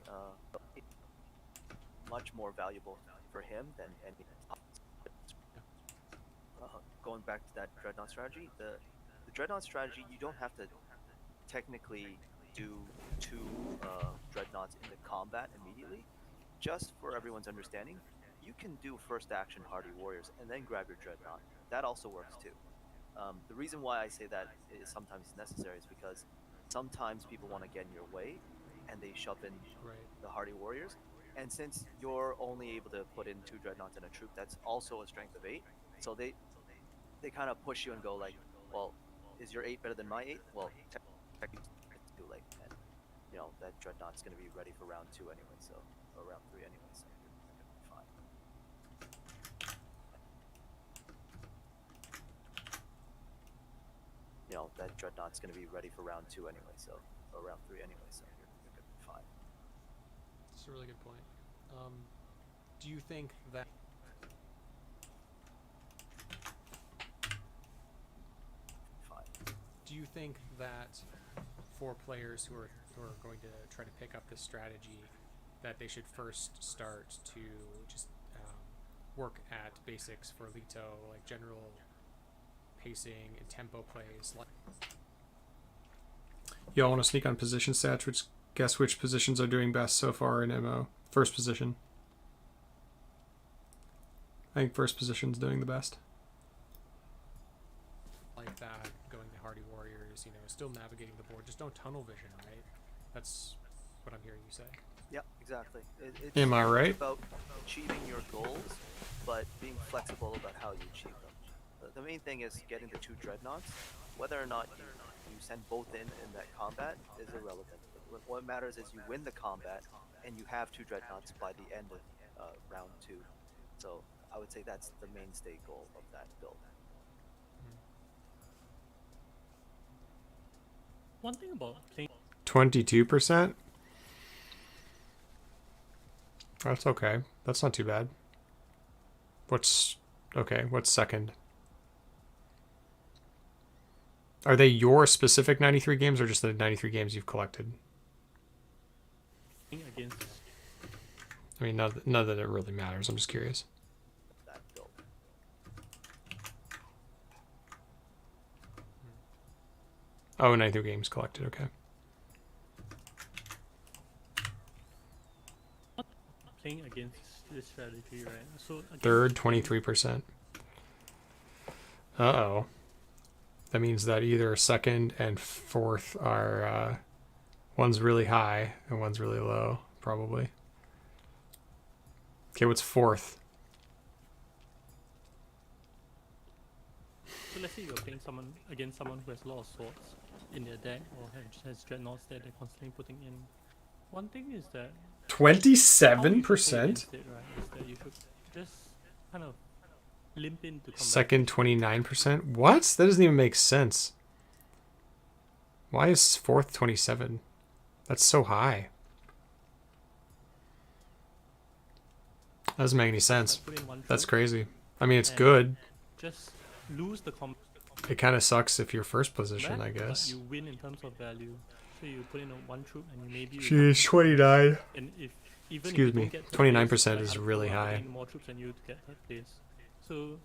much more valuable for him than any. Going back to that Dreadnought strategy, the Dreadnought strategy, you don't have to technically do 2 Dreadnoughts into combat immediately. Just for everyone's understanding, you can do first action Hardy Warriors and then grab your Dreadnought. That also works too. The reason why I say that is sometimes necessary is because sometimes people want to get in your way and they shove in the Hardy Warriors. And since you're only able to put in 2 Dreadnoughts and a troop that's also a strength of 8, so they kind of push you and go like, well, is your 8 better than my 8? Well, technically it's too late. And, that Dreadnought's going to be ready for round 2 anyway, so, or round 3 anyway, so you're going to be fine. That Dreadnought's going to be ready for round 2 anyway, so, or round 3 anyway, so you're going to be fine. That's a really good point. Do you think that Do you think that for players who are going to try to pick up this strategy, that they should first start to just work at basics for Leto, like general pacing and tempo plays? Y'all want to sneak on position stats? Guess which positions are doing best so far in MO? First position. I think first position's doing the best. Like that, going to Hardy Warriors, still navigating the board. Just don't tunnel vision, right? That's what I'm hearing you say. Yeah, exactly. It's Am I right? about achieving your goals, but being flexible about how you achieve them. The main thing is getting the 2 Dreadnoughts. Whether or not you send both in that combat is irrelevant. What matters is you win the combat, and you have 2 Dreadnoughts by the end of round 2. So I would say that's the mainstay goal of that build. One thing about playing 22%? That's okay. That's not too bad. What's second? Are they your specific 93 games or just the 93 games you've collected? against I mean, none that it really matters. I'm just curious. That build. Oh, 93 games collected. Okay. playing against this strategy, right? So against Third, 23%. Uh-oh. That means that either second and fourth are, one's really high and one's really low, probably. Okay, what's fourth? So let's say you're playing against someone who has a lot of swords in their deck or has dreadnoughts that they're constantly putting in. One thing is that 27%? against it, right, is that you should just kind of limp into combat. Second, 29%? What? That doesn't even make sense. Why is fourth 27? That's so high. That doesn't make any sense. Like, put in one That's troop crazy. I mean, it's and good. Just lose the combat, It kind of sucks if you're first position, I but guess. you win in terms of value. So you put in a one troop and you maybe She's 29. and if even Excuse if you me, don't get third 29% place, like is other really people are high. putting in more troops than you to get third place. So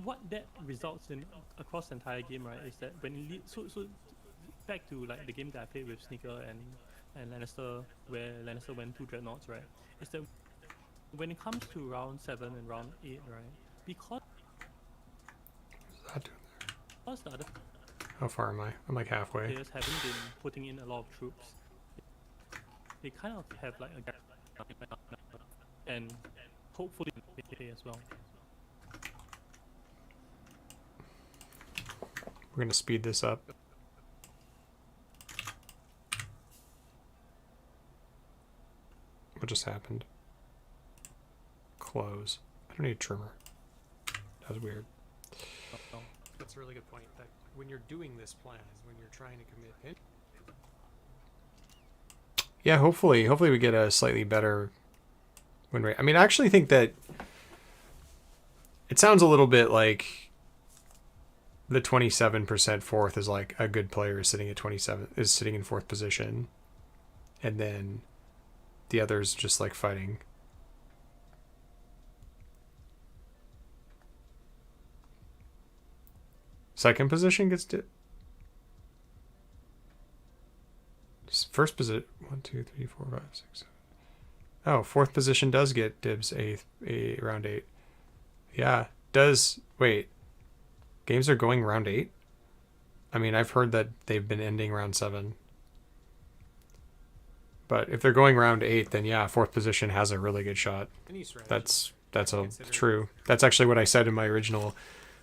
what that results in across the entire game, right, is that when it so back to like the game that I played with Sneaker and Lannister, where Lannister went 2 dreadnoughts, right, is that when it comes to round 7 and round 8, right, because What's that doing there? the other How far am I? I'm like halfway. players haven't been putting in a lot of troops, they kind of have like a gap and hopefully they play as well. We're gonna speed this up. What just happened? Close. I don't need a trimmer. That was weird. That's a really good point. That when you're doing this plan, when you're trying to commit in, Yeah, hopefully we get a slightly better win rate. I mean, I actually think that it sounds a little bit like the 27% fourth is like a good player is sitting at 27 is sitting in fourth position, and then the others just like fighting. Second position gets first position 1, 2, 3, 4, 5, 6, 7. Oh, fourth position does get dibs a round 8. Yeah, does wait. Games are going round 8? I mean, I've heard that they've been ending round 7. But if they're going round 8, then yeah, fourth position has a really good shot. any strategy. That's Consider- true. That's actually what I said in my original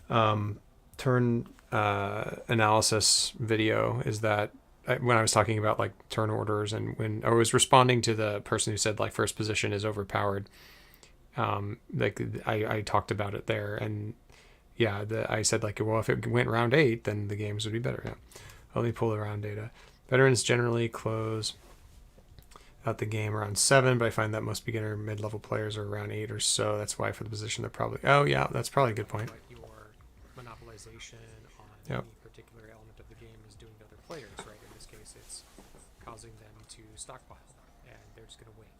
turn analysis video, is that when I was talking about like turn orders, and when I was responding to the person who said like first position is overpowered, like I talked about it there, and yeah, I said like, well, if it went round 8, then the games would be better. Yeah. Let me pull the round data. Veterans generally close out the game around 7, but I find that most beginner mid-level players are around 8 or so. That's why for the position they're probably. Oh yeah, that's probably a good point. What your monopolization on Yep. any particular element of the game is doing to other players, right? In this case, it's causing them to stockpile, and they're just going to wait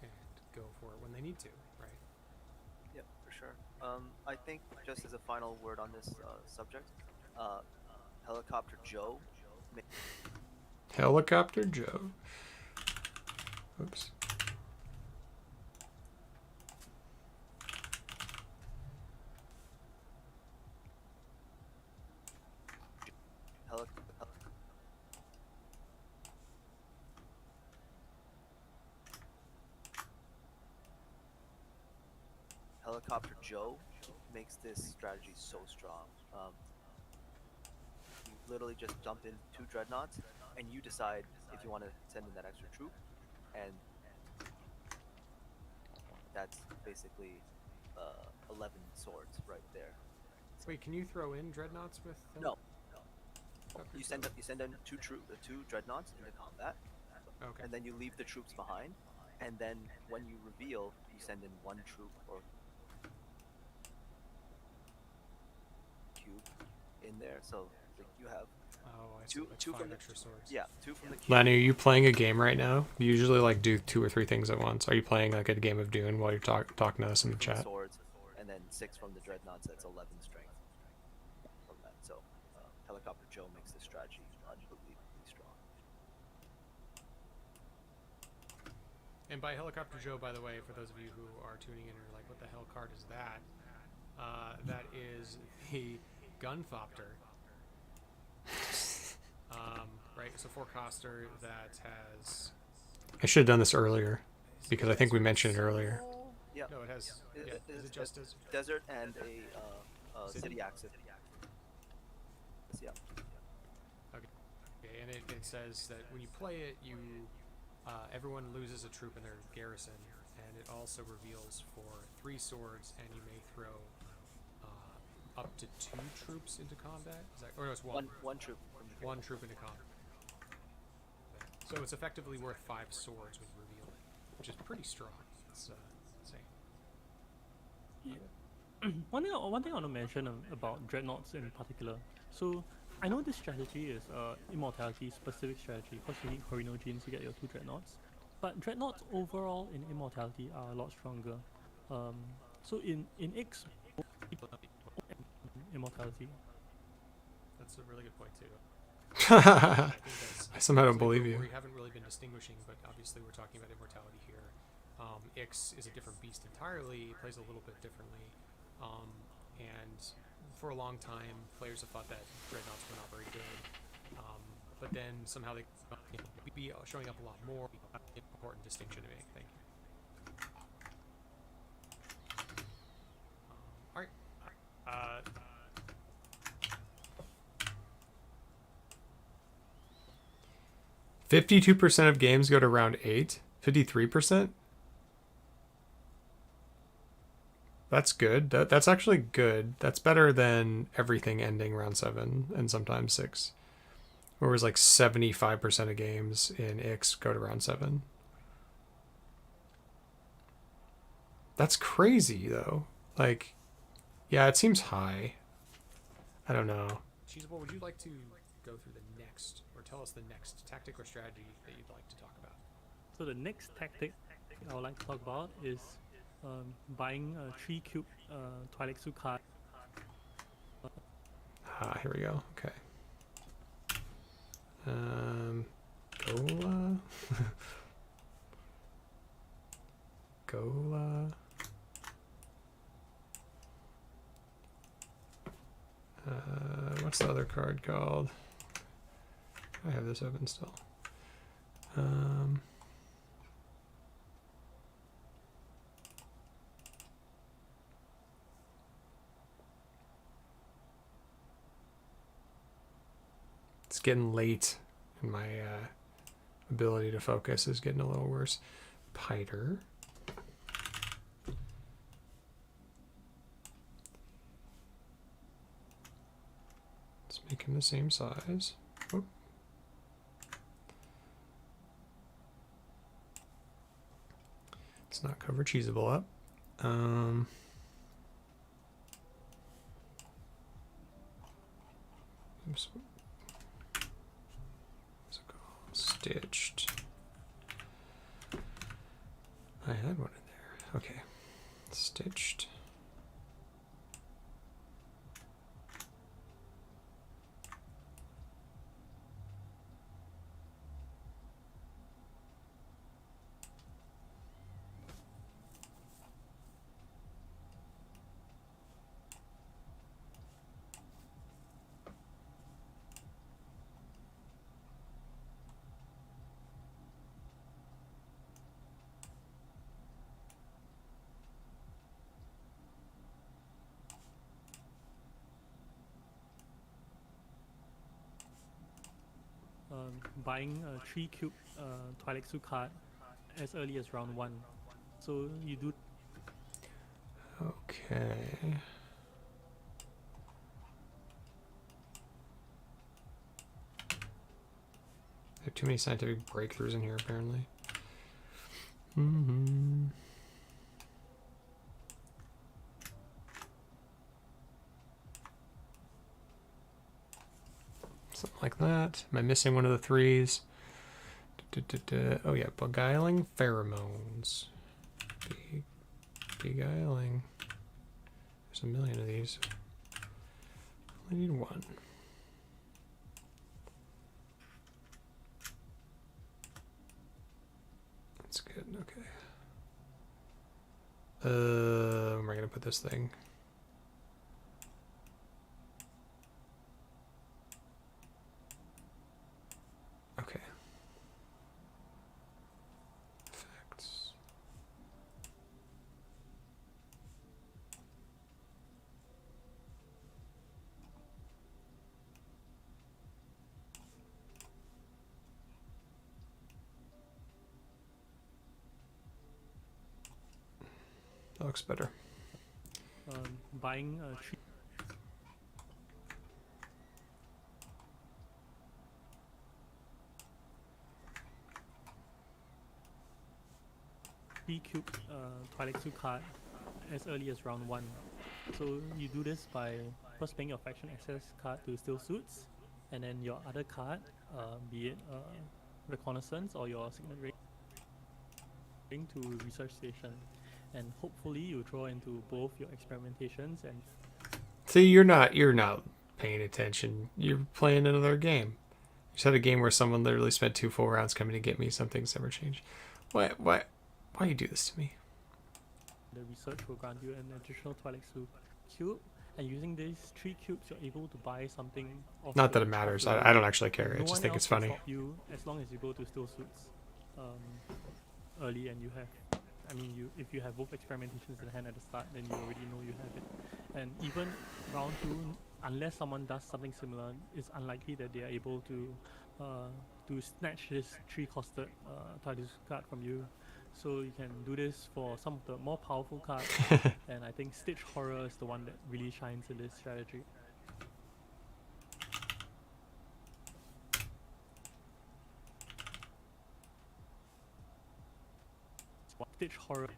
and go for it when they need to, right? Yep, for sure. I think just as a final word on this subject, Helicopter Joe. Helicopter Joe. Oops. Helicopter Joe makes this strategy so strong. You literally just dump in 2 dreadnoughts, and you decide if you want to send in that extra troop, and that's basically 11 swords right there. Wait, can you throw in dreadnoughts with? No, Helicopter you send in 2 dreadnoughts into combat, Okay. and then you leave the troops behind, and then when you reveal, you send in 1 troop or cube in there, so like, you have Oh, I see. two- Like two 5 from the- extra swords. 2 from the cube. Lanny, are you playing a game right now? You usually like do 2 or 3 things at once. Are you playing like a game of Dune while you're talking to us in the from chat? swords, and then 6 from the dreadnoughts. That's 11 strength from that. So Helicopter Joe makes this strategy unbelievably strong. And by Helicopter Joe, by the way, for those of you who are tuning in and are like, what the hell card is that? That is the Gunthopter. Right, it's a 4-coster that has... I should have done this earlier because I think we mentioned it earlier. Yeah. No, it has... It- yeah, it- is it it's just as... Desert and a City? city axis. Yeah. Okay, and it says that when you play it, you everyone loses a troop in their garrison, and it also reveals for 3 swords, and you may throw up to 2 troops into combat. Is that, or no, it's 1. One troop. From the 1 troop into combat. So it's effectively worth 5 swords when you reveal it, which is pretty strong. It's insane. one thing I want to mention about dreadnoughts in particular. So I know this strategy is immortality specific strategy because you need Horino genes to get your 2 dreadnoughts. But dreadnoughts overall in immortality are a lot stronger. Um, so in X immortality. That's a really good point too. I I somehow don't believe you. We haven't really been distinguishing, but obviously we're talking about immortality here. Ix is a different beast entirely. It plays a little bit differently, and for a long time, players have thought that dreadnoughts were not very good. But then somehow they be showing up a lot more. Important distinction to make. Thank you. All right. 52% of games go to round 8. 53%. That's good. That's actually good. That's better than everything ending round 7 and sometimes 6. Where it was like 75% of games in Ix go to round 7. That's crazy though. Like, yeah, it seems high. I don't know. Cheesable, would you like to go through the next, or tell us the next tactic or strategy that you'd like to talk about? So the next tactic I would like to talk about is buying a 3 cube Twi'lek card. Here we go. Okay. Gola. Gola. What's the other card called? I have this open still. It's getting late, and my ability to focus is getting a little worse. Piter. Let's make him the same size. Whoop. Let's not cover Cheesable up. Oops. What's it called? Stitched. I had one in there. Okay. Stitched. Buying a 3 cube Twi'lek card as early as round 1. So you do. Okay. There are too many scientific breakthroughs in here, apparently. Something like that. Am I missing one of the 3s? Oh yeah, beguiling pheromones. Beguiling. There's a million of these. Only need 1. That's good. Okay. Where am I gonna put this thing? Okay. Effects. That looks better. Buying a 3 cube Twi'lek card as early as round 1. So you do this by first paying your faction access card to Still Suits, and then your other card, be it Reconnaissance or your Signet Ring, to Research Station. And hopefully you throw into both your experimentations and See, you're not paying attention. You're playing another game. You just had a game where someone literally spent 2 full rounds coming to get me something's ever changed. Why you do this to me? the research will grant you an additional Twilight cube. And using these 3 cubes, you're able to buy something. Not that it matters. I don't actually care. I No just one think else it's can funny. stop you as long as you go to Still Suits early, and you have. I mean, if you have both experimentations in hand at the start, then you already know you have it. And even round 2, unless someone does something similar, it's unlikely that they are able to snatch this 3-costed Tidus card from you. So you can do this for some of the more powerful cards, and I think Stage Horror is the one that really shines in this strategy. Stage Horror,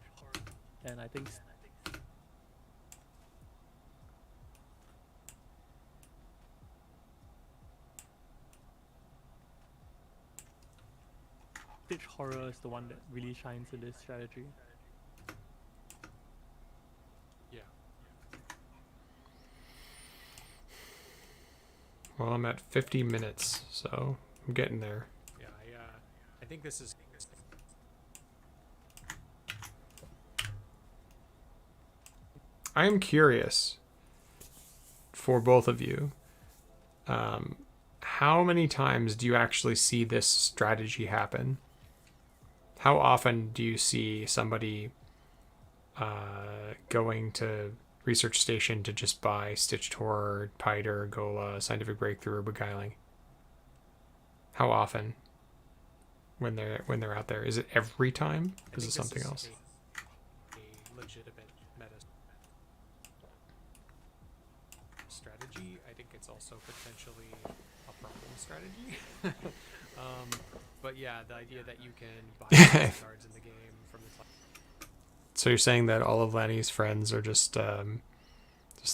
and I think Stage Horror is the one that really shines in this strategy. Yeah. Well, I'm at 50 minutes, so I'm getting there. Yeah. I think this is. I am curious for both of you. How many times do you actually see this strategy happen? How often do you see somebody going to Research Station to just buy Stitched Horror, Piter, Gola, Scientific Breakthrough, or Beguiling? How often when they're out there? Is it every time? Is it something else? A legitimate meta strategy. I think it's also potentially a problem strategy. But yeah, the idea that you can buy cards in the game from the top. So you're saying that all of Lanny's friends are just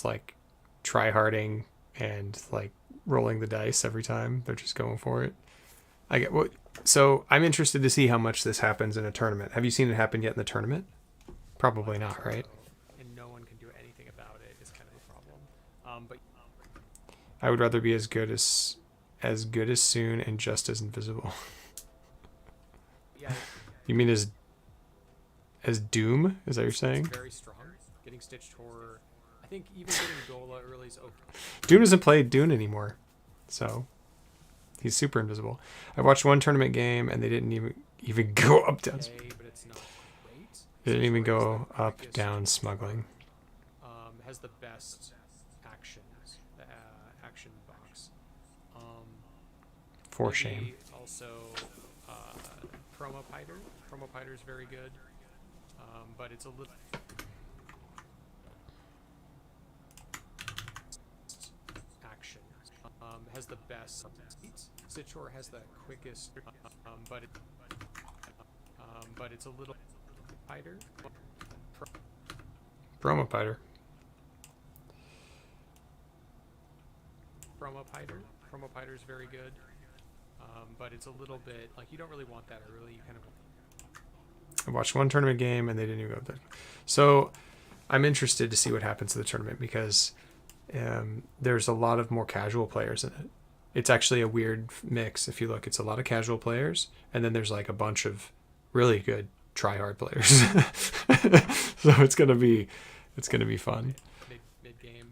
like try-harding and like rolling the dice every time? They're just going for it. I get what. So I'm interested to see how much this happens in a tournament. Have you seen it happen yet in the tournament? Probably not, right? And no one can do anything about it is kind of a problem. But I would rather be as good as soon and just as invisible. yeah, You mean as Doom? Is that what you're saying? it's very strong. Getting Stitched Horror. I think even getting Gola early is okay. Doom doesn't play Dune anymore, so he's super invisible. I watched one tournament game and they didn't even go up down. But it's not great. They didn't even Stitched Horror go is the up quickest, down smuggling. Has the best actions, action box. For Maybe shame. Also, Promo Piter. Promo Piter is very good, but it's a little. Action has the best. Stitchor has the quickest, but it's a little. Piter. Promo Piter. Promo Piter. Promo Piter is very good, but it's a little bit like you don't really want that early. You kind of. I watched one tournament game and they didn't even go up there. So I'm interested to see what happens to the tournament because there's a lot of more casual players in it. It's actually a weird mix. If you look, it's a lot of casual players and then there's like a bunch of really good try-hard players. So it's gonna be fun. Mid game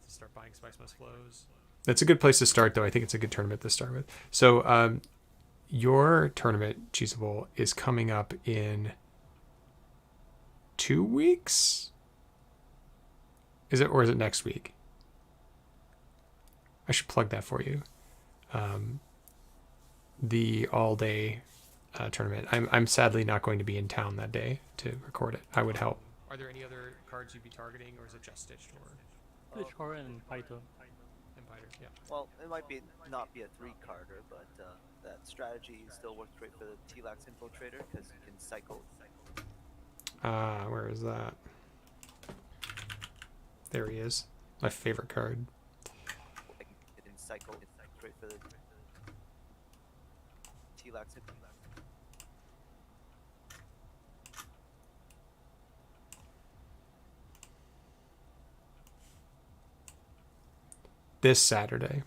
to start buying Spice Must Flows. It's a good place to start, though. I think it's a good tournament to start with. So your tournament, Cheesable, is coming up in 2 weeks? Is it, or is it next week? I should plug that for you. The all-day tournament. I'm sadly not going to be in town that day to record it. I would help. Are there any other cards you'd be targeting, or is it just Stitched Horror Stage Horror and Piter. and Piter? Yeah. Well, it might not be a 3-carder, but that strategy still works great for the T-Lax Infiltrator because you can cycle. Where is that? There he is. My favorite card. Like it in cycle, it's great for the T-Lax. This Saturday.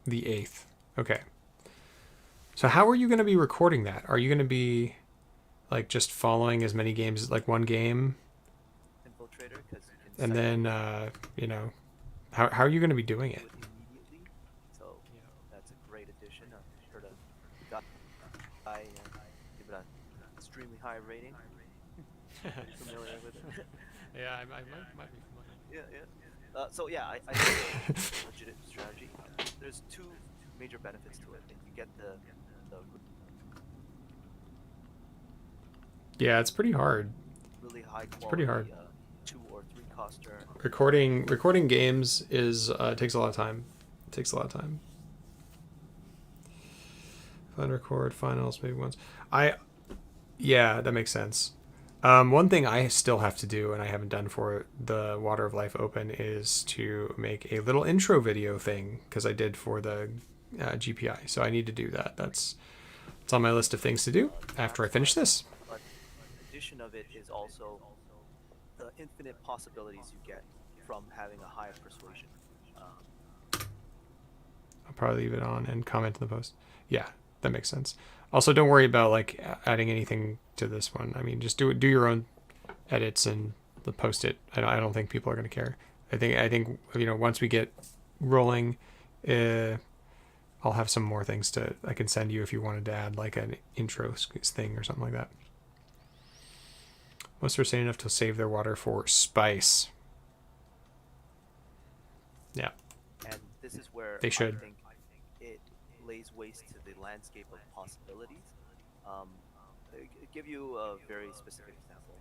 The 8th. Okay. So how are you going to be recording that? Are you going to be like just following as many games, like one game, Infiltrator, because and then you know, how are you going to be doing it? immediately. So that's a great addition. I've heard a guy give it an extremely high rating. Familiar with it? Yeah, I might be familiar. Yeah. So yeah, I think it's a legitimate strategy. There's two major benefits to it. You get the Yeah, it's pretty hard. really high quality, pretty hard. 2 or 3 cost turn. Recording games is takes a lot of time. It takes a lot of time. Fun record finals maybe once. Yeah, that makes sense. One thing I still have to do, and I haven't done for the Water of Life Open, is to make a little intro video thing, because I did for the GPI. So I need to do that. It's on my list of things to do after I finish this. But addition of it is also the infinite possibilities you get from having a higher persuasion. I'll probably leave it on and comment in the post. Yeah, that makes sense. Also, don't worry about like adding anything to this one. I mean, just do your own edits and post it. I don't think people are going to care. I think you know, once we get rolling, I'll have some more things I can send you if you wanted to add like an intro thing or something like that. Most are sane enough to save their water for spice. Yeah. And this is where They should. I think it lays waste to the landscape of possibilities. Give you a very specific example.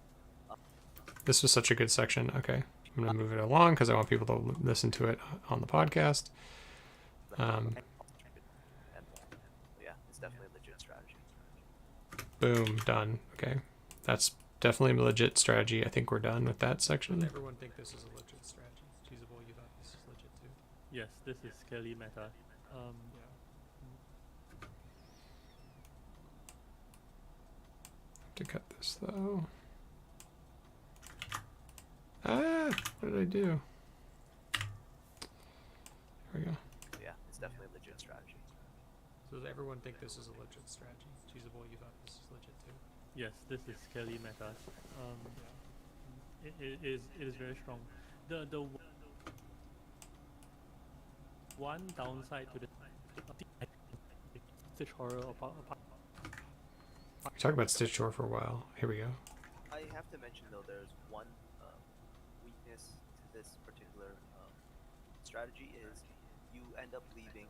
This was such a good section. Okay. I'm going to move it along because I want people to listen to it on the podcast. And yeah, it's definitely a legit strategy. Boom. Done. Okay. That's definitely a legit strategy. I think we're done with that Does section. everyone think this is a legit strategy? Cheesable, you thought this is legit too? Yes, this is clearly meta. To cut this though. What did I do? There we go. Yeah, it's definitely a legit strategy. So does everyone think this is a legit strategy? Cheesable, you thought this is legit too? Yes, this is clearly meta. It is very strong. The one downside to the Stitch horror apart. We talked about Stitch Shore for a while. Here we go. I have to mention though, there's one weakness to this particular strategy is you end up leaving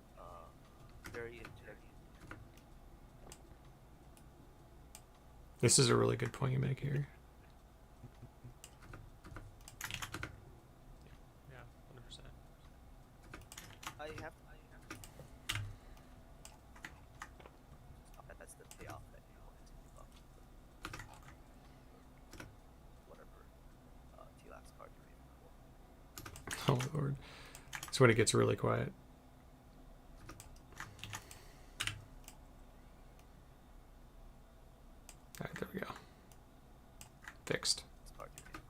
very integral. This is a really good point you make here. Yeah, 100%. That's the payoff that you want to give up. Whatever T-Lax card you're aiming for. Oh Lord. It's when it gets really quiet. Alright, there we go. Fixed. Card you're aiming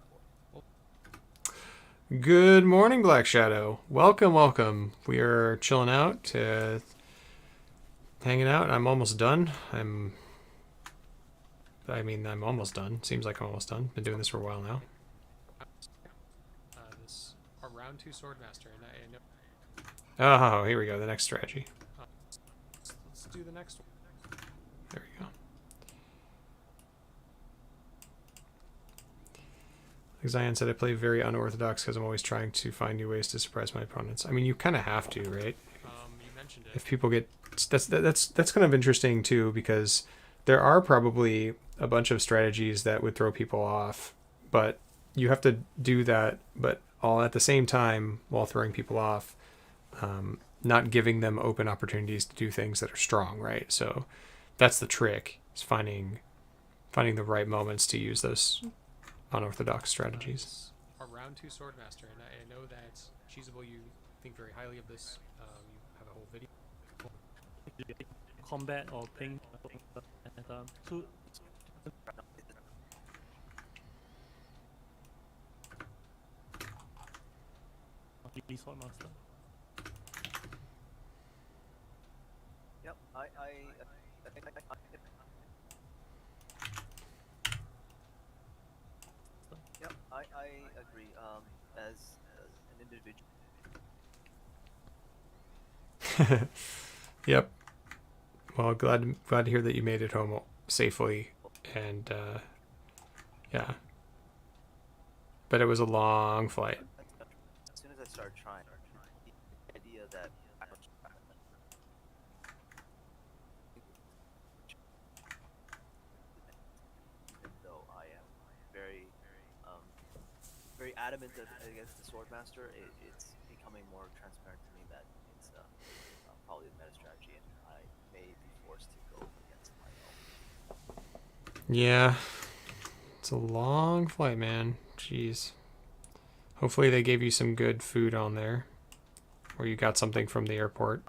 for. Good morning, Black Shadow. Welcome, welcome. We are chilling out, hanging out. I'm almost done. I'm almost done. Seems like I'm almost done. Been doing this for a while now. This our round 2 Swordmaster, and I know. Oh, here we go. The next strategy. Let's do the next one. There we go. Like Zion said, I play very unorthodox because I'm always trying to find new ways to surprise my opponents. I mean, you kind of have to, right? You mentioned it. If people get that's kind of interesting too, because there are probably a bunch of strategies that would throw people off, but you have to do that, but all at the same time while throwing people off, not giving them open opportunities to do things that are strong, right? So that's the trick, is finding the right moments to use those unorthodox strategies. Our round 2 Swordmaster, and I know that Cheesable, you think very highly of this. You have a whole video. Combat or playing. And, so Swordmaster. Yep, yep, I agree. As an individual. Yep. Well, glad to hear that you made it home safely, and yeah. But it was a long flight. As soon as I started trying, the idea that even though I am very, very adamant against the Swordmaster, it's becoming more transparent to me that it's probably the meta strategy, and I may be forced to go against my own. Yeah. It's a long flight, man. Jeez. Hopefully they gave you some good food on there, or you got something from the airport.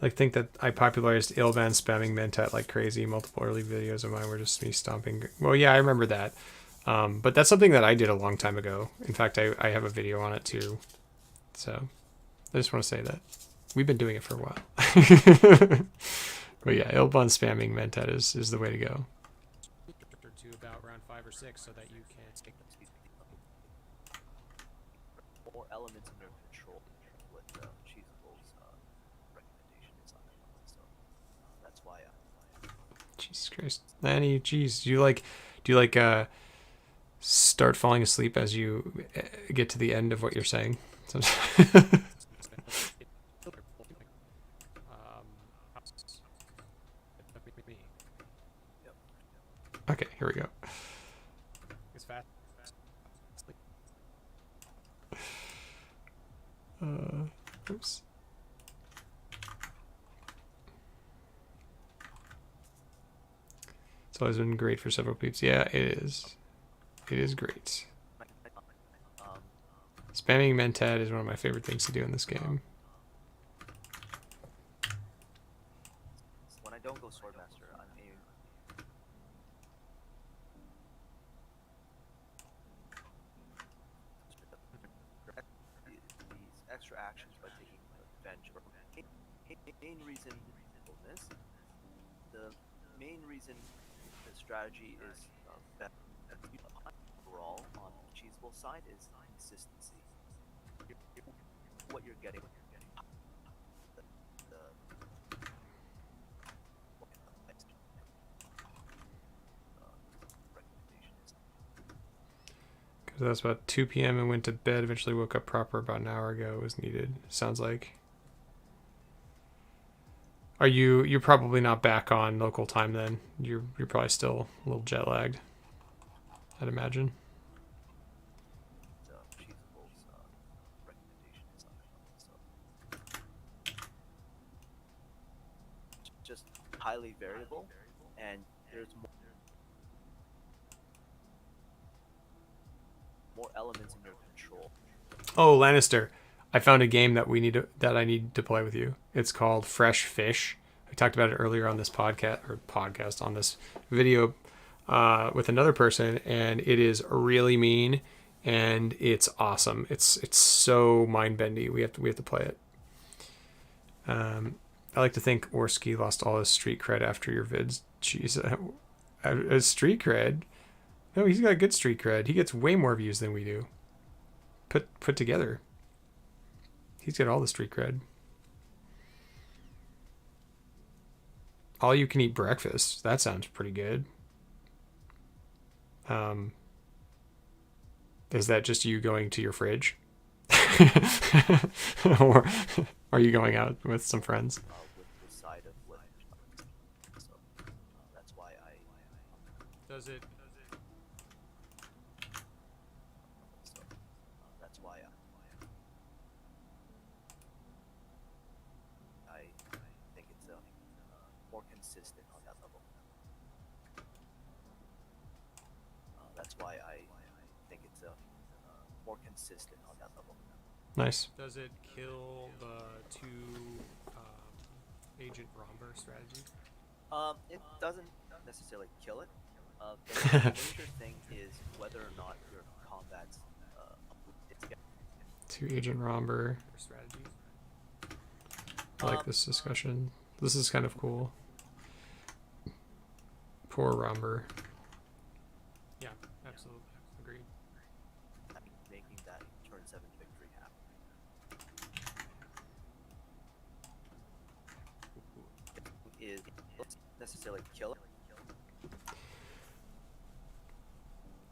Like, think that I popularized Ilban spamming Mentat like crazy. Multiple early videos of mine were just me stomping. Well, yeah, I remember that. But that's something that I did a long time ago. In fact, I have a video on it too. So I just want to say that we've been doing it for a while. But yeah, Ilban spamming Mentat is the way to go. To about round 5 or 6, so that you can take more elements in your control with Cheesable's recommendation is on that one. So that's why Jesus Christ, Lanny, jeez, do you like start falling asleep as you get to the end of what you're saying? Okay, here we go. It's fast. Oops. It's always been great for several peeps. Yeah, it is. It is great. Spamming Mentat is one of my favorite things to do in this game. when I don't go Swordmaster, I'm aiming. These extra actions by taking advantage. Main reason the main reason the strategy is better overall on the Cheesable side is consistency. What you're getting. Because that's about 2 p.m. and went to bed. Eventually woke up proper about an hour ago. It was needed. Sounds like. You're probably not back on local time then. You're probably still a little jet lagged, I'd imagine. Just highly variable, and there's more elements in your control. Oh, Lannister, I found a game that I need to play with you. It's called Fresh Fish. I talked about it earlier on this podcast on this video with another person, and it is really mean and it's awesome. It's so mind bendy. We have to play it. I like to think Orsky lost all his street cred after your vids. Jeez, street cred? No, he's got good street cred. He gets way more views than we do. Put together. He's got all the street cred. All you can eat breakfast. That sounds pretty good. Is that just you going to your fridge? Or are you going out with some friends? With the side of what, so that's why I. Does it? So that's why I think it's more consistent on that level. that's why I think it's more consistent on that level. Nice. Does it kill the two agent Romber strategy? It doesn't necessarily kill it. The major thing is whether or not your combat's Two Agent Romber. Strategy. I like this discussion. This is kind of cool. Poor Romber. Yeah, absolutely. Agreed. making that turn 7 victory happen. Is doesn't necessarily kill it.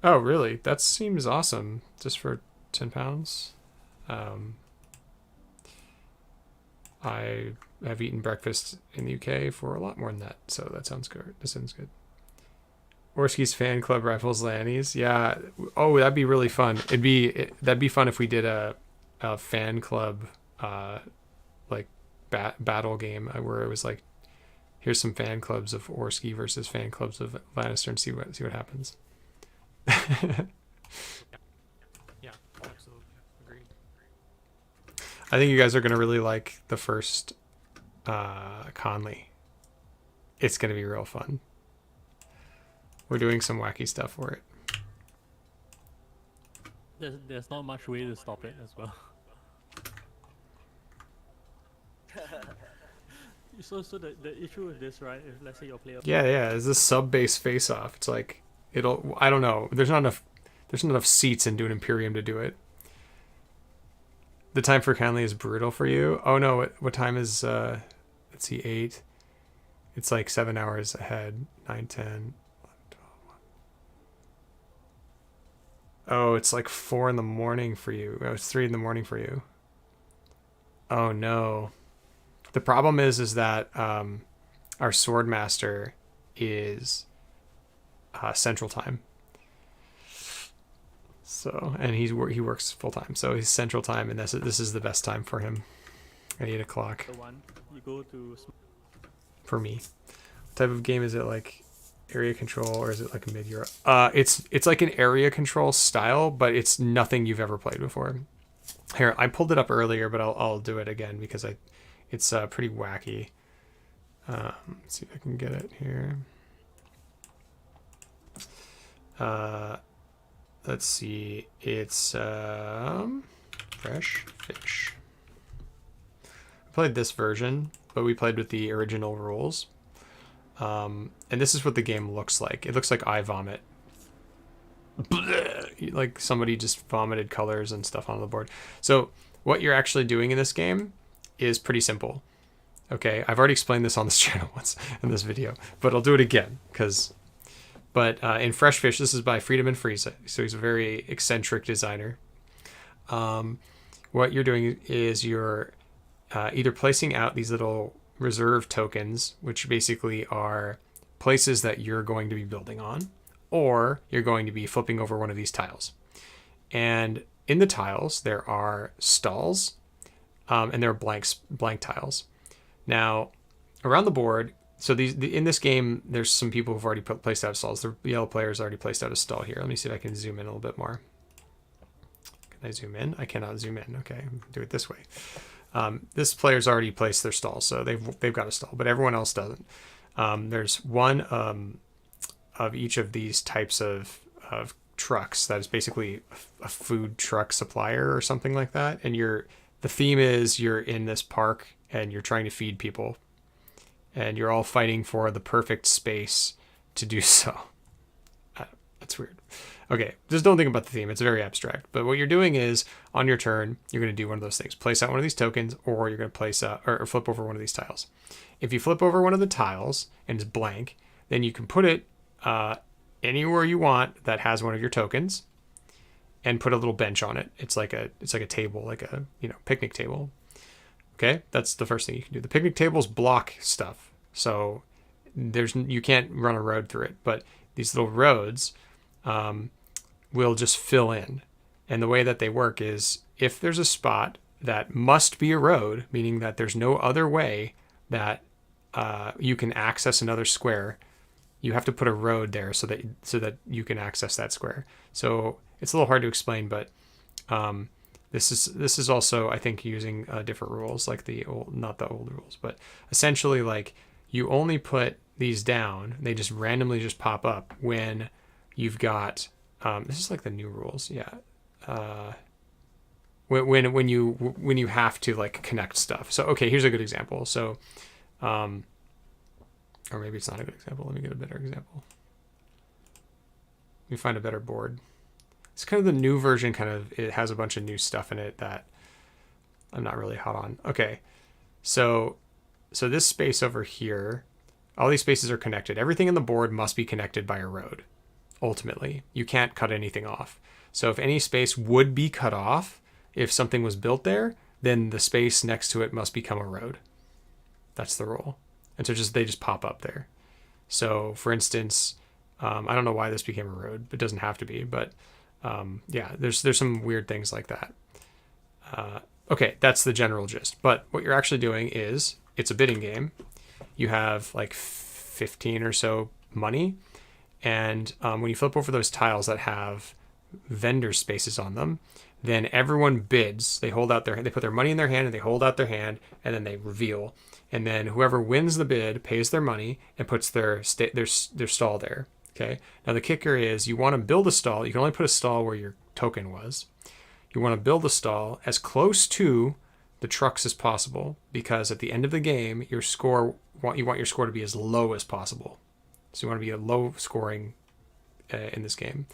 Oh, really? That seems awesome. Just for £10. I have eaten breakfast in the UK for a lot more than that, so that sounds good. That sounds good. Orski's fan club rifles Lannies. Yeah. Oh, that'd be really fun. That'd be fun if we did a fan club like battle game where it was like, here's some fan clubs of Orski versus fan clubs of Lannister, and see what happens. Yeah, absolutely. Agreed. I think you guys are gonna really like the first Conley. It's gonna be real fun. We're doing some wacky stuff for it. There's not much way to stop it as well. So the issue with this, right? If let's say your player. Yeah. It's a sub-base face-off. It's like I don't know. There's not enough seats in Dune Imperium to do it. The time for Conley is brutal for you. Oh no, what time is let's see, 8. It's like 7 hours ahead. 9, 10, 11, 12, 1. Oh, it's like 4 in the morning for you. Oh, it's 3 in the morning for you. Oh no. The problem is that our sword master is Central Time. So, and he works full time, so he's Central Time, and this is the best time for him at 8 o'clock. The one you go to. For me, what type of game is it? Like area control, or is it like a mid-Euro? It's like an area control style, but it's nothing you've ever played before. Here, I pulled it up earlier, but I'll do it again because it's pretty wacky. Let's see if I can get it here. Let's see. It's Fresh Fish. I played this version, but we played with the original rules. And this is what the game looks like. It looks like eye vomit. Like somebody just vomited colors and stuff on the board. So what you're actually doing in this game is pretty simple. Okay, I've already explained this on this channel once in this video, but I'll do it again in Fresh Fish, this is by Friedemann Friese, so he's a very eccentric designer. What you're doing is you're either placing out these little reserve tokens, which basically are places that you're going to be building on, or you're going to be flipping over one of these tiles. And in the tiles, there are stalls, and there are blank tiles. Now, around the board, so in this game, there's some people who've already placed out stalls. The yellow player's already placed out a stall here. Let me see if I can zoom in a little bit more. Can I zoom in? I cannot zoom in. Okay, do it this way. This player's already placed their stall, so they've got a stall, but everyone else doesn't. There's one of each of these types of trucks that is basically a food truck supplier or something like that. And the theme is you're in this park and you're trying to feed people, and you're all fighting for the perfect space to do so. That's weird. Okay, just don't think about the theme. It's very abstract. But what you're doing is, on your turn, you're going to do one of those things. Place out one of these tokens, or you're going to place or flip over one of these tiles. If you flip over one of the tiles and it's blank, then you can put it anywhere you want that has one of your tokens, and put a little bench on it. It's like a table, like a picnic table. Okay, that's the first thing you can do. The picnic tables block stuff, so you can't run a road through it. But these little roads will just fill in. And the way that they work is, if there's a spot that must be a road, meaning that there's no other way that you can access another square, you have to put a road there so that you can access that square. So it's a little hard to explain, but this is also, I think, using different rules, like the old, not the old rules, but essentially like you only put these down. They just randomly just pop up when you've got. This is like the new rules, yeah. When you have to like connect stuff. So okay, here's a good example. So, or maybe it's not a good example. Let me get a better example. Let me find a better board. It's kind of the new version. It has a bunch of new stuff in it that I'm not really hot on. Okay, so this space over here, all these spaces are connected. Everything in the board must be connected by a road. Ultimately, you can't cut anything off. So if any space would be cut off, if something was built there, then the space next to it must become a road. That's the rule. And so they just pop up there. So for instance, I don't know why this became a road. It doesn't have to be, but yeah, there's some weird things like that. Okay, that's the general gist. But what you're actually doing is, it's a bidding game. You have like 15 or so money. And when you flip over those tiles that have vendor spaces on them, then everyone bids. They put their money in their hand and they hold out their hand, and then they reveal. And then whoever wins the bid pays their money and puts their stall there. Okay. Now the kicker is, you want to build a stall. You can only put a stall where your token was. You want to build a stall as close to the trucks as possible, because at the end of the game, you want your score to be as low as possible. So you want to be a low scoring in this game.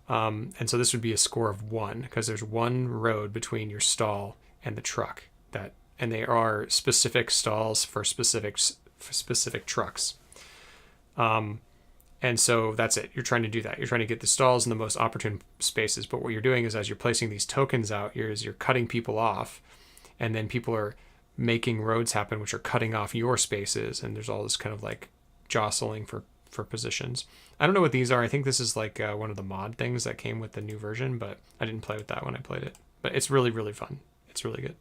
And so this would be a score of 1, because there's one road between your stall and the truck, and they are specific stalls for specific trucks. And so that's it. You're trying to do that. You're trying to get the stalls in the most opportune spaces. But what you're doing is, as you're placing these tokens out, you're cutting people off, and then people are making roads happen, which are cutting off your spaces. And there's all this kind of like jostling for positions. I don't know what these are. I think this is like one of the mod things that came with the new version, but I didn't play with that when I played it. But it's really, really fun. It's really good.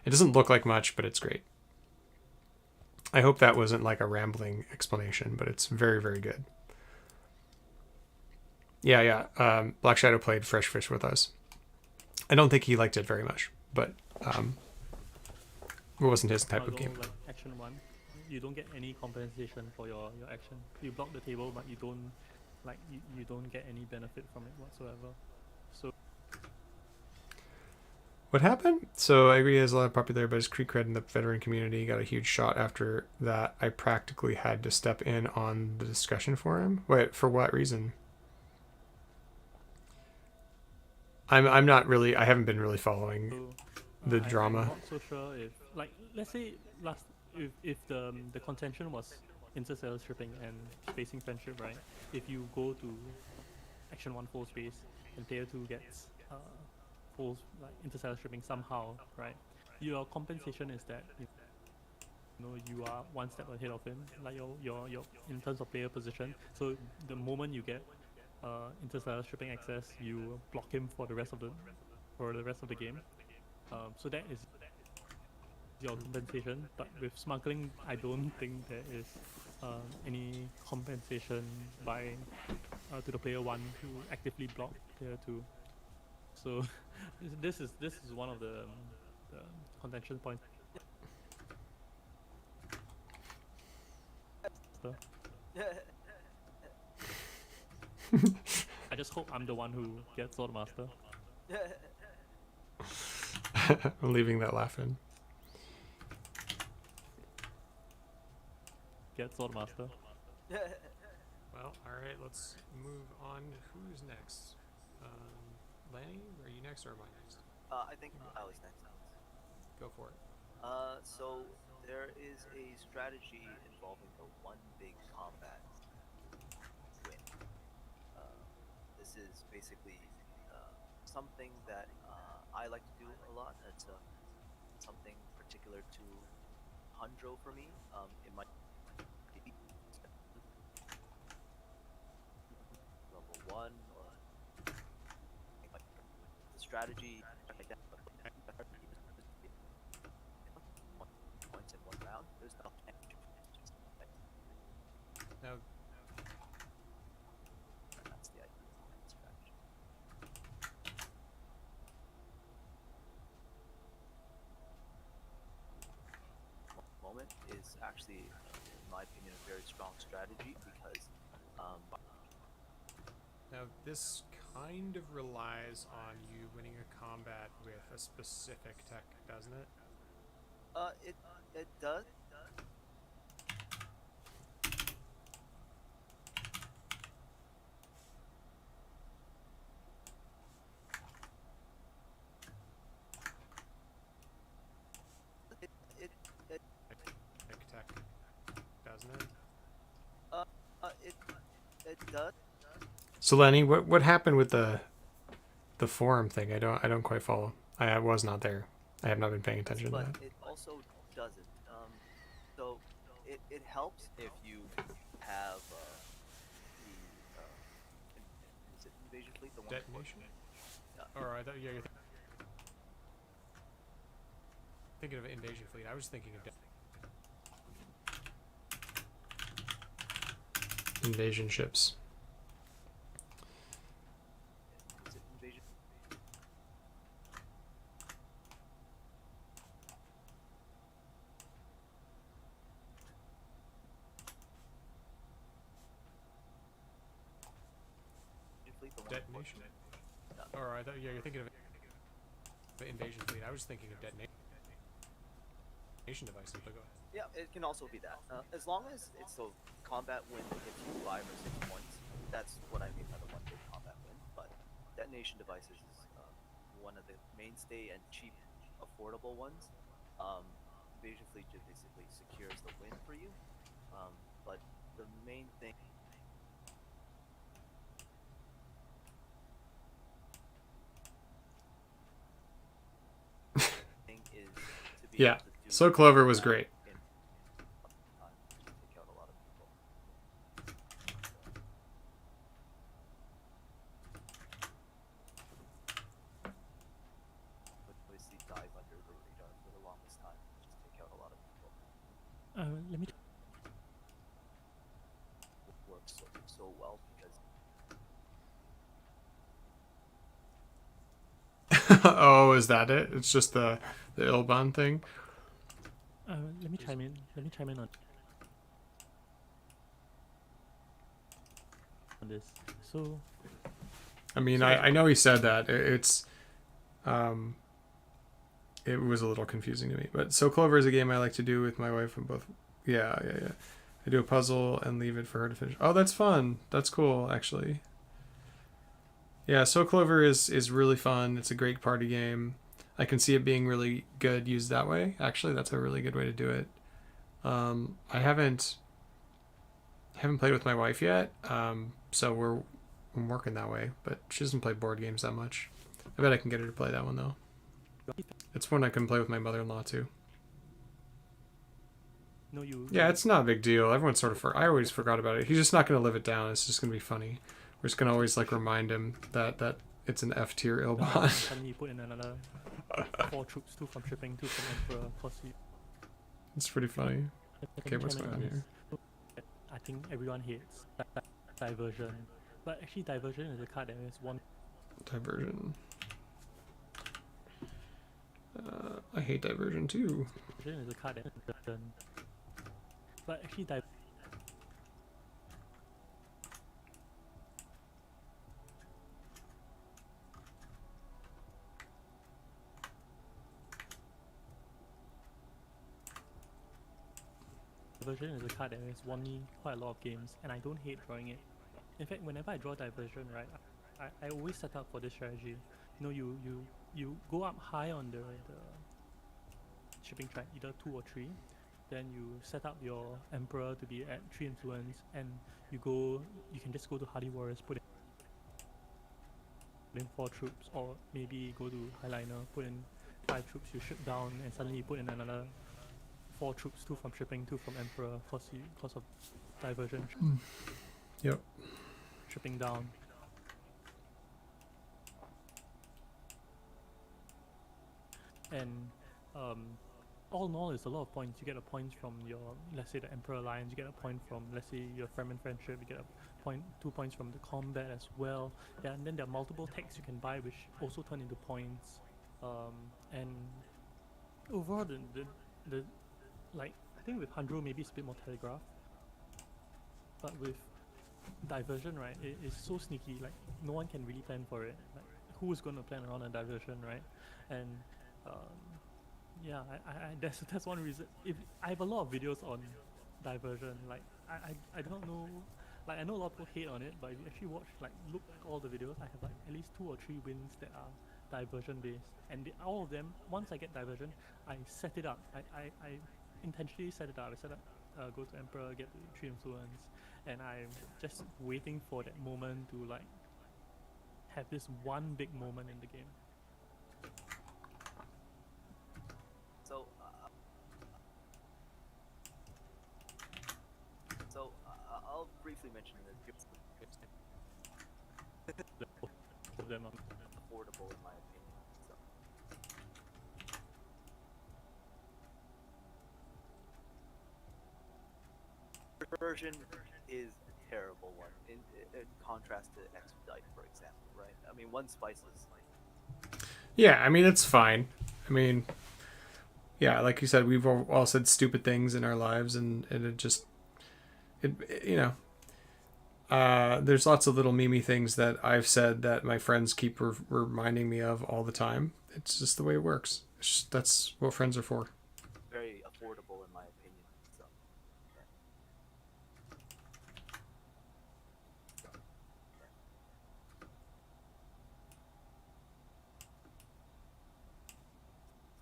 It doesn't look like much, but it's great. I hope that wasn't like a rambling explanation, but it's very, very good. Yeah. Black Shadow played Fresh Fish with us. I don't think he liked it very much, but it wasn't his type of game. Like Action 1, you don't get any compensation for your action. You block the table, but you don't get any benefit from it whatsoever. So What happened? So I agree, he has a lot of popularity, but his Creek cred in the veteran community got a huge shot after that. I practically had to step in on the discussion for him. Wait, for what reason? I'm not really. I haven't been really following the drama. I'm not so sure if, like, let's say if the contention was interstellar stripping and spacing friendship, right? If you go to Action 1 full space and player 2 gets full like interstellar stripping somehow, right? Your compensation is that you are one step ahead of him, like your in terms of player position. So the moment you get interstellar stripping access, you block him for the rest of the game. So that is your compensation. But with smuggling, I don't think there is any compensation by to the player 1 to actively block player 2. So this is one of the contention points. I just hope I'm the one who gets Swordmaster. I'm leaving that laugh in. Get Swordmaster. Well, all right, let's move on. Who's next? Lanny, are you next or am I next? I think I was next. Go for it. So there is a strategy involving the one big combat win. This is basically something that I like to do a lot. It's something particular to Hanjo for me. It might be level 1 or the strategy like that. Points in one round. There's no Now, element is actually, in my opinion, a very strong strategy because Now, this kind of relies on you winning a combat with a specific tech, doesn't it? it does. It, it, it, Tech, doesn't it? uh, it, it does. So Lenny, what happened with the forum thing? I don't quite follow. I was not there. I have not been paying attention to But that. it also doesn't. So it helps if you have the is it invasion fleet, the one before? Detonation? Yeah. Or I thought, yeah, you're thinking of invasion fleet. I was thinking of Invasion ships. Is it invasion? Fleet, the one before? detonation. Yeah. Or I thought, yeah, you're thinking of invasion fleet. I was thinking of detonation devices. But go ahead. Yeah, it can also be that. As long as it's a combat win that gets you 5 or 6 points, that's what I mean by the one big combat win. But detonation devices is one of the mainstay and cheap, affordable ones. Invasion fleet just basically secures the win for you. But the main thing is to be Yeah. able to do So Clover was that great. in time to take out a lot of people. But obviously dive under the radar for the longest time, just take out a lot of people. Let me. It works so well because Oh, is that it? It's just the Ilban thing. Let me chime in. Let me chime in on this. So I mean, I know he said that. It was a little confusing to me. But So Clover is a game I like to do with my wife and both. Yeah. I do a puzzle and leave it for her to finish. Oh, that's fun. That's cool, actually. Yeah, So Clover is really fun. It's a great party game. I can see it being really good used that way. Actually, that's a really good way to do it. I haven't played with my wife yet, so I'm working that way. But she doesn't play board games that much. I bet I can get her to play that one though. It's one I can play with my mother-in-law too. no, you. Yeah, it's not a big deal. Everyone sort of I always forgot about it. He's just not gonna live it down. It's just gonna be funny. We're just gonna always like remind him that it's an F tier Ilbon. Suddenly you put in another 4 troops, 2 from shipping, 2 from emperor, plus you. It's pretty funny. Let Okay, me what's chime in going on this. here? I think everyone hates diversion, but actually diversion is a card that has one. Diversion. I hate diversion too. Diversion is a card that has diversion, but actually diversion is a card that has won me quite a lot of games, and I don't hate drawing it. In fact, whenever I draw diversion, right, I always set up for this strategy. You know, you go up high on the shipping track, either 2 or 3. Then you set up your emperor to be at 3 influence, and you can just go to Hardy Warriors, put in 4 troops, or maybe go to Highliner, put in 5 troops, you ship down, and suddenly you put in another 4 troops, 2 from shipping, 2 from emperor, because of diversion. Yep. Shipping down. And all in all, it's a lot of points. You get a point from your, let's say, the Emperor Alliance. You get a point from, let's say, your Fremen Friendship. You get a point, 2 points from the combat as well. Yeah, and then there are multiple techs you can buy, which also turn into points. And overall, the like think with Handro maybe it's a bit more telegraphed, but with diversion, right, it's so sneaky. Like no one can really plan for it. Like who's going to plan around a diversion, right? And yeah, that's one reason. If I have a lot of videos on diversion, like I don't know. Like I know a lot of people hate on it, but if you actually watch, like look at all the videos, I have like at least 2 or 3 wins that are diversion based, and all of them, once I get diversion, I set it up. I intentionally set it up. I set up go to Emperor, get the 3 influence, and I'm just waiting for that moment to like have this one big moment in the game. So, I'll briefly mention that Both of them are affordable in my opinion. So. Version is a terrible one in contrast to expedite, for example, right? I mean, one spices. Yeah, I mean it's fine. I mean, yeah, like you said, we've all said stupid things in our lives, and it just, you know, there's lots of little memey things that I've said that my friends keep reminding me of all the time. It's just the way it works. That's what friends are for. Very affordable in my opinion. So, yeah.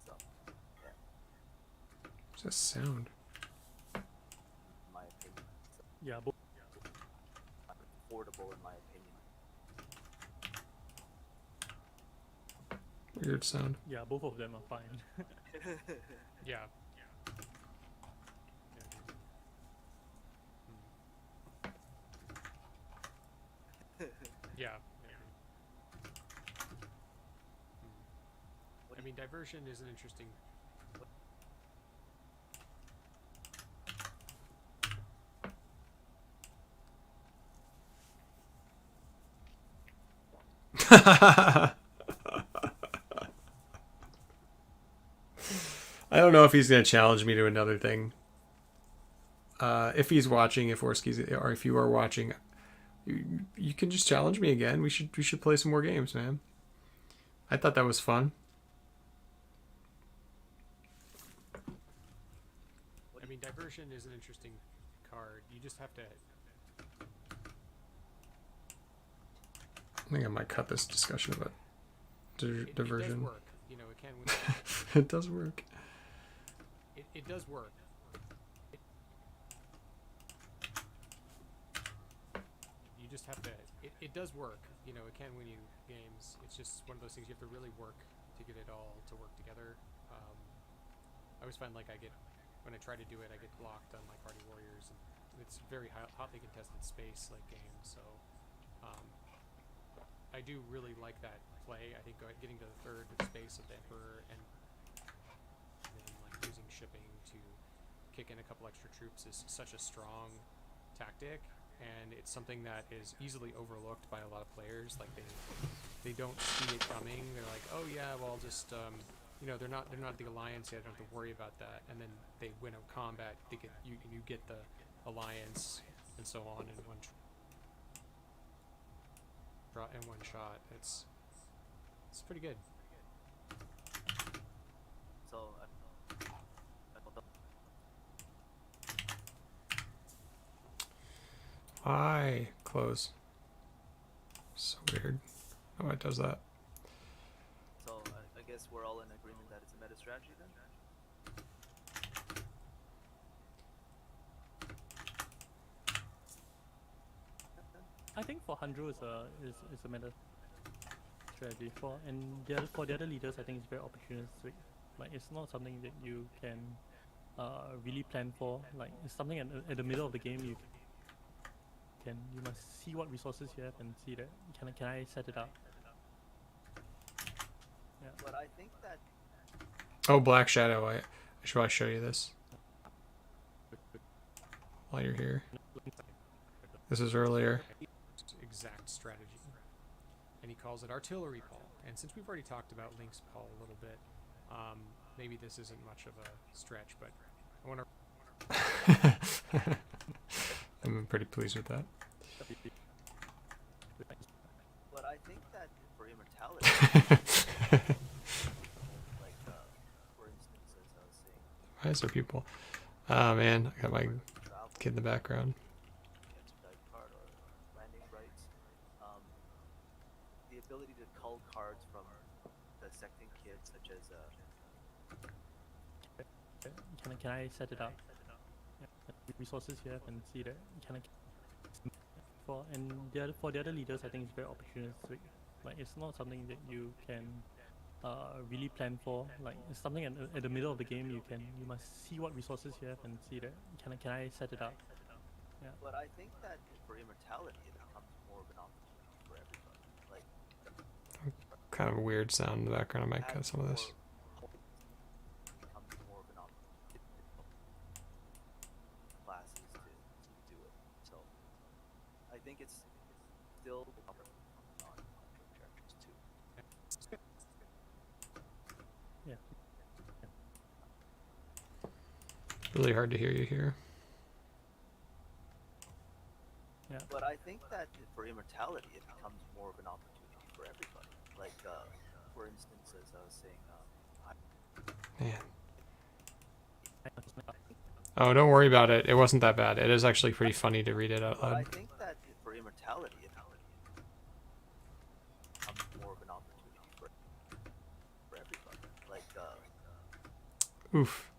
So, yeah, What's that sound? in my opinion. So, yeah, both affordable in my opinion. Weird sound. yeah, both of them are fine. Yeah. Yeah. I mean, diversion is an interesting. I don't know if he's gonna challenge me to another thing. If he's watching, if Orski's, or if you are watching, you can just challenge me again. We should play some more games, man. I thought that was fun. I mean, diversion is an interesting card. You just have to. I think I might cut this discussion about It does diversion. work. You know, it can. It does work. It does work. You just have to. It does work. You know, it can win you games. It's just one of those things you have to really work to get it all to work together. I always find like when I try to do it, I get blocked on my Party Warriors, and it's very hotly contested space like game. So I do really like that play. I think getting to the 3rd space of the Emperor and then like using shipping to kick in a couple extra troops is such a strong tactic, and it's something that is easily overlooked by a lot of players. Like they don't see it coming. They're like, oh yeah, well just you know, they're not the alliance yet. I don't have to worry about that. And then they win a combat. They get you get the alliance and so on in one shot. It's pretty good. So, Why close? So weird. Oh, it does that. so I guess we're all in agreement that it's a meta strategy then. I think for Handro is a meta strategy for the other leaders. I think it's very opportunistic. Like it's not something that you can really plan for. Like it's something at the middle of the game you must see what resources you have and see that can I set it up. Yeah. But I think that Oh, Black Shadow. I should probably show you this while you're here. This is earlier. Exact strategy, and he calls it artillery Paul. And since we've already talked about Link's Paul a little bit, maybe this isn't much of a stretch, but I want to I'm pretty pleased with that. But I think that for immortality, like for instance, as I was saying, Why is there people? Oh man, I got my travel, kid in the background. expedite card or landing rights, the ability to cull cards from dissecting kits, such as Can I set it up? Yeah. Resources here and see that. Can I? For the other leaders, I think it's very opportunistic. Like it's not something that you can really plan for. Like it's something at the middle of the game. You must see what resources you have and see that. Can I set it up? Yeah. But I think that for immortality, it becomes more of an opportunity for everybody. Like, Kind of a weird sound in the background. I might cut some of this. becomes more of an opportunity for classes to do it. So, I think it's still non-control characters too. Yeah. Really hard to hear you here. Yeah. But I think that for immortality, it becomes more of an opportunity for everybody. Like, for instance, as I was saying, Man. Oh, don't worry about it. It wasn't that bad. It is actually pretty funny to read it out but I loud. think that for immortality, it becomes more of an opportunity for everybody. Like, Oof.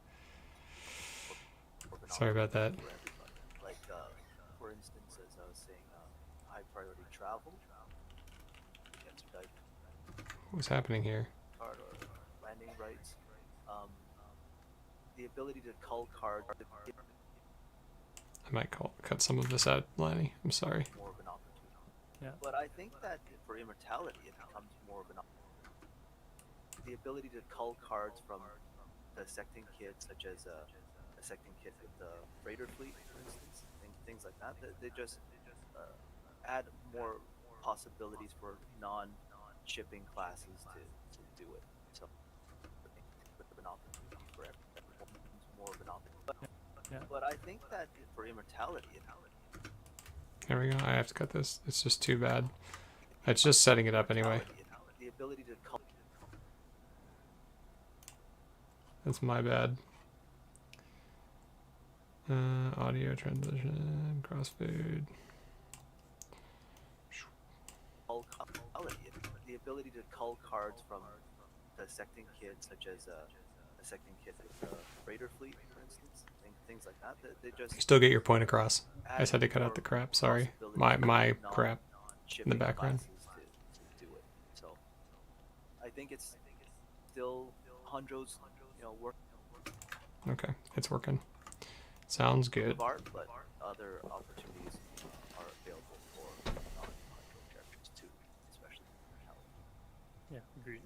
more of an Sorry about that. opportunity for everybody. Like, for instance, as I was saying, high priority travel, expedite What's happening here? card or landing rights, the ability to cull cards, I might cut some of this out, Lanny. I'm sorry. more of an opportunity. Yeah. But I think that for immortality, it becomes more of an the ability to cull cards from dissecting kits, such as dissecting kit with the freighter fleet, for instance, things like that. They just add more possibilities for non-shipping classes to do it. So I think it's an opportunity for everyone. More of an opportunity. Yeah. But I think that for immortality, There we go. I have to cut this. It's just too bad. It's just setting it up anyway. the ability to cull That's my bad. Audio transition, crossfade. the ability to cull cards from dissecting kits, such as dissecting kit with the freighter fleet, for instance, things like that. They just You still get your point across. I add just had to cut out more the crap. Sorry. possibilities My for crap. non-shipping background. classes to do it. So I think it's still Hanjo's, work Okay, it's working. Sounds good. of art, but other opportunities are available for non-Hanjo characters too, especially immortality. Yeah. Agreed.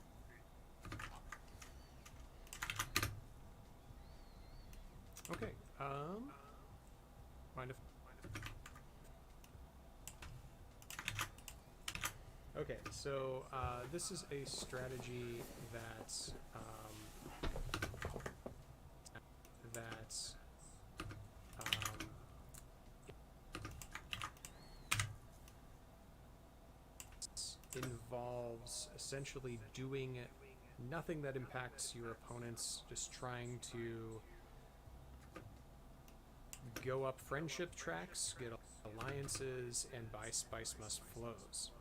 Okay. Mind if? Okay, so this is a strategy that's involves essentially doing nothing that impacts your opponents, just trying to go up friendship tracks, get alliances, and buy spice must flows.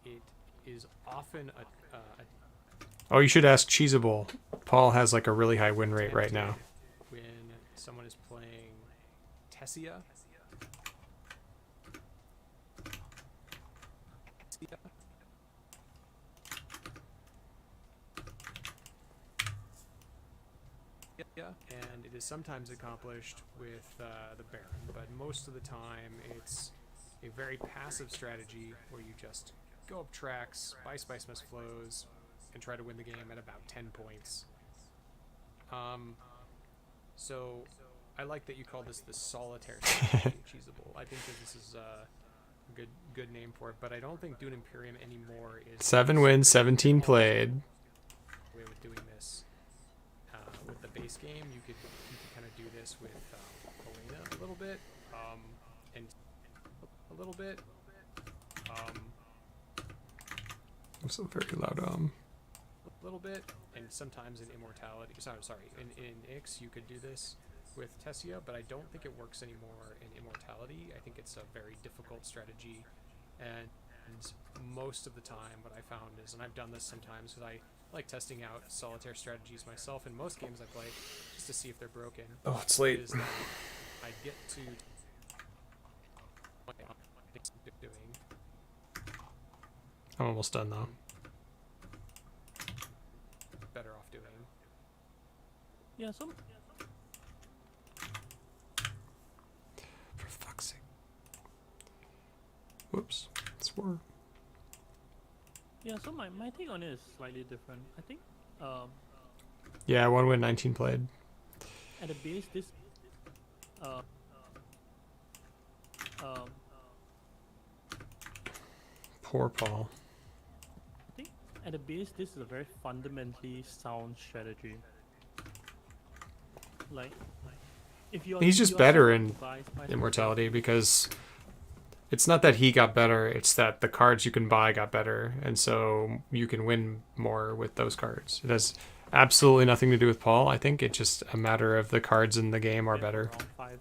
It is often a Oh, you should ask Cheesable. Paul has like a really high win rate right now. when someone is playing Tessia. And it is sometimes accomplished with the Baron, but most of the time it's a very passive strategy where you just go up tracks, buy spice must flows, and try to win the game at about 10 points. So I like that you call this the solitaire strategy, Cheesable. I think that this is a good name for it, but I don't think Dune Imperium anymore is 7 wins, 17 played. way with doing this with the base this game, you could kind of do this with Helena a little bit, and a little bit. It's a very loud A little bit, and sometimes in Immortality. Sorry, in Ix you could do this with Tessia, but I don't think it works anymore in Immortality. I think it's a very difficult strategy, and most of the time what I found is, and I've done this sometimes, because I like testing out solitaire strategies myself in most games I play, just to see if they're broken. Oh, it's late. Is that I get to doing. I'm almost done though. Better off doing. Yeah, some For fuck's sake. Whoops. Swerve. my take on it is slightly different. I think Yeah, 1 win, 19 played. at the base this Poor Paul. I think at the base this is a very fundamentally sound strategy. Like if you're He's just you're better someone in who buys Immortality because it's not that he got better, it's that the cards you can buy got better, and so you can win more with those cards. It has absolutely nothing to do with Paul. I think it's just a matter of the cards in the game are Yeah, better. around 5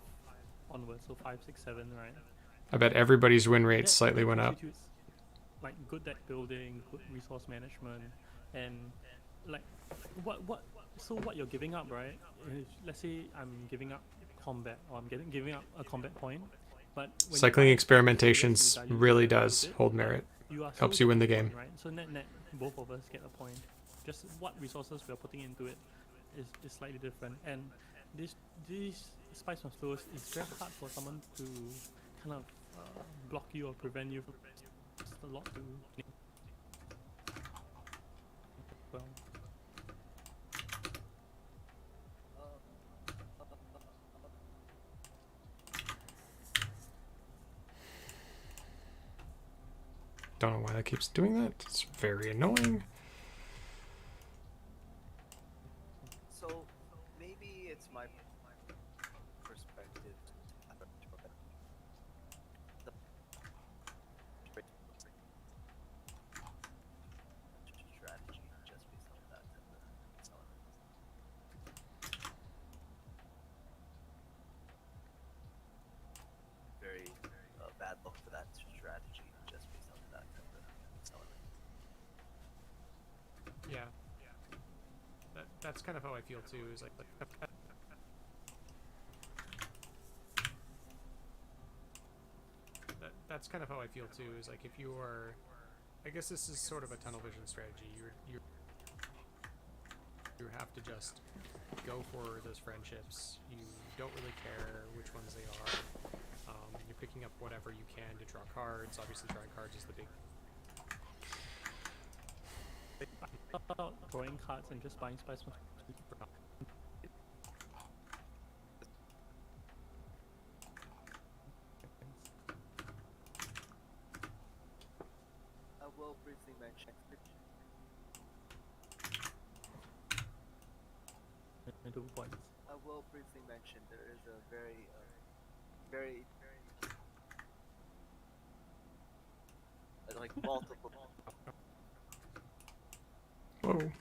onwards, so 5, 6, 7, right? I bet everybody's win rate slightly That went up. constitutes, like good deck building, good resource management, and like what you're giving up, right? Is, let's say I'm giving up combat, or I'm giving up a combat point, but when Cycling you buy experimentations you dilute really it a little does bit, hold merit. you are Helps still you win the getting a game. point, right? So net both of us get a point. Just what resources we are putting into it is slightly different, and this spice from flows is very hard for someone to kind of block you or prevent you from. It's a lot to. Well, Don't know why that keeps doing that. It's very annoying. So maybe it's my perspective. The strategy just based on that. Very bad look for that strategy just based on that. Yeah. That's kind of how I feel too. Is like that's kind of how I feel too. Is like if you are, I guess this is sort of a tunnel vision strategy. You have to just go for those friendships. You don't really care which ones they are. You're picking up whatever you can to draw cards. Obviously, drawing cards is the big. about drawing cards and just buying spice from. I will briefly mention. And 2 points. I will briefly mention there is a very like multiple Whoa. What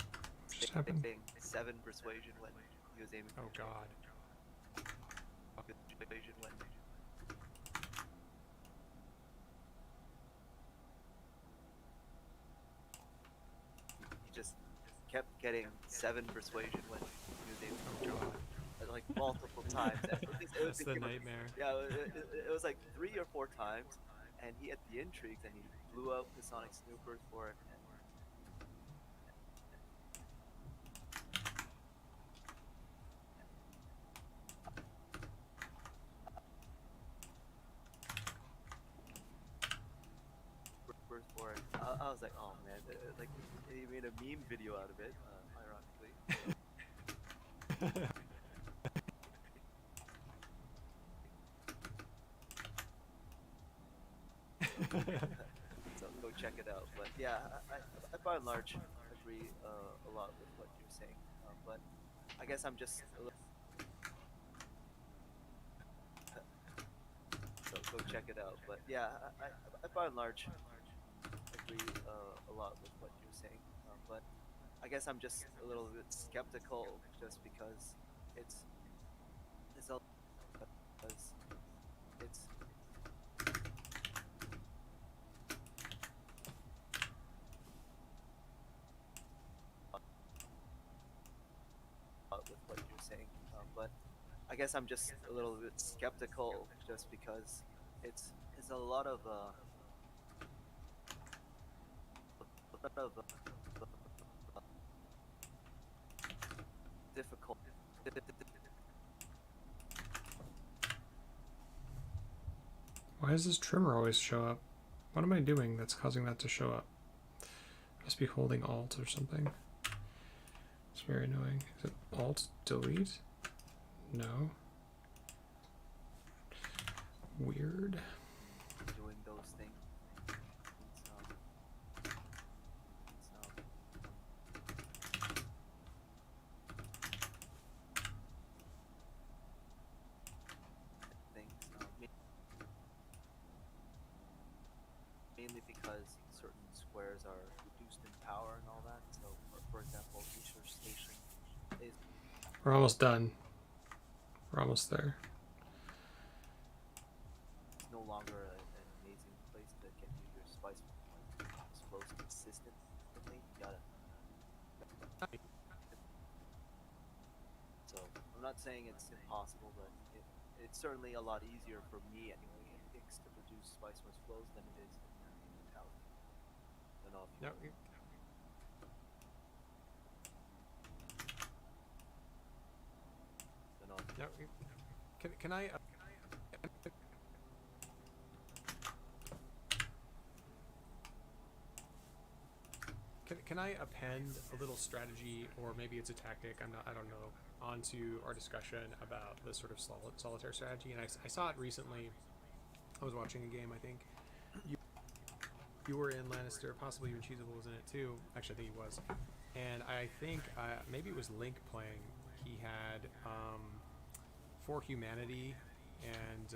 just happened? 7 persuasion when he was aiming for Oh God. persuasion when he just kept getting 7 persuasion when he was aiming for like multiple times. That's the nightmare. Yeah, it was like 3 or 4 times, and he had the intrigues, and he blew out the Sonic Snoopers for it. And for it. I was like, oh man, like he made a meme video out of it, ironically. So go check it out. But yeah, I by and large agree a lot with what you're saying. But I I guess I'm just a little. So go check it out. But yeah, I by and large agree a lot with what you're saying. But I guess I'm just a little bit skeptical just because it's a because it's with what you're saying. But I guess I'm just a little bit skeptical just because it's a lot of difficult. Why does this trimmer always show up? What am I doing that's causing that to show up? Must be holding Alt or something. It's very annoying. Is it Alt Delete? No. Weird. Doing those things. Things. Mainly because certain squares are reduced in power and all that. So, for example, research station is. We're almost done. We're almost there. It's no longer an amazing place to get your spice flows consistently. You gotta. So I'm not saying it's impossible, but it's certainly a lot easier for me anyway in X to produce spiceless flows than it is in metallic. I don't know if you No, don't know if no. Can I? Can I append a little strategy, or maybe it's a tactic? I don't know. Onto our discussion about the sort of solitaire strategy, and I saw it recently. I was watching a game. I think you were in Lannister, possibly even Cheesable was in it too. Actually, I think he was. And I think maybe it was Link playing. He had For Humanity and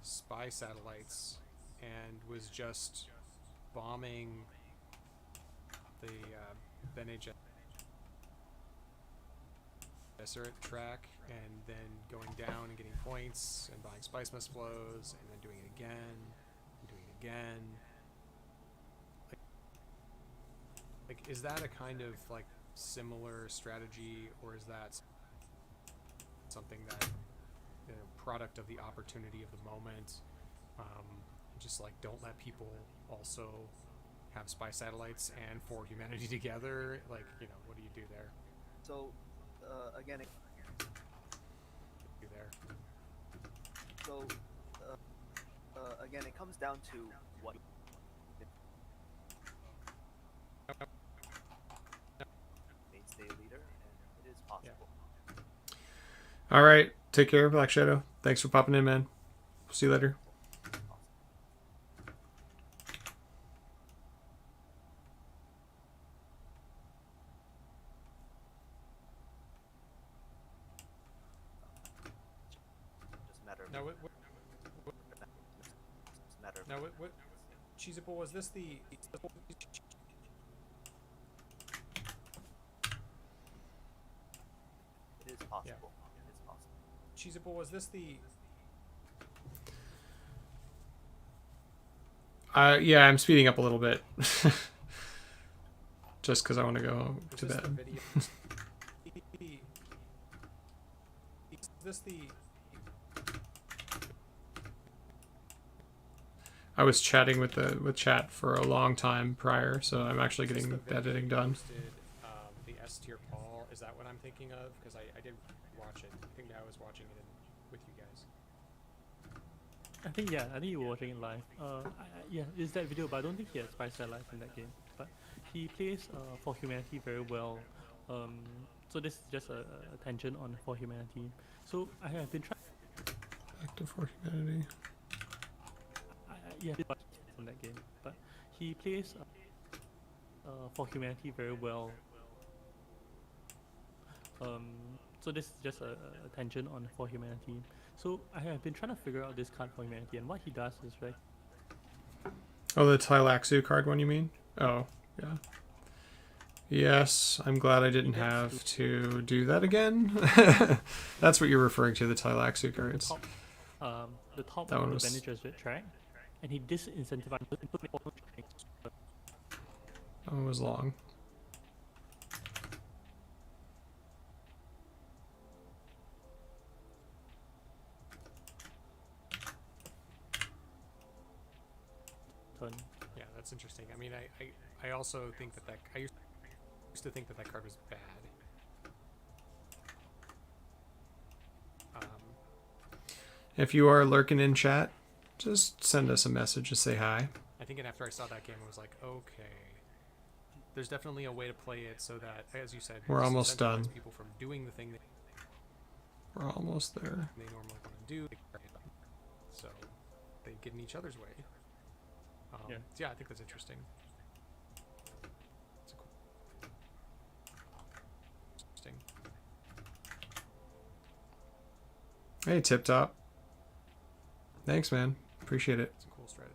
spy satellites and was just bombing the Bene Gesserit track and then going down and getting points and buying spice must flows and then doing it again and doing it again. Like is that a kind of like similar strategy, or is that something that product of the opportunity of the moment? Just like don't let people also have spy satellites and For Humanity together. Like what do you do there? so. Again, So again, it comes down to what mainstay leader, and it is possible. All right. Take care, Black Shadow. Thanks for popping in, man. See you later. Now, what Cheesable, was this the? It is possible. Yeah. It is possible. Cheesable, was this the? Yeah, I'm speeding up a little bit. Just because I want to go to bed. Is this the? I was chatting with chat for a long time prior, so I'm actually getting the editing done. The S tier Paul. Is that what I'm thinking of? Because I did watch it. I think I was watching it with you guys. I think yeah, I think you were watching it live. Yeah, it's that video, but I don't think he has 5-star life in that game. But he plays for humanity very well. So this is just a tangent on for humanity. So I have been trying. Active for humanity. Yeah, from that game, but he plays for humanity very well. So this is just a tangent on for humanity. So I have been trying to figure out this card for humanity, and what he does is right. Oh, the Tleilaxu card one, you mean? Oh, yeah. Yes, I'm glad I didn't have to do that again. That's what you're referring to, the Tleilaxu cards. The top That one one was was- the Bandager's track, and he disincentivizes. That one was long. Turn. Yeah, that's interesting. I mean, I also think that I used to think that card was bad. If you are lurking in chat, just send us a message to say hi. I think after I saw that game, I was like, okay, there's definitely a way to play it so that, as you said, We're almost disincentivize done. people from doing the thing that We're almost there. they normally want to do, so they get in each other's way. Yeah. So yeah, I think that's interesting. It's cool. Interesting. Hey, Tip Top. Thanks, man. Appreciate it. It's a cool strategy.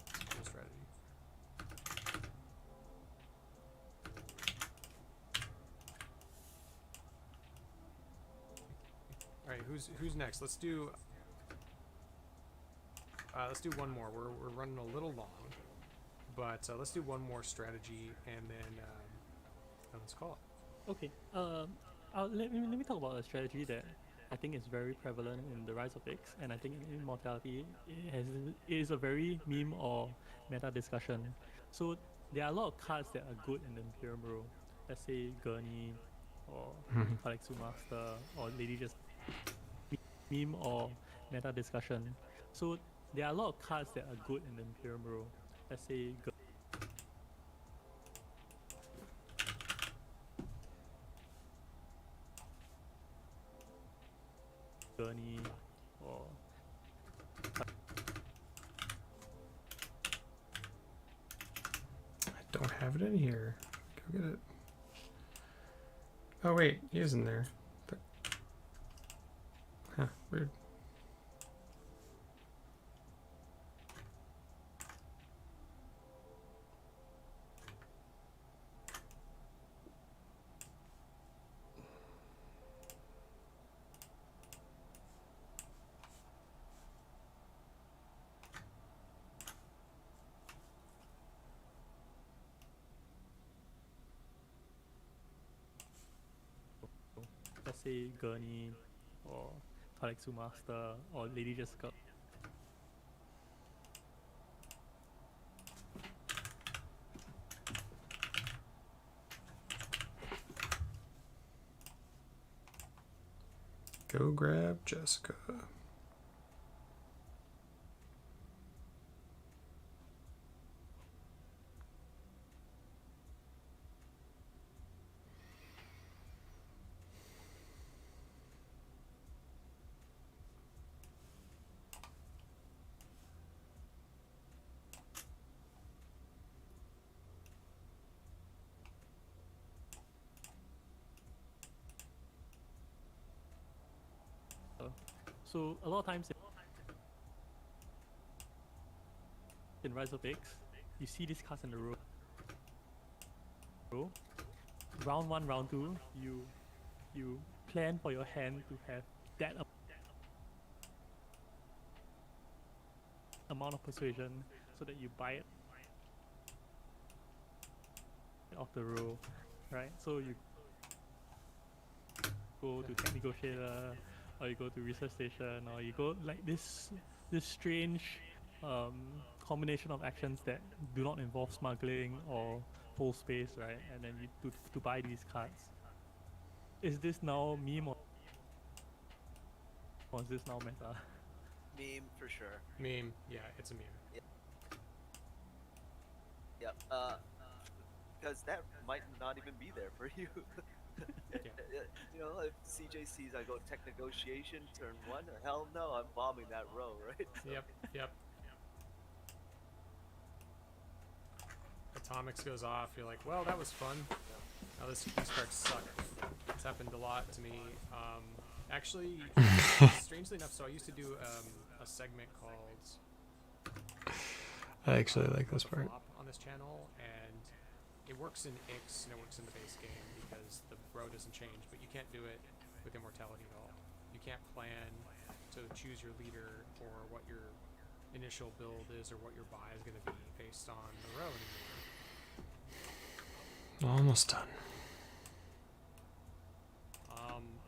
It's a cool strategy. All right, who's next? Let's do one more. We're running a little long, but let's do one more strategy and then let's call it. Okay. Let me talk about a strategy that I think is very prevalent in the Rise of X, and I think in Immortality it is a very meme or meta discussion. So there are a lot of cards that are good in the Imperium rule. Let's say Gurney or Kalexu Master or Lady Just meme or meta discussion. So there are a lot of cards that are good in the Imperium rule. Let's say Gurney or I don't have it in here. Go get it. Oh, wait. He is in there. Huh, weird. let's say Gurney or Kalexu Master or Lady Jessica. Go grab Jessica. So a lot of times in Rise of X, you see these cards in the row. Round 1, round 2, you plan for your hand to have that amount of persuasion so that you buy it off the row, right? So you go to Tech Negotiator, or you go to Research Station, or you go like this strange combination of actions that do not involve smuggling or full space, right? And then you to buy these cards. Is this now meme or is this now meta? Meme for sure. Meme. Yeah, it's a meme. Yep. Because that might not even be there for you. You know, if CJ sees I go tech negotiation turn 1, hell no, I'm bombing that row, right? So, Yep. Atomics goes off. You're like, well, that was fun. Now these cards suck. It's happened a lot to me. Actually, strangely enough, so I used to do a segment called I actually like this part. Flop on this channel, and it works in Ix and it works in the base game because the row doesn't change, but you can't do it with Immortality at all. You can't plan to choose your leader or what your initial build is or what your buy is going to be based on the row anymore. Almost done.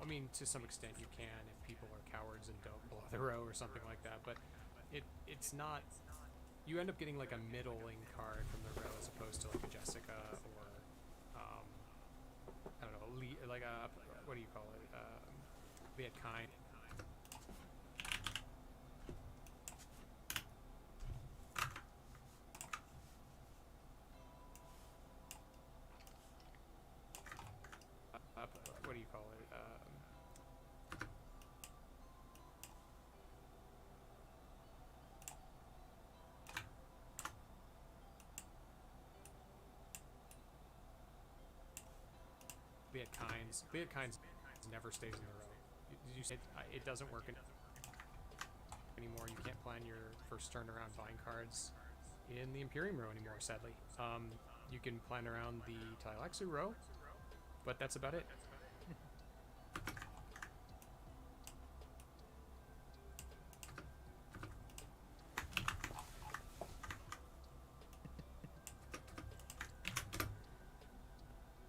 I mean, to some extent you can if people are cowards and don't blow the row or something like that, but it's not. You end up getting like a middling card from the row as opposed to like a Jessica or I don't know, like a what do you call it? Be it kind. What do you call it? Be it kinds never stays in the row. You say it doesn't work anymore. You can't plan your first turn around buying cards in the Imperium row anymore, sadly. You can plan around the Tailaxu row, but that's about it.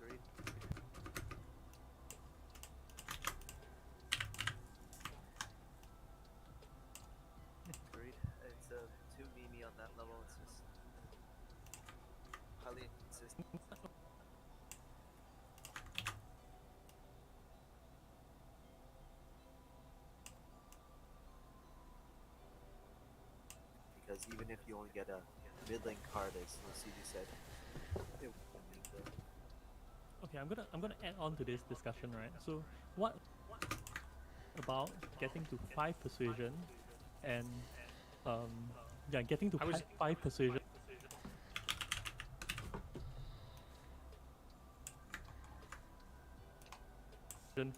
Agreed. Agreed. It's too memey on that level. It's just highly inconsistent. Because even if you only get a middling card, as CG said, it won't make the. Okay, I'm gonna add on to this discussion, right? So what about getting to 5 persuasion and getting to I was- 5 persuasion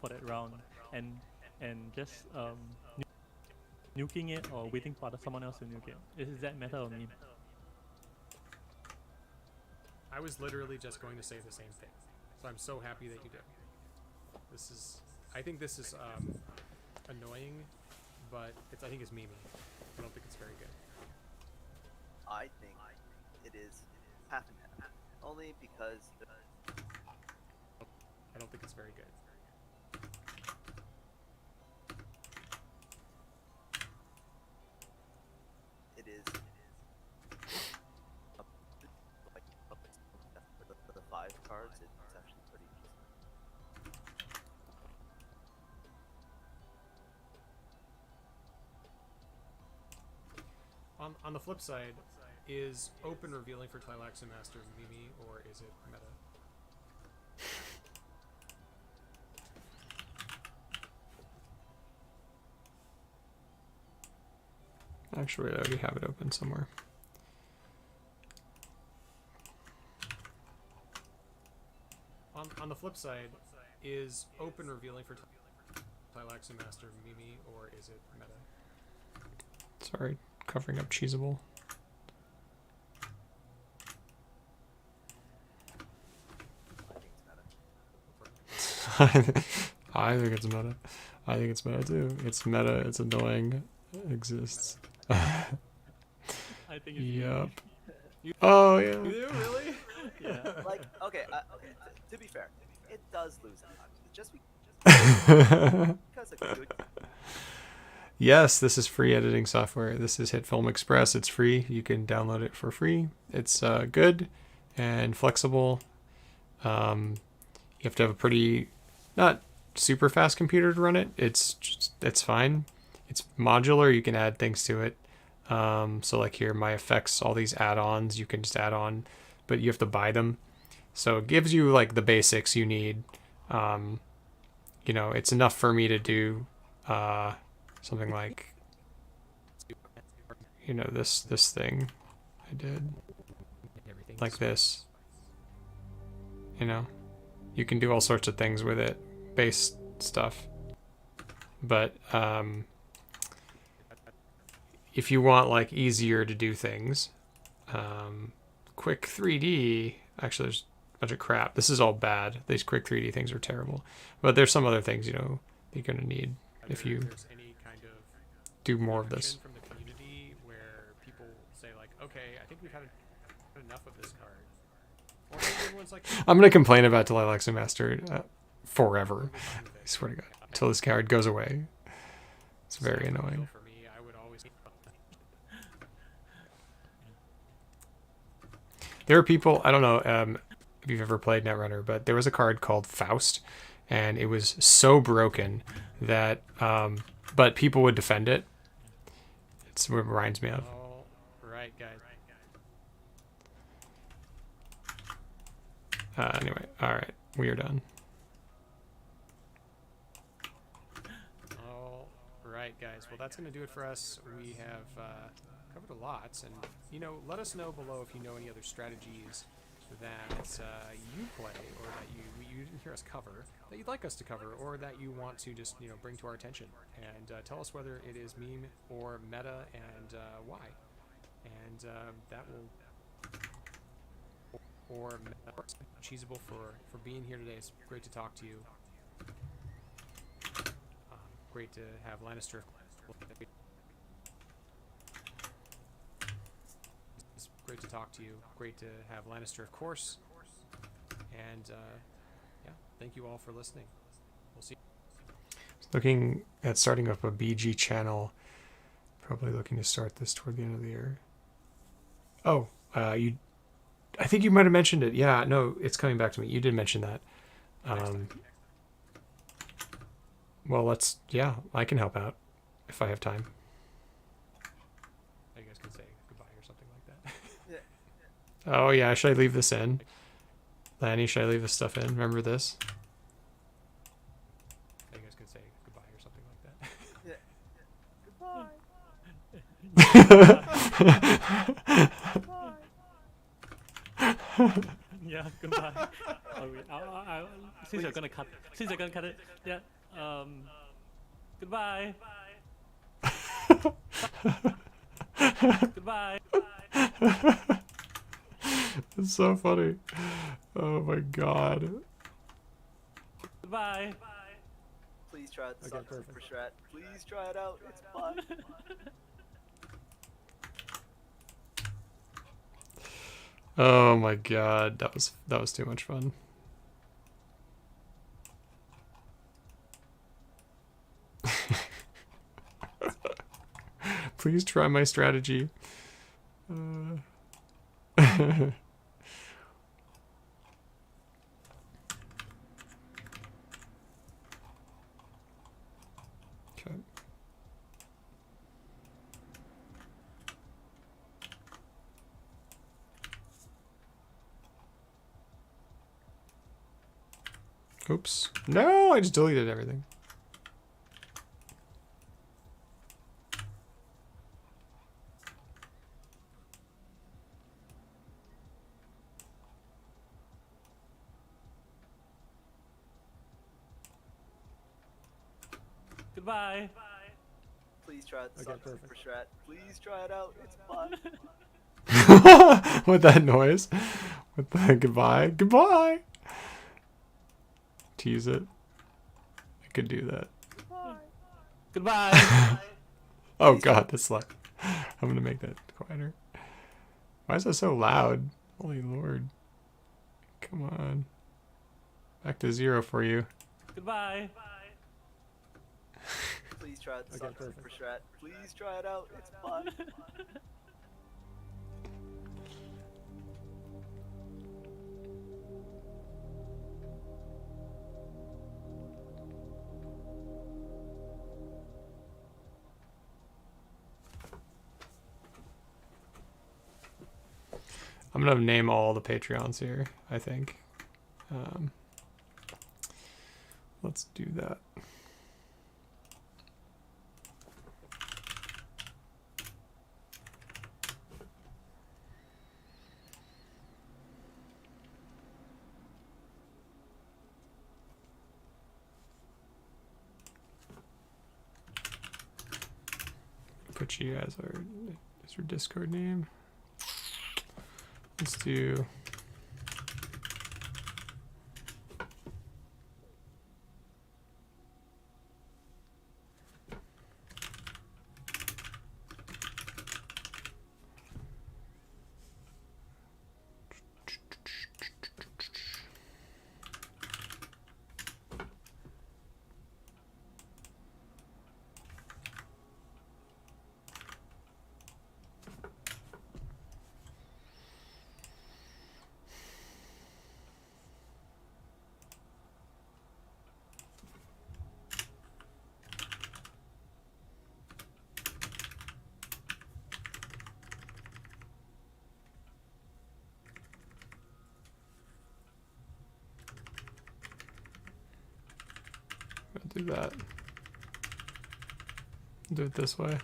for that round and just nuking it or waiting for someone else to nuke it. Is that meta or meme? I was literally just going to say the same thing, so I'm so happy that you did. I think this is annoying, but I think it's memey. I don't think it's very good. I think it is half and half. Only because I don't think it's very good. it is for the 5 cards, it's actually pretty easy. On the flip side, is open revealing for Tlilaxu Master Mimi, or is it meta? Actually, I already have it open somewhere. On the flip side, is open revealing for Tlilaxu Master Mimi, or is it meta? Sorry, covering up Cheesable. I think it's meta. I think it's meta. I think it's meta too. It's meta. It's annoying. It exists. I think it's Yep. Oh yeah. You do, really? yeah. Like, okay, to be fair, it does lose at times. Just because of good. Yes, this is free editing software. This is Hit Film Express. It's free. You can download it for free. It's good, and flexible. You have to have a pretty, not super fast computer to run it. It's fine. It's modular. You can add things to it. So like here, my effects, all these add-ons, you can just add on, but you have to buy them. So it gives you like the basics you need. You know, it's enough for me to do something like, you know, this thing I did like this. You know, you can do all sorts of things with it, base stuff. But if you want like easier to do things, quick 3D, actually there's a bunch of crap. This is all bad. These quick 3D things are terrible. But there's some other things, you know, you're going to need if you any kind of do more of this. from the community where people say like, okay, I think we've had enough of this card. Or maybe everyone's like, I'm going to complain about Till I Lexi Mastered forever. I swear to God. Until this card goes away. It's very annoying. for me, I would always There are people, I don't know if you've ever played Netrunner, but there was a card called Faust, and it was so broken that, but people would defend it. It's what it reminds me of. all right, guys. Anyway, all right, we are done. All right, guys. Well, that's going to do it for us. We have covered a lot, and you know, let us know below if you know any other strategies that you play or that you hear us cover that you'd like us to cover, or that you want to just bring to our attention, and tell us whether it is meme or meta and why, and that will. Or Cheesable for being here today. It's great to talk to you. Great to have Lannister. It's great to talk to you. Great to have Lannister, of course. And yeah, thank you all for listening. We'll see. Looking at starting up a BG channel. Probably looking to start this toward the end of the year. Oh, I think you might have mentioned it. Yeah, no, it's coming back to me. You did mention that. Well, yeah, I can help out if I have time. You guys can say goodbye or something like that. Yeah. Oh, yeah, should I leave this in? Lanny, should I leave this stuff in? Remember this? You guys can say goodbye or something like that. Yeah. Goodbye. Yeah, goodbye. Since you're gonna cut it, yeah. Goodbye. Goodbye. It's so funny. Oh my god. Goodbye. Please try it. Okay, perfect. Super strat. Please try it out. It's fun. Oh my god, that was too much fun. Please try my strategy. Okay. Oops. No, I just deleted everything. Goodbye. Please try it. Okay, perfect. Super strat. Please try it out. It's fun. With that noise. With the goodbye. Goodbye. Tease it. I could do that. Goodbye. Oh god, that's loud. I'm gonna make that quieter. Why is that so loud? Holy lord. Come on. Back to 0 for you. Goodbye. Please try it. Okay, perfect. Super strat. Please try it out. It's fun. I'm gonna name all the Patreons here, I think. Let's do that. Put you as your Discord name. Let's do. Do that. Do it this way.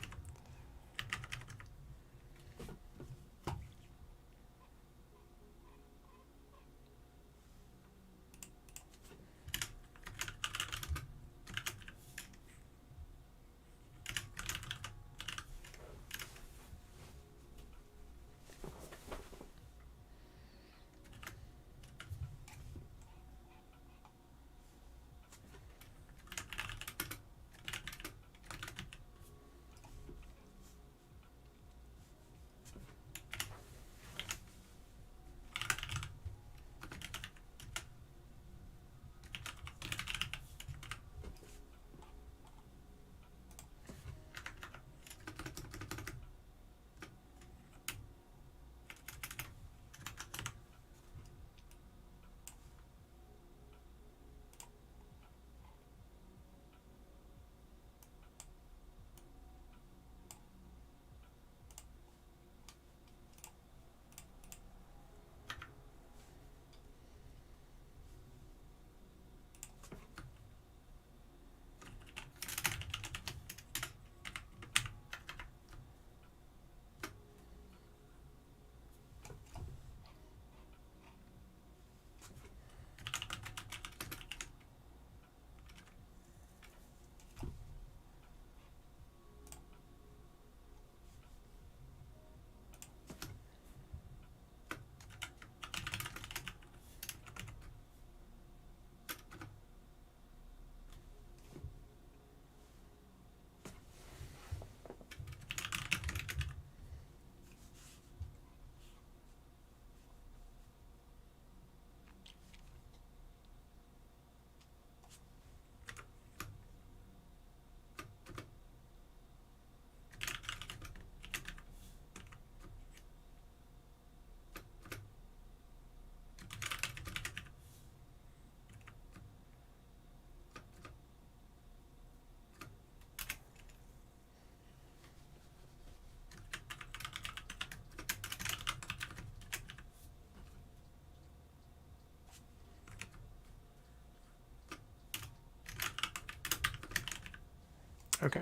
Okay.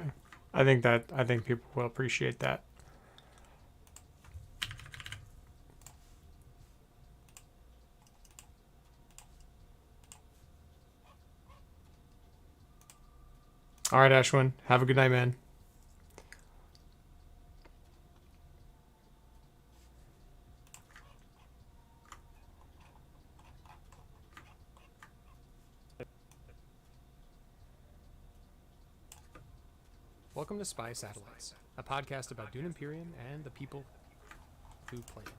I think people will appreciate that. All right, Ashwin. Have a good night, man. Welcome to Spy Satellites, a podcast about Dune Imperium and the people who play it.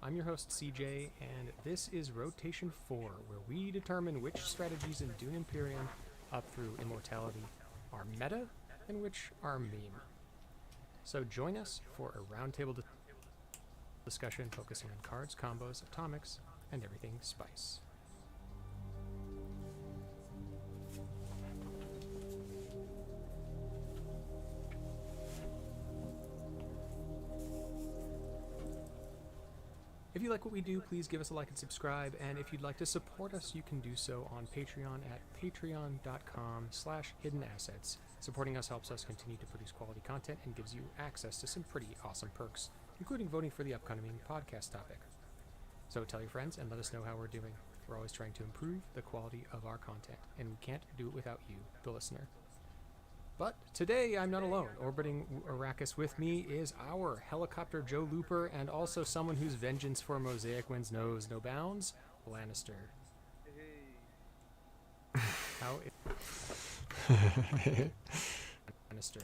I'm your host, CJ, and this is Rotation 4, where we determine which strategies in Dune Imperium up through Immortality are meta and which are meme. So join us for a roundtable discussion focusing on cards, combos, atomics, and everything spice. If you like what we do, please give us a like and subscribe. And if you'd like to support us, you can do so on Patreon at patreon.com/hiddenassets. Supporting us helps us continue to produce quality content and gives you access to some pretty awesome perks, including voting for the upcoming podcast topic. So tell your friends and let us know how we're doing. We're always trying to improve the quality of our content, and we can't do it without you, the listener. But today I'm not alone. Orbiting Arrakis with me is our helicopter Joe Looper, and also someone whose vengeance for Mosaic Winds knows no bounds, Lannister. Hey. How Lannister.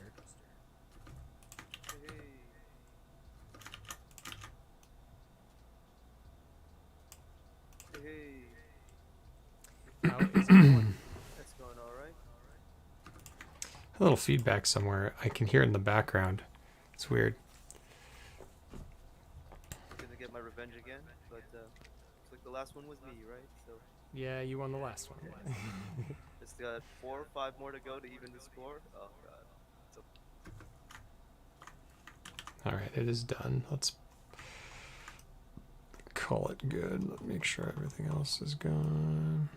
Hey. How is it going? That's going all right. A little feedback somewhere. I can hear it in the background. It's weird. I'm gonna get my revenge again, but looks like the last one was me, right? So Yeah, you won the last one. just got 4 or 5 more to go to even the score. Oh god. So All right, it is done. Let's call it good. Let me make sure everything else is gone.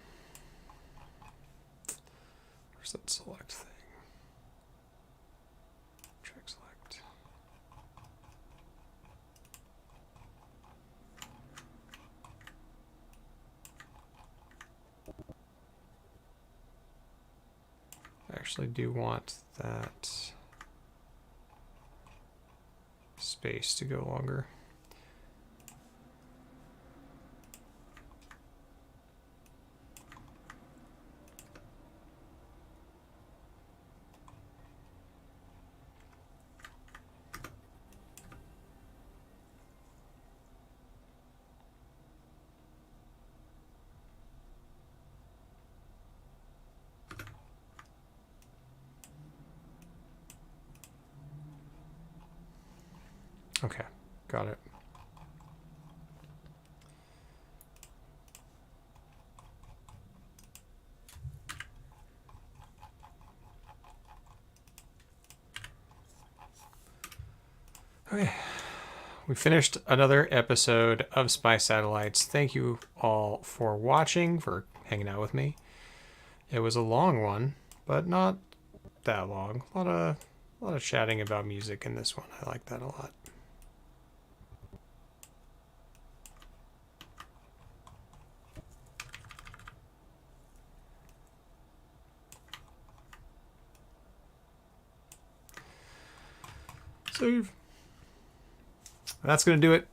Where's that select thing? Check select. I actually do want that space to go longer. Okay, got it. Okay, we finished another episode of Spy Satellites. Thank you all for watching, for hanging out with me. It was a long one, but not that long. A lot of chatting about music in this one. I like that a lot. Save. That's going to do it.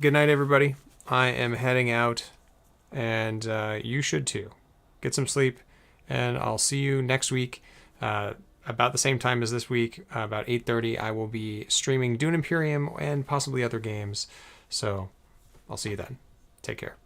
Good night, everybody. I am heading out, and you should too. Get some sleep, and I'll see you next week. About the same time as this week, about 8:30, I will be streaming Dune Imperium and possibly other games. So I'll see you then. Take care.